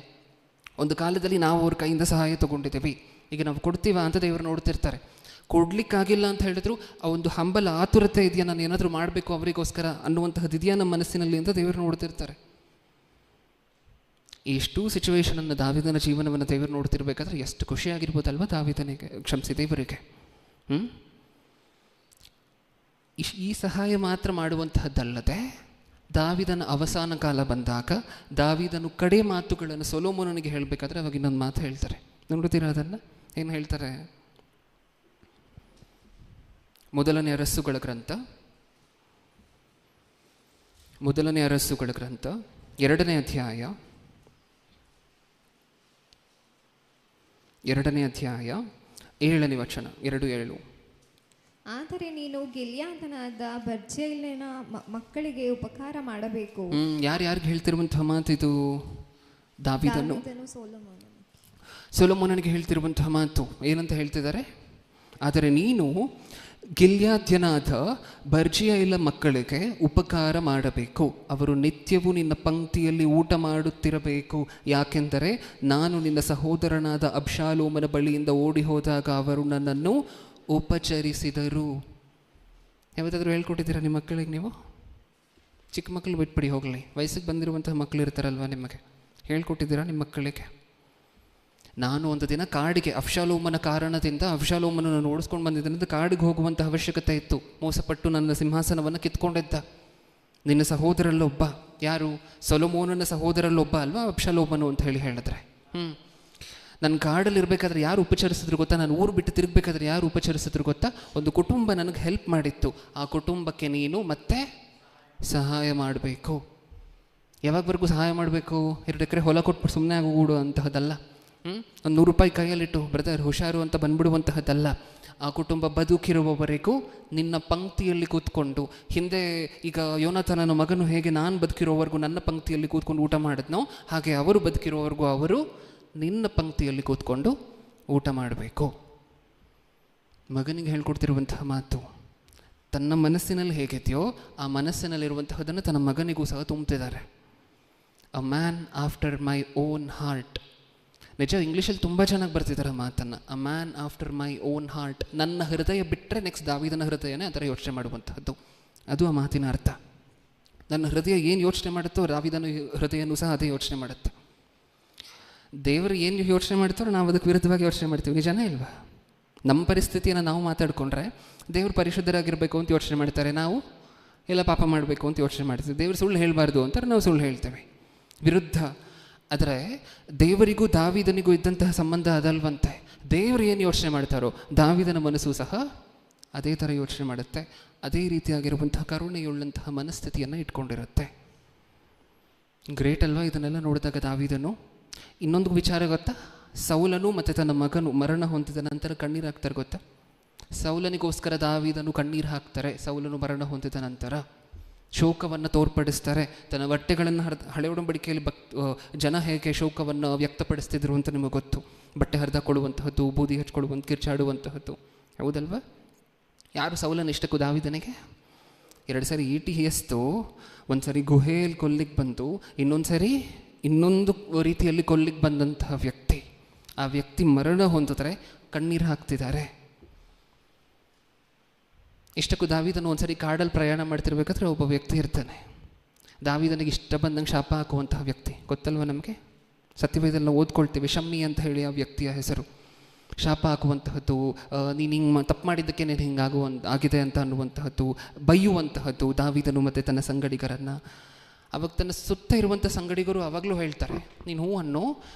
ಒಂದು ಕಾಲದಲ್ಲಿ ನಾವು ಅವ್ರ ಕೈಯಿಂದ ಸಹಾಯ ತೊಗೊಂಡಿದ್ದೀವಿ, ಈಗ ನಾವು ಕೊಡ್ತೀವ ಅಂತ ದೇವರು ನೋಡ್ತಿರ್ತಾರೆ. ಕೊಡ್ಲಿಕ್ಕಾಗಿಲ್ಲ ಅಂತ ಹೇಳಿದ್ರು ಆ ಒಂದು ಹಂಬಲ, ಆತುರತೆ ಇದೆಯಾ, ನಾನು ಏನಾದರೂ ಮಾಡಬೇಕು ಅವರಿಗೋಸ್ಕರ ಅನ್ನುವಂತಹದ್ದು ಇದೆಯಾ ನಮ್ಮ ಮನಸ್ಸಿನಲ್ಲಿ ಅಂತ ದೇವರು ನೋಡ್ತಿರ್ತಾರೆ. ಇಷ್ಟು ಸಿಚುವೇಶನನ್ನು, ದಾವೀದನ ಜೀವನವನ್ನು ದೇವರು ನೋಡ್ತಿರ್ಬೇಕಾದ್ರೆ ಎಷ್ಟು ಖುಷಿಯಾಗಿರ್ಬೋದಲ್ವ ದಾವೀದನಿಗೆ, ದೇವರಿಗೆ. ಈ ಸಹಾಯ ಮಾತ್ರ ಮಾಡುವಂತಹದ್ದಲ್ಲದೆ, ದಾವೀದನ ಅವಸಾನ ಕಾಲ ಬಂದಾಗ ದಾವೀದನು ಕಡೆ ಮಾತುಗಳನ್ನು ಸೊಲೊಮೋನನಿಗೆ ಹೇಳಬೇಕಾದ್ರೆ ಅವಾಗ ಇನ್ನೊಂದು ಮಾತು ಹೇಳ್ತಾರೆ. ನೋಡ್ತೀರಾ ಅದನ್ನು? ಏನು ಹೇಳ್ತಾರೆ? ಮೊದಲನೇ ಅರಸುಗಳ ಗ್ರಂಥ 2ನೇ ಅಧ್ಯಾಯ 7ನೇ ವಚನ, 2:7. ಆದರೆ ನೀನು ಗಿಲ್ಯಾದನಾದ ಬರ್ಜಿಲ್ಲೈನ ಮಕ್ಕಳಿಗೆ ಉಪಕಾರ ಮಾಡಬೇಕು. ಯಾರ್ಯಾರಿಗೆ ಹೇಳ್ತಿರುವಂತಹ ಮಾತಿದು? ದಾವೀದನು ಸೊಲೊಮೋನನಿಗೆ ಹೇಳ್ತಿರುವಂತಹ ಮಾತು ಏನಂತ ಹೇಳ್ತಿದ್ದಾರೆ? ಆದರೆ ನೀನು ಗಿಲ್ಯಾದ್ಯನಾದ ಬರ್ಜಿಯೈಲ ಮಕ್ಕಳಿಗೆ ಉಪಕಾರ ಮಾಡಬೇಕು, ಅವರು ನಿತ್ಯವೂ ನಿನ್ನ ಪಂಕ್ತಿಯಲ್ಲಿ ಊಟ ಮಾಡುತ್ತಿರಬೇಕು. ಯಾಕೆಂದರೆ ನಾನು ನಿನ್ನ ಸಹೋದರನಾದ ಅಬ್ಷಾಲೋಮನ ಬಳಿಯಿಂದ ಓಡಿ ಹೋದಾಗ ಅವರು ನನ್ನನ್ನು ಉಪಚರಿಸಿದರು. ಯಾವತ್ತಾದರೂ ಹೇಳ್ಕೊಟ್ಟಿದ್ದೀರಾ ನಿಮ್ಮ ಮಕ್ಕಳಿಗೆ? ನೀವು ಚಿಕ್ಕ ಮಕ್ಕಳು ಬಿಟ್ಬಿಡಿ, ಹೋಗಲಿ, ವಯಸ್ಸಿಗೆ ಬಂದಿರುವಂತಹ ಮಕ್ಕಳು ಇರ್ತಾರಲ್ವ, ನಿಮಗೆ ಹೇಳ್ಕೊಟ್ಟಿದ್ದೀರಾ ನಿಮ್ಮ ಮಕ್ಕಳಿಗೆ? ನಾನು ಒಂದು ದಿನ ಕಾಡಿಗೆ, ಅಬ್ಷಾಲೋಮನ ಕಾರಣದಿಂದ ಅಬ್ಷಾಲೋಮನನ್ನು ಓಡಿಸ್ಕೊಂಡು ಬಂದಿದ್ದರಿಂದ ಕಾಡಿಗೆ ಹೋಗುವಂಥ ಅವಶ್ಯಕತೆ ಇತ್ತು. ಮೋಸಪಟ್ಟು ನನ್ನ ಸಿಂಹಾಸನವನ್ನು ಕಿತ್ಕೊಂಡಿದ್ದ ನಿನ್ನ ಸಹೋದರಲ್ಲೊಬ್ಬ. ಯಾರು? ಸೊಲೊಮೋನನ ಸಹೋದರಲ್ಲೊಬ್ಬ ಅಲ್ವಾ ಅಬ್ಷಾಲೋಮನು ಅಂತ ಹೇಳಿದ್ರೆ. ನನ್ನ ಕಾಡಲ್ಲಿ ಇರಬೇಕಾದ್ರೆ ಯಾರು ಉಪಚರಿಸಿದ್ರು ಗೊತ್ತಾ? ನಾನು ಊರು ಬಿಟ್ಟು ತಿರುಗಬೇಕಾದ್ರೆ ಯಾರು ಉಪಚರಿಸಿದ್ರು ಗೊತ್ತಾ? ಒಂದು ಕುಟುಂಬ ನನಗೆ ಹೆಲ್ಪ್ ಮಾಡಿತ್ತು. ಆ ಕುಟುಂಬಕ್ಕೆ ನೀನು ಮತ್ತೆ ಸಹಾಯ ಮಾಡಬೇಕು. ಯಾವಾಗವರೆಗೂ ಸಹಾಯ ಮಾಡಬೇಕು? 2 ಎಕರೆ ಹೊಲ ಕೊಟ್ಬಿಟ್ಟು ಸುಮ್ಮನೆ ಆಗೋಗೂಡು ಅಂತಹದ್ದಲ್ಲ. ಒಂದು 100 ರೂಪಾಯಿ ಕೈಯಲ್ಲಿಟ್ಟು ಬ್ರದರ್ ಹುಷಾರು ಅಂತ ಬಂದ್ಬಿಡುವಂತಹದ್ದಲ್ಲ. ಆ ಕುಟುಂಬ ಬದುಕಿರುವವರೆಗೂ ನಿನ್ನ ಪಂಕ್ತಿಯಲ್ಲಿ ಕೂತ್ಕೊಂಡು, ಹಿಂದೆ ಈಗ ಯೋನಾಥನನ ಮಗನು ಹೇಗೆ ನಾನು ಬದುಕಿರೋವರೆಗೂ ನನ್ನ ಪಂಕ್ತಿಯಲ್ಲಿ ಕೂತ್ಕೊಂಡು ಊಟ ಮಾಡಿದ್ನೋ, ಹಾಗೆ ಅವರು ಬದುಕಿರೋವರೆಗೂ ಅವರು ನಿನ್ನ ಪಂಕ್ತಿಯಲ್ಲಿ ಕೂತ್ಕೊಂಡು ಊಟ ಮಾಡಬೇಕು. ಮಗನಿಗೆ ಹೇಳ್ಕೊಡ್ತಿರುವಂತಹ ಮಾತು ತನ್ನ ಮನಸ್ಸಿನಲ್ಲಿ ಹೇಗಿದೆಯೋ ಆ ಮನಸ್ಸಿನಲ್ಲಿರುವಂತಹದನ್ನು ತನ್ನ ಮಗನಿಗೂ ಸಹ ತುಂಬ್ತಿದ್ದಾರೆ. A man after my own heart. ನಿಜ, ಇಂಗ್ಲೀಷಲ್ಲಿ ತುಂಬ ಚೆನ್ನಾಗಿ ಬರ್ತಿದ್ದಾರೆ ಮಾತನ್ನು. A man after my own heart. ನನ್ನ ಹೃದಯ ಬಿಟ್ಟರೆ ನೆಕ್ಸ್ಟ್ ದಾವೀದನ ಹೃದಯನೇ ಆ ಥರ ಯೋಚನೆ ಮಾಡುವಂತಹದ್ದು. ಅದು ಆ ಮಾತಿನ ಅರ್ಥ. ನನ್ನ ಹೃದಯ ಏನು ಯೋಚನೆ ಮಾಡುತ್ತೋ ದಾವೀದನ ಹೃದಯನೂ ಸಹ ಅದೇ ಯೋಚನೆ ಮಾಡುತ್ತೆ. ದೇವರು ಏನು ಯೋಚನೆ ಮಾಡ್ತಾರೋ ನಾವು ಅದಕ್ಕೆ ವಿರುದ್ಧವಾಗಿ ಯೋಚನೆ ಮಾಡ್ತೀವಿ. ನಿಜನೇ ಇಲ್ವಾ? ನಮ್ಮ ಪರಿಸ್ಥಿತಿಯನ್ನು ನಾವು ಮಾತಾಡಿಕೊಂಡ್ರೆ ದೇವರು ಪರಿಶುದ್ಧರಾಗಿರಬೇಕು ಅಂತ ಯೋಚನೆ ಮಾಡ್ತಾರೆ, ನಾವು ಎಲ್ಲ ಪಾಪ ಮಾಡಬೇಕು ಅಂತ ಯೋಚನೆ ಮಾಡ್ತೀವಿ. ದೇವರು ಸುಳ್ಳು ಹೇಳಬಾರ್ದು ಅಂತಾರೆ, ನಾವು ಸುಳ್ಳು ಹೇಳ್ತೇವೆ. ವಿರುದ್ಧ. ಆದರೆ ದೇವರಿಗೂ ದಾವೀದನಿಗೂ ಇದ್ದಂತಹ ಸಂಬಂಧ ಅದಲ್ವಂತೆ. ದೇವರು ಏನು ಯೋಚನೆ ಮಾಡ್ತಾರೋ ದಾವೀದನ ಮನಸ್ಸು ಸಹ ಅದೇ ಥರ ಯೋಚನೆ ಮಾಡುತ್ತೆ. ಅದೇ ರೀತಿಯಾಗಿರುವಂತಹ ಕರುಣೆಯುಳ್ಳಂತಹ ಮನಸ್ಥಿತಿಯನ್ನು ಇಟ್ಕೊಂಡಿರುತ್ತೆ. ಗ್ರೇಟ್ ಅಲ್ವಾ ಇದನ್ನೆಲ್ಲ ನೋಡಿದಾಗ ದಾವೀದನು? ಇನ್ನೊಂದು ವಿಚಾರ ಗೊತ್ತಾ? ಸೌಲನು ಮತ್ತು ತನ್ನ ಮಗನು ಮರಣ ಹೊಂದಿದ ನಂತರ ಕಣ್ಣೀರು ಹಾಕ್ತಾರೆ ಗೊತ್ತಾ? ಸೌಲನಿಗೋಸ್ಕರ ದಾವೀದನು ಕಣ್ಣೀರು ಹಾಕ್ತಾರೆ. ಸೌಲನು ಮರಣ ಹೊಂದಿದ ನಂತರ ಶೋಕವನ್ನು ತೋರ್ಪಡಿಸ್ತಾರೆ. ತನ್ನ ಬಟ್ಟೆಗಳನ್ನು ಹಳೆ ಒಡಂಬಡಿಕೆಯಲ್ಲಿ ಜನ ಹೇಗೆ ಶೋಕವನ್ನು ವ್ಯಕ್ತಪಡಿಸ್ತಿದ್ರು ಅಂತ ನಿಮಗೆ ಗೊತ್ತು. ಬಟ್ಟೆ ಹರಿದಾಕೊಳ್ಳುವಂತಹದ್ದು, ಬೂದಿ ಹಚ್ಕೊಳ್ಳುವಂಥ, ಕಿರ್ಚಾಡುವಂತಹದ್ದು, ಹೌದಲ್ವ? ಯಾರು ಸೌಲನ ಇಷ್ಟಕ್ಕೂ ದಾವೀದನಿಗೆ 2 ಸರಿ ಈಟಿ ಎಸ್ತು, ಒಂದು ಸರಿ ಗುಹೆಯಲ್ಲಿ ಕೊಲ್ಲಿಗೆ ಬಂದು, ಇನ್ನೊಂದು ರೀತಿಯಲ್ಲಿ ಕೊಲ್ಲಿಗೆ ಬಂದಂತಹ ವ್ಯಕ್ತಿ. ಆ ವ್ಯಕ್ತಿ ಮರಣ ಹೊಂದಿದ್ರೆ ಕಣ್ಣೀರು ಹಾಕ್ತಿದ್ದಾರೆ. ಇಷ್ಟಕ್ಕೂ ದಾವೀದನು ಒಂದ್ಸರಿ ಕಾಡಲ್ಲಿ ಪ್ರಯಾಣ ಮಾಡ್ತಿರ್ಬೇಕಾದ್ರೆ ಒಬ್ಬ ವ್ಯಕ್ತಿ ಇರ್ತಾನೆ. ದಾವೀದನಿಗೆ ಇಷ್ಟ ಬಂದಂಗೆ ಶಾಪ ಹಾಕುವಂತಹ ವ್ಯಕ್ತಿ. ಗೊತ್ತಲ್ವ ನಮಗೆ? ಸತ್ಯವೇದದಲ್ಲಿ ಓದ್ಕೊಳ್ತೀವಿ. ಶಮ್ಮಿ ಅಂತ ಹೇಳಿ ಆ ವ್ಯಕ್ತಿಯ ಹೆಸರು. ಶಾಪ ಹಾಕುವಂತಹದ್ದು, ನೀನು ಹಿಂಗೆ ತಪ್ಪು ಮಾಡಿದ್ದಕ್ಕೆ ನೀನು ಆಗಿದೆ ಅಂತ ಅನ್ನುವಂತಹದ್ದು, ಬೈಯುವಂತಹದ್ದು ದಾವೀದನು ಮತ್ತು ತನ್ನ ಸಂಗಡಿಗರನ್ನು. ಅವಾಗ ತನ್ನ ಸುತ್ತ ಇರುವಂಥ ಸಂಗಡಿಗರು ಆವಾಗಲೂ ಹೇಳ್ತಾರೆ, ನೀನು ಹೂ ಅನ್ನೋ,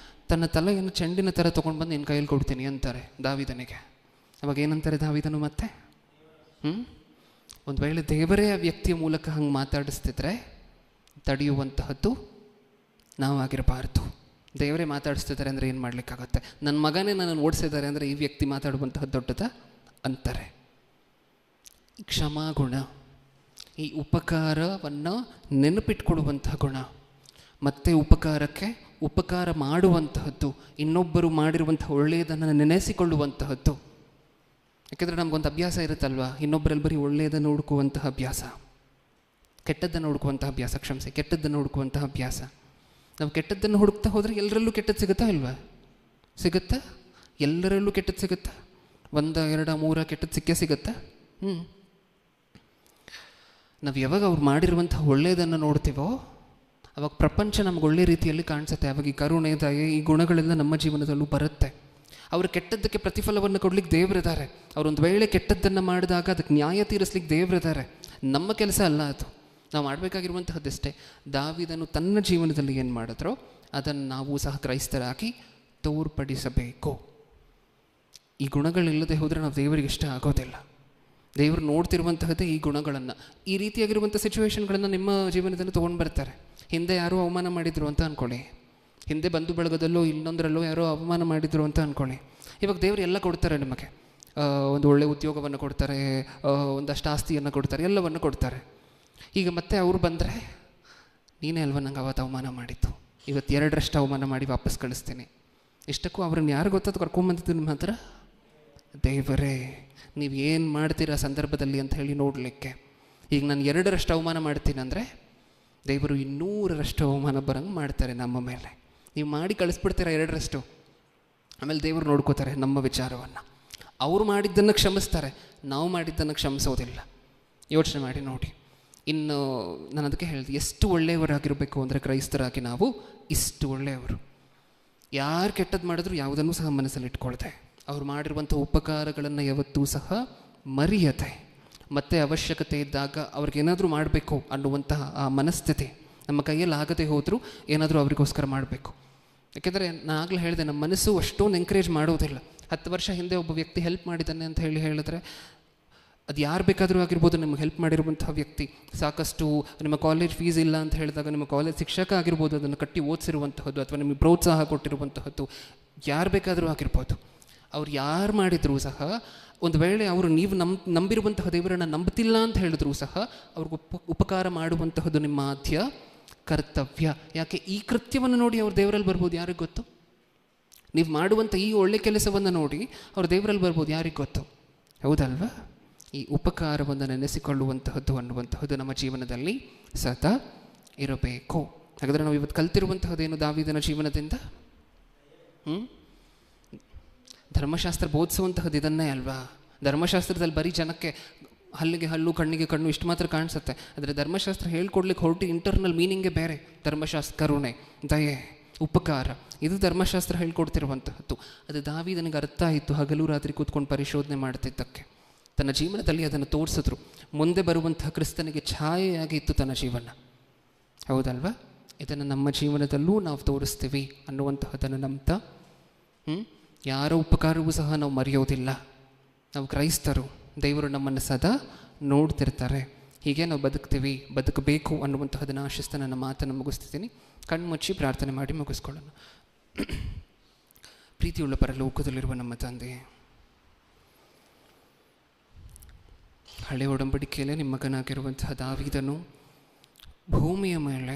ತನ್ನ ತಲೆಯನ್ನು ಚೆಂಡಿನ ಥರ ತೊಗೊಂಡು ಬಂದು ನಿನ್ನ ಕೈಯಲ್ಲಿ ಕೊಡ್ತೀನಿ ಅಂತಾರೆ ದಾವೀದನಿಗೆ. ಅವಾಗ ಏನಂತಾರೆ ದಾವೀದನು ಮತ್ತೆ? ಒಂದು ವೇಳೆ ದೇವರೇ ಆ ವ್ಯಕ್ತಿಯ ಮೂಲಕ ಹಂಗೆ ಮಾತಾಡಿಸ್ತಿದ್ರೆ ತಡೆಯುವಂತಹದ್ದು ನಾವಾಗಿರಬಾರ್ದು. ದೇವರೇ ಮಾತಾಡಿಸ್ತಿದ್ದಾರೆ ಅಂದರೆ ಏನು ಮಾಡಲಿಕ್ಕಾಗತ್ತೆ? ನನ್ನ ಮಗನೇ ನನ್ನನ್ನು ಓಡಿಸಿದ್ದಾರೆ ಅಂದರೆ ಈ ವ್ಯಕ್ತಿ ಮಾತಾಡುವಂತಹದ್ದು ದೊಡ್ಡದ ಅಂತಾರೆ. ಕ್ಷಮಾಗುಣ, ಈ ಉಪಕಾರವನ್ನು ನೆನಪಿಟ್ಕೊಳ್ಳುವಂತಹ ಗುಣ, ಮತ್ತು ಉಪಕಾರ ಮಾಡುವಂತಹದ್ದು, ಇನ್ನೊಬ್ಬರು ಮಾಡಿರುವಂತಹ ಒಳ್ಳೆಯದನ್ನು ನೆನೆಸಿಕೊಳ್ಳುವಂತಹದ್ದು. ಯಾಕೆಂದರೆ ನಮಗೊಂದು ಅಭ್ಯಾಸ ಇರುತ್ತಲ್ವ, ಇನ್ನೊಬ್ಬರಲ್ಲಿ ಬರೀ ಒಳ್ಳೆಯದನ್ನು ಹುಡುಕುವಂತಹ ಅಭ್ಯಾಸ, ಕೆಟ್ಟದ್ದನ್ನು ಹುಡುಕುವಂತಹ ಅಭ್ಯಾಸ, ಕೆಟ್ಟದ್ದನ್ನು ಹುಡುಕುವಂತಹ ಅಭ್ಯಾಸ. ನಾವು ಕೆಟ್ಟದ್ದನ್ನು ಹುಡುಕ್ತಾ ಹೋದರೆ ಎಲ್ಲರಲ್ಲೂ ಕೆಟ್ಟದ್ದು ಸಿಗುತ್ತಾ ಇಲ್ವಾ? ಸಿಗುತ್ತಾ? ಎಲ್ಲರಲ್ಲೂ ಕೆಟ್ಟದ್ದು ಸಿಗುತ್ತಾ? 1, 2, 3 ಕೆಟ್ಟದ್ದು ಸಿಕ್ಕೇ ಸಿಗುತ್ತಾ? ನಾವು ಯಾವಾಗ ಅವ್ರು ಮಾಡಿರುವಂತಹ ಒಳ್ಳೆಯದನ್ನು ನೋಡ್ತೀವೋ ಅವಾಗ ಪ್ರಪಂಚ ನಮ್ಗೆ ಒಳ್ಳೆ ರೀತಿಯಲ್ಲಿ ಕಾಣಿಸುತ್ತೆ. ಅವಾಗ ಈ ಕರುಣೆ, ದಯೆ, ಈ ಗುಣಗಳೆಲ್ಲ ನಮ್ಮ ಜೀವನದಲ್ಲೂ ಬರುತ್ತೆ. ಅವರು ಕೆಟ್ಟದ್ದಕ್ಕೆ ಪ್ರತಿಫಲವನ್ನು ಕೊಡ್ಲಿಕ್ಕೆ ದೇವರಿದ್ದಾರೆ. ಅವರೊಂದು ವೇಳೆ ಕೆಟ್ಟದ್ದನ್ನು ಮಾಡಿದಾಗ ಅದಕ್ಕೆ ನ್ಯಾಯ ತೀರಿಸ್ಲಿಕ್ಕೆ ದೇವರಿದ್ದಾರೆ. ನಮ್ಮ ಕೆಲಸ ಅಲ್ಲ ಅದು. ನಾವು ಮಾಡಬೇಕಾಗಿರುವಂತಹದ್ದಷ್ಟೇ. ದಾವೀದನು ತನ್ನ ಜೀವನದಲ್ಲಿ ಏನು ಮಾಡಿದ್ರೋ ಅದನ್ನು ನಾವು ಸಹ ಕ್ರೈಸ್ತರಾಗಿ ತೋರ್ಪಡಿಸಬೇಕು. ಈ ಗುಣಗಳಿಲ್ಲದೆ ಹೋದರೆ ನಾವು ದೇವರಿಗೆ ಇಷ್ಟ ಆಗೋದಿಲ್ಲ. ದೇವರು ನೋಡ್ತಿರುವಂತಹದ್ದೇ ಈ ಗುಣಗಳನ್ನು. ಈ ರೀತಿಯಾಗಿರುವಂಥ ಸಿಚುವೇಶನ್ಗಳನ್ನು ನಿಮ್ಮ ಜೀವನದಲ್ಲಿ ತೊಗೊಂಡು ಬರ್ತಾರೆ. ಹಿಂದೆ ಯಾರೋ ಅವಮಾನ ಮಾಡಿದರು ಅಂತ ಅಂದ್ಕೊಳ್ಳಿ, ಹಿಂದೆ ಬಂಧು ಬಳಗದಲ್ಲೋ ಇನ್ನೊಂದರಲ್ಲೋ ಯಾರೋ ಅವಮಾನ ಮಾಡಿದರು ಅಂತ ಅಂದ್ಕೊಳ್ಳಿ. ಇವಾಗ ದೇವರು ಎಲ್ಲ ಕೊಡ್ತಾರೆ ನಿಮಗೆ. ಒಂದು ಒಳ್ಳೆಯ ಉದ್ಯೋಗವನ್ನು ಕೊಡ್ತಾರೆ, ಒಂದಷ್ಟು ಆಸ್ತಿಯನ್ನು ಕೊಡ್ತಾರೆ, ಎಲ್ಲವನ್ನು ಕೊಡ್ತಾರೆ. ಈಗ ಮತ್ತೆ ಅವರು ಬಂದರೆ, ನೀನೇ ಅಲ್ವ ನಂಗೆ ಅವತ್ತು ಅವಮಾನ ಮಾಡಿತ್ತು, ಇವತ್ತು 2ರಷ್ಟು ಅವಮಾನ ಮಾಡಿ ವಾಪಸ್ ಕಳಿಸ್ತೀನಿ. ಇಷ್ಟಕ್ಕೂ ಅವ್ರನ್ನ ಯಾರು ಗೊತ್ತದು ಕರ್ಕೊಂಬಂದಿದ್ದು ನಿಮ್ಮ ಹತ್ರ? ದೇವರೇ. ನೀವು ಏನು ಮಾಡ್ತೀರ ಸಂದರ್ಭದಲ್ಲಿ ಅಂತ ಹೇಳಿ ನೋಡಲಿಕ್ಕೆ. ಈಗ ನಾನು 2ರಷ್ಟು ಅವಮಾನ ಮಾಡ್ತೀನಿ ಅಂದರೆ ದೇವರು 200ರಷ್ಟು ಅವಮಾನ ಬರಂಗೆ ಮಾಡ್ತಾರೆ ನಮ್ಮ ಮೇಲೆ. ನೀವು ಮಾಡಿ ಕಳಿಸ್ಬಿಡ್ತೀರ 2ರಷ್ಟು, ಆಮೇಲೆ ದೇವರು ನೋಡ್ಕೋತಾರೆ ನಮ್ಮ ವಿಚಾರವನ್ನು. ಅವರು ಮಾಡಿದ್ದನ್ನು ಕ್ಷಮಿಸ್ತಾರೆ, ನಾವು ಮಾಡಿದ್ದನ್ನು ಕ್ಷಮಿಸೋದಿಲ್ಲ. ಯೋಚನೆ ಮಾಡಿ ನೋಡಿ. ಇನ್ನು ನಾನು ಅದಕ್ಕೆ ಹೇಳಿದೆ, ಎಷ್ಟು ಒಳ್ಳೆಯವರಾಗಿರಬೇಕು ಅಂದರೆ ಕ್ರೈಸ್ತರಾಗಿ ನಾವು ಇಷ್ಟು ಒಳ್ಳೆಯವರು. ಯಾರು ಕೆಟ್ಟದ್ದು ಮಾಡಿದ್ರು ಯಾವುದನ್ನು ಸಹ ಮನಸ್ಸಲ್ಲಿ ಇಟ್ಕೊಳ್ದೆ, ಅವ್ರು ಮಾಡಿರುವಂಥ ಉಪಕಾರಗಳನ್ನು ಯಾವತ್ತೂ ಸಹ ಮರೆಯದೆ, ಮತ್ತೆ ಅವಶ್ಯಕತೆ ಇದ್ದಾಗ ಅವ್ರಿಗೇನಾದರೂ ಮಾಡಬೇಕು ಅನ್ನುವಂತಹ ಆ ಮನಸ್ಥಿತಿ, ನಮ್ಮ ಕೈಯಲ್ಲಿ ಆಗದೆ ಹೋದರೂ ಏನಾದರೂ ಅವರಿಗೋಸ್ಕರ ಮಾಡಬೇಕು. ಯಾಕೆಂದರೆ ನಾನು ಆಗಲೇ ಹೇಳಿದೆ, ನಮ್ಮ ಮನಸ್ಸು ಅಷ್ಟೊಂದು ಎಂಕರೇಜ್ ಮಾಡೋದಿಲ್ಲ. 10 ವರ್ಷ ಹಿಂದೆ ಒಬ್ಬ ವ್ಯಕ್ತಿ ಹೆಲ್ಪ್ ಮಾಡಿದ್ದಾನೆ ಅಂತ ಹೇಳಿದ್ರೆ ಅದು ಯಾರು ಬೇಕಾದರೂ ಆಗಿರ್ಬೋದು. ನಿಮಗೆ ಹೆಲ್ಪ್ ಮಾಡಿರುವಂಥ ವ್ಯಕ್ತಿ ಸಾಕಷ್ಟು, ನಿಮ್ಮ ಕಾಲೇಜ್ ಫೀಸ್ ಇಲ್ಲ ಅಂತ ಹೇಳಿದಾಗ ನಿಮ್ಮ ಕಾಲೇಜ್ ಶಿಕ್ಷಕ ಆಗಿರ್ಬೋದು, ಅದನ್ನು ಕಟ್ಟಿ ಓದಿಸಿರುವಂತಹದ್ದು, ಅಥವಾ ನಿಮಗೆ ಪ್ರೋತ್ಸಾಹ ಕೊಟ್ಟಿರುವಂತಹದ್ದು ಯಾರು ಬೇಕಾದರೂ ಆಗಿರ್ಬೋದು. ಅವ್ರು ಯಾರು ಮಾಡಿದರೂ ಸಹ, ಒಂದು ವೇಳೆ ಅವರು ನೀವು ನಂಬಿರುವಂತಹ ದೇವರನ್ನು ನಂಬುತ್ತಿಲ್ಲ ಅಂತ ಹೇಳಿದ್ರೂ ಸಹ ಅವ್ರಿಗೆ ಉಪಕಾರ ಮಾಡುವಂತಹದ್ದು ನಿಮ್ಮ ಆದ್ಯ ಕರ್ತವ್ಯ. ಯಾಕೆ? ಈ ಕೃತ್ಯವನ್ನು ನೋಡಿ ಅವ್ರು ದೇವರಲ್ಲಿ ಬರ್ಬೋದು, ಯಾರಿಗೆ ಗೊತ್ತು? ನೀವು ಮಾಡುವಂಥ ಈ ಒಳ್ಳೆ ಕೆಲಸವನ್ನು ನೋಡಿ ಅವ್ರು ದೇವರಲ್ಲಿ ಬರ್ಬೋದು, ಯಾರಿಗೆ ಗೊತ್ತು? ಹೌದಲ್ವಾ? ಈ ಉಪಕಾರವನ್ನು ನೆನೆಸಿಕೊಳ್ಳುವಂತಹದ್ದು ಅನ್ನುವಂತಹದ್ದು ನಮ್ಮ ಜೀವನದಲ್ಲಿ ಸದಾ ಇರಬೇಕು. ಹಾಗಾದರೆ ನಾವು ಇವತ್ತು ಕಲ್ತಿರುವಂತಹದ್ದೇನು ದಾವೀದನ ಜೀವನದಿಂದ? ಧರ್ಮಶಾಸ್ತ್ರ ಬೋಧಿಸುವಂತಹದ್ದು ಇದನ್ನೇ ಅಲ್ವಾ? ಧರ್ಮಶಾಸ್ತ್ರದಲ್ಲಿ ಬರೀ ಜನಕ್ಕೆ ಹಲ್ಲಿಗೆ ಹಲ್ಲು, ಕಣ್ಣಿಗೆ ಕಣ್ಣು ಇಷ್ಟು ಮಾತ್ರ ಕಾಣಿಸುತ್ತೆ. ಆದರೆ ಧರ್ಮಶಾಸ್ತ್ರ ಹೇಳ್ಕೊಡ್ಲಿಕ್ಕೆ ಹೊರಟು ಇಂಟರ್ನಲ್ ಮೀನಿಂಗೇ ಬೇರೆ. ಧರ್ಮಶಾಸ್ತ್ರ ಕರುಣೆ, ದಯೆ, ಉಪಕಾರ, ಇದು ಧರ್ಮಶಾಸ್ತ್ರ ಹೇಳ್ಕೊಡ್ತಿರುವಂತಹದ್ದು. ಅದು ದಾವೀದನಿಗೆ ಅರ್ಥ ಆಯಿತು. ಹಗಲು ರಾತ್ರಿ ಕೂತ್ಕೊಂಡು ಪರಿಶೋಧನೆ ಮಾಡ್ತಿದ್ದಕ್ಕೆ ತನ್ನ ಜೀವನದಲ್ಲಿ ಅದನ್ನು ತೋರಿಸಿದ್ರು. ಮುಂದೆ ಬರುವಂತಹ ಕ್ರಿಸ್ತನಿಗೆ ಛಾಯೆಯಾಗಿತ್ತು ತನ್ನ ಜೀವನ. ಹೌದಲ್ವಾ? ಇದನ್ನು ನಮ್ಮ ಜೀವನದಲ್ಲೂ ನಾವು ತೋರಿಸ್ತೀವಿ ಅನ್ನುವಂತಹದ್ದನ್ನು ನಂಬ್ತಾ ಯಾರ ಉಪಕಾರವೂ ಸಹ ನಾವು ಮರೆಯೋದಿಲ್ಲ. ನಾವು ಕ್ರೈಸ್ತರು, ದೇವರು ನಮ್ಮನ್ನು ಸದಾ ನೋಡ್ತಿರ್ತಾರೆ. ಹೀಗೆ ನಾವು ಬದುಕಬೇಕು ಅನ್ನುವಂತಹದನ್ನು ಆಶಿಸ್ತಾ ನನ್ನ ಮಾತನ್ನು ಮುಗಿಸ್ತಿದ್ದೀನಿ. ಕಣ್ಮುಚ್ಚಿ ಪ್ರಾರ್ಥನೆ ಮಾಡಿ ಮುಗಿಸ್ಕೊಳ್ಳೋಣ. ಪ್ರೀತಿಯುಳ್ಳ ಪರಲೋಕದಲ್ಲಿರುವ ನಮ್ಮ ತಂದೆ, ಹಳೆ ಒಡಂಬಡಿಕೆಯಲ್ಲೇ ನಿಮ್ಮ ಮಗನಾಗಿರುವಂತಹ ದಾವೀದನು ಭೂಮಿಯ ಮೇಲೆ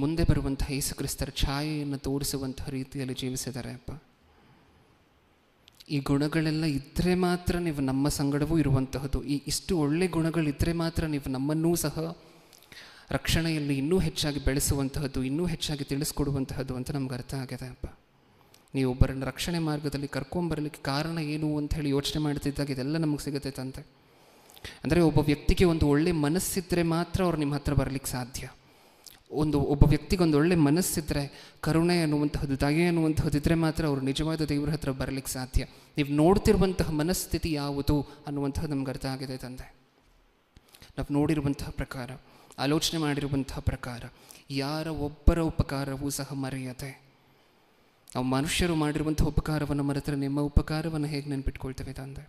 ಮುಂದೆ ಬರುವಂತಹ ಯೇಸು ಕ್ರಿಸ್ತರ ಛಾಯೆಯನ್ನು ತೋರಿಸುವಂತಹ ರೀತಿಯಲ್ಲಿ ಜೀವಿಸಿದ್ದಾರೆ ಅಪ್ಪ. ಈ ಗುಣಗಳೆಲ್ಲ ಇದ್ದರೆ ಮಾತ್ರ ನೀವು ನಮ್ಮ ಸಂಗಡವೂ ಇರುವಂತಹದ್ದು. ಇಷ್ಟು ಒಳ್ಳೆ ಗುಣಗಳಿದ್ದರೆ ಮಾತ್ರ ನೀವು ನಮ್ಮನ್ನೂ ಸಹ ರಕ್ಷಣೆಯಲ್ಲಿ ಇನ್ನೂ ಹೆಚ್ಚಾಗಿ ಬೆಳೆಸುವಂತಹದ್ದು, ಇನ್ನೂ ಹೆಚ್ಚಾಗಿ ತಿಳಿಸ್ಕೊಡುವಂತಹದ್ದು ಅಂತ ನಮ್ಗೆ ಅರ್ಥ ಆಗಿದೆ ಅಪ್ಪ. ನೀವು ಒಬ್ಬರನ್ನು ರಕ್ಷಣೆ ಮಾರ್ಗದಲ್ಲಿ ಕರ್ಕೊಂಬರಲಿಕ್ಕೆ ಕಾರಣ ಏನು ಅಂತ ಹೇಳಿ ಯೋಚನೆ ಮಾಡ್ತಿದ್ದಾಗ ಇದೆಲ್ಲ ನಮಗೆ ಸಿಗುತ್ತೆ ತಂತೆ. ಅಂದರೆ ಒಬ್ಬ ವ್ಯಕ್ತಿಗೆ ಒಂದು ಒಳ್ಳೆ ಮನಸ್ಸಿದ್ದರೆ ಮಾತ್ರ ಅವ್ರು ನಿಮ್ಮ ಹತ್ರ ಬರಲಿಕ್ಕೆ ಸಾಧ್ಯ. ಒಬ್ಬ ವ್ಯಕ್ತಿಗೆ ಒಂದು ಒಳ್ಳೆ ಮನಸ್ಸಿದ್ರೆ, ಕರುಣೆ ಅನ್ನುವಂತಹದ್ದು, ದಯೆ ಅನ್ನುವಂತಹದ್ದಿದ್ರೆ ಮಾತ್ರ ಅವರು ನಿಜವಾದ ದೇವರ ಹತ್ರ ಬರಲಿಕ್ಕೆ ಸಾಧ್ಯ. ನೀವು ನೋಡ್ತಿರುವಂತಹ ಮನಸ್ಥಿತಿ ಯಾವುದು ಅನ್ನುವಂಥದ್ದು ನಮ್ಗೆ ಅರ್ಥ ಆಗಿದೆ ತಂದೆ. ನಾವು ನೋಡಿರುವಂತಹ ಪ್ರಕಾರ, ಆಲೋಚನೆ ಮಾಡಿರುವಂತಹ ಪ್ರಕಾರ ಯಾರ ಒಬ್ಬರ ಉಪಕಾರವೂ ಸಹ ಮರೆಯದೆ, ನಾವು ಮನುಷ್ಯರು ಮಾಡಿರುವಂಥ ಉಪಕಾರವನ್ನು ಮರೆತರೆ ನಿಮ್ಮ ಉಪಕಾರವನ್ನು ಹೇಗೆ ನೆನ್ಪಿಟ್ಕೊಳ್ತೇವೆ ತಂದೆ?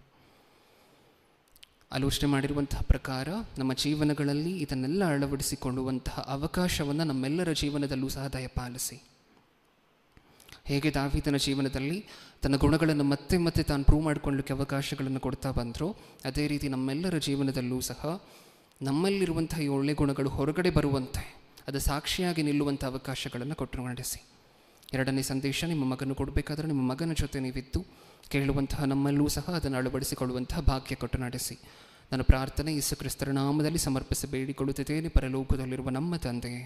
ಆಲೋಚನೆ ಮಾಡಿರುವಂತಹ ಪ್ರಕಾರ ನಮ್ಮ ಜೀವನಗಳಲ್ಲಿ ಇದನ್ನೆಲ್ಲ ಅಳವಡಿಸಿಕೊಳ್ಳುವಂತಹ ಅವಕಾಶವನ್ನು ನಮ್ಮೆಲ್ಲರ ಜೀವನದಲ್ಲೂ ಸಹ ದಯಪಾಲಿಸಿ. ಹೇಗೆ ದಾವೀದನ ಜೀವನದಲ್ಲಿ ತನ್ನ ಗುಣಗಳನ್ನು ಮತ್ತೆ ಮತ್ತೆ ತಾನು ಪ್ರೂವ್ ಮಾಡಿಕೊಳ್ಳಲಿಕ್ಕೆ ಅವಕಾಶಗಳನ್ನು ಕೊಡ್ತಾ ಬಂದರು, ಅದೇ ರೀತಿ ನಮ್ಮೆಲ್ಲರ ಜೀವನದಲ್ಲೂ ಸಹ ನಮ್ಮಲ್ಲಿರುವಂತಹ ಈ ಒಳ್ಳೆ ಗುಣಗಳು ಹೊರಗಡೆ ಬರುವಂತೆ, ಅದು ಸಾಕ್ಷಿಯಾಗಿ ನಿಲ್ಲುವಂಥ ಅವಕಾಶಗಳನ್ನು ಕೊಟ್ಟು ನಡೆಸಿ. ಎರಡನೇ ಸಂದೇಶ, ನಿಮ್ಮ ಮಗನು ಕೊಡಬೇಕಾದ್ರೆ ನಿಮ್ಮ ಮಗನ ಜೊತೆ ನೀವಿದ್ದು ಕೇಳುವಂತಹ ನಮ್ಮಲ್ಲೂ ಸಹ ಅದನ್ನು ಅಳವಡಿಸಿಕೊಳ್ಳುವಂತಹ ಭಾಗ್ಯ ಕೊಟ್ಟು ನಡೆಸಿ. ನನ್ನ ಪ್ರಾರ್ಥನೆ ಯೇಸು ಕ್ರಿಸ್ತರ ನಾಮದಲ್ಲಿ ಸಮರ್ಪಿಸಿ ಬೇಡಿಕೊಳ್ಳುತ್ತಿದ್ದೇನೆ, ಪರಲೋಕದಲ್ಲಿರುವ ನಮ್ಮ ತಂದೆಯೇ.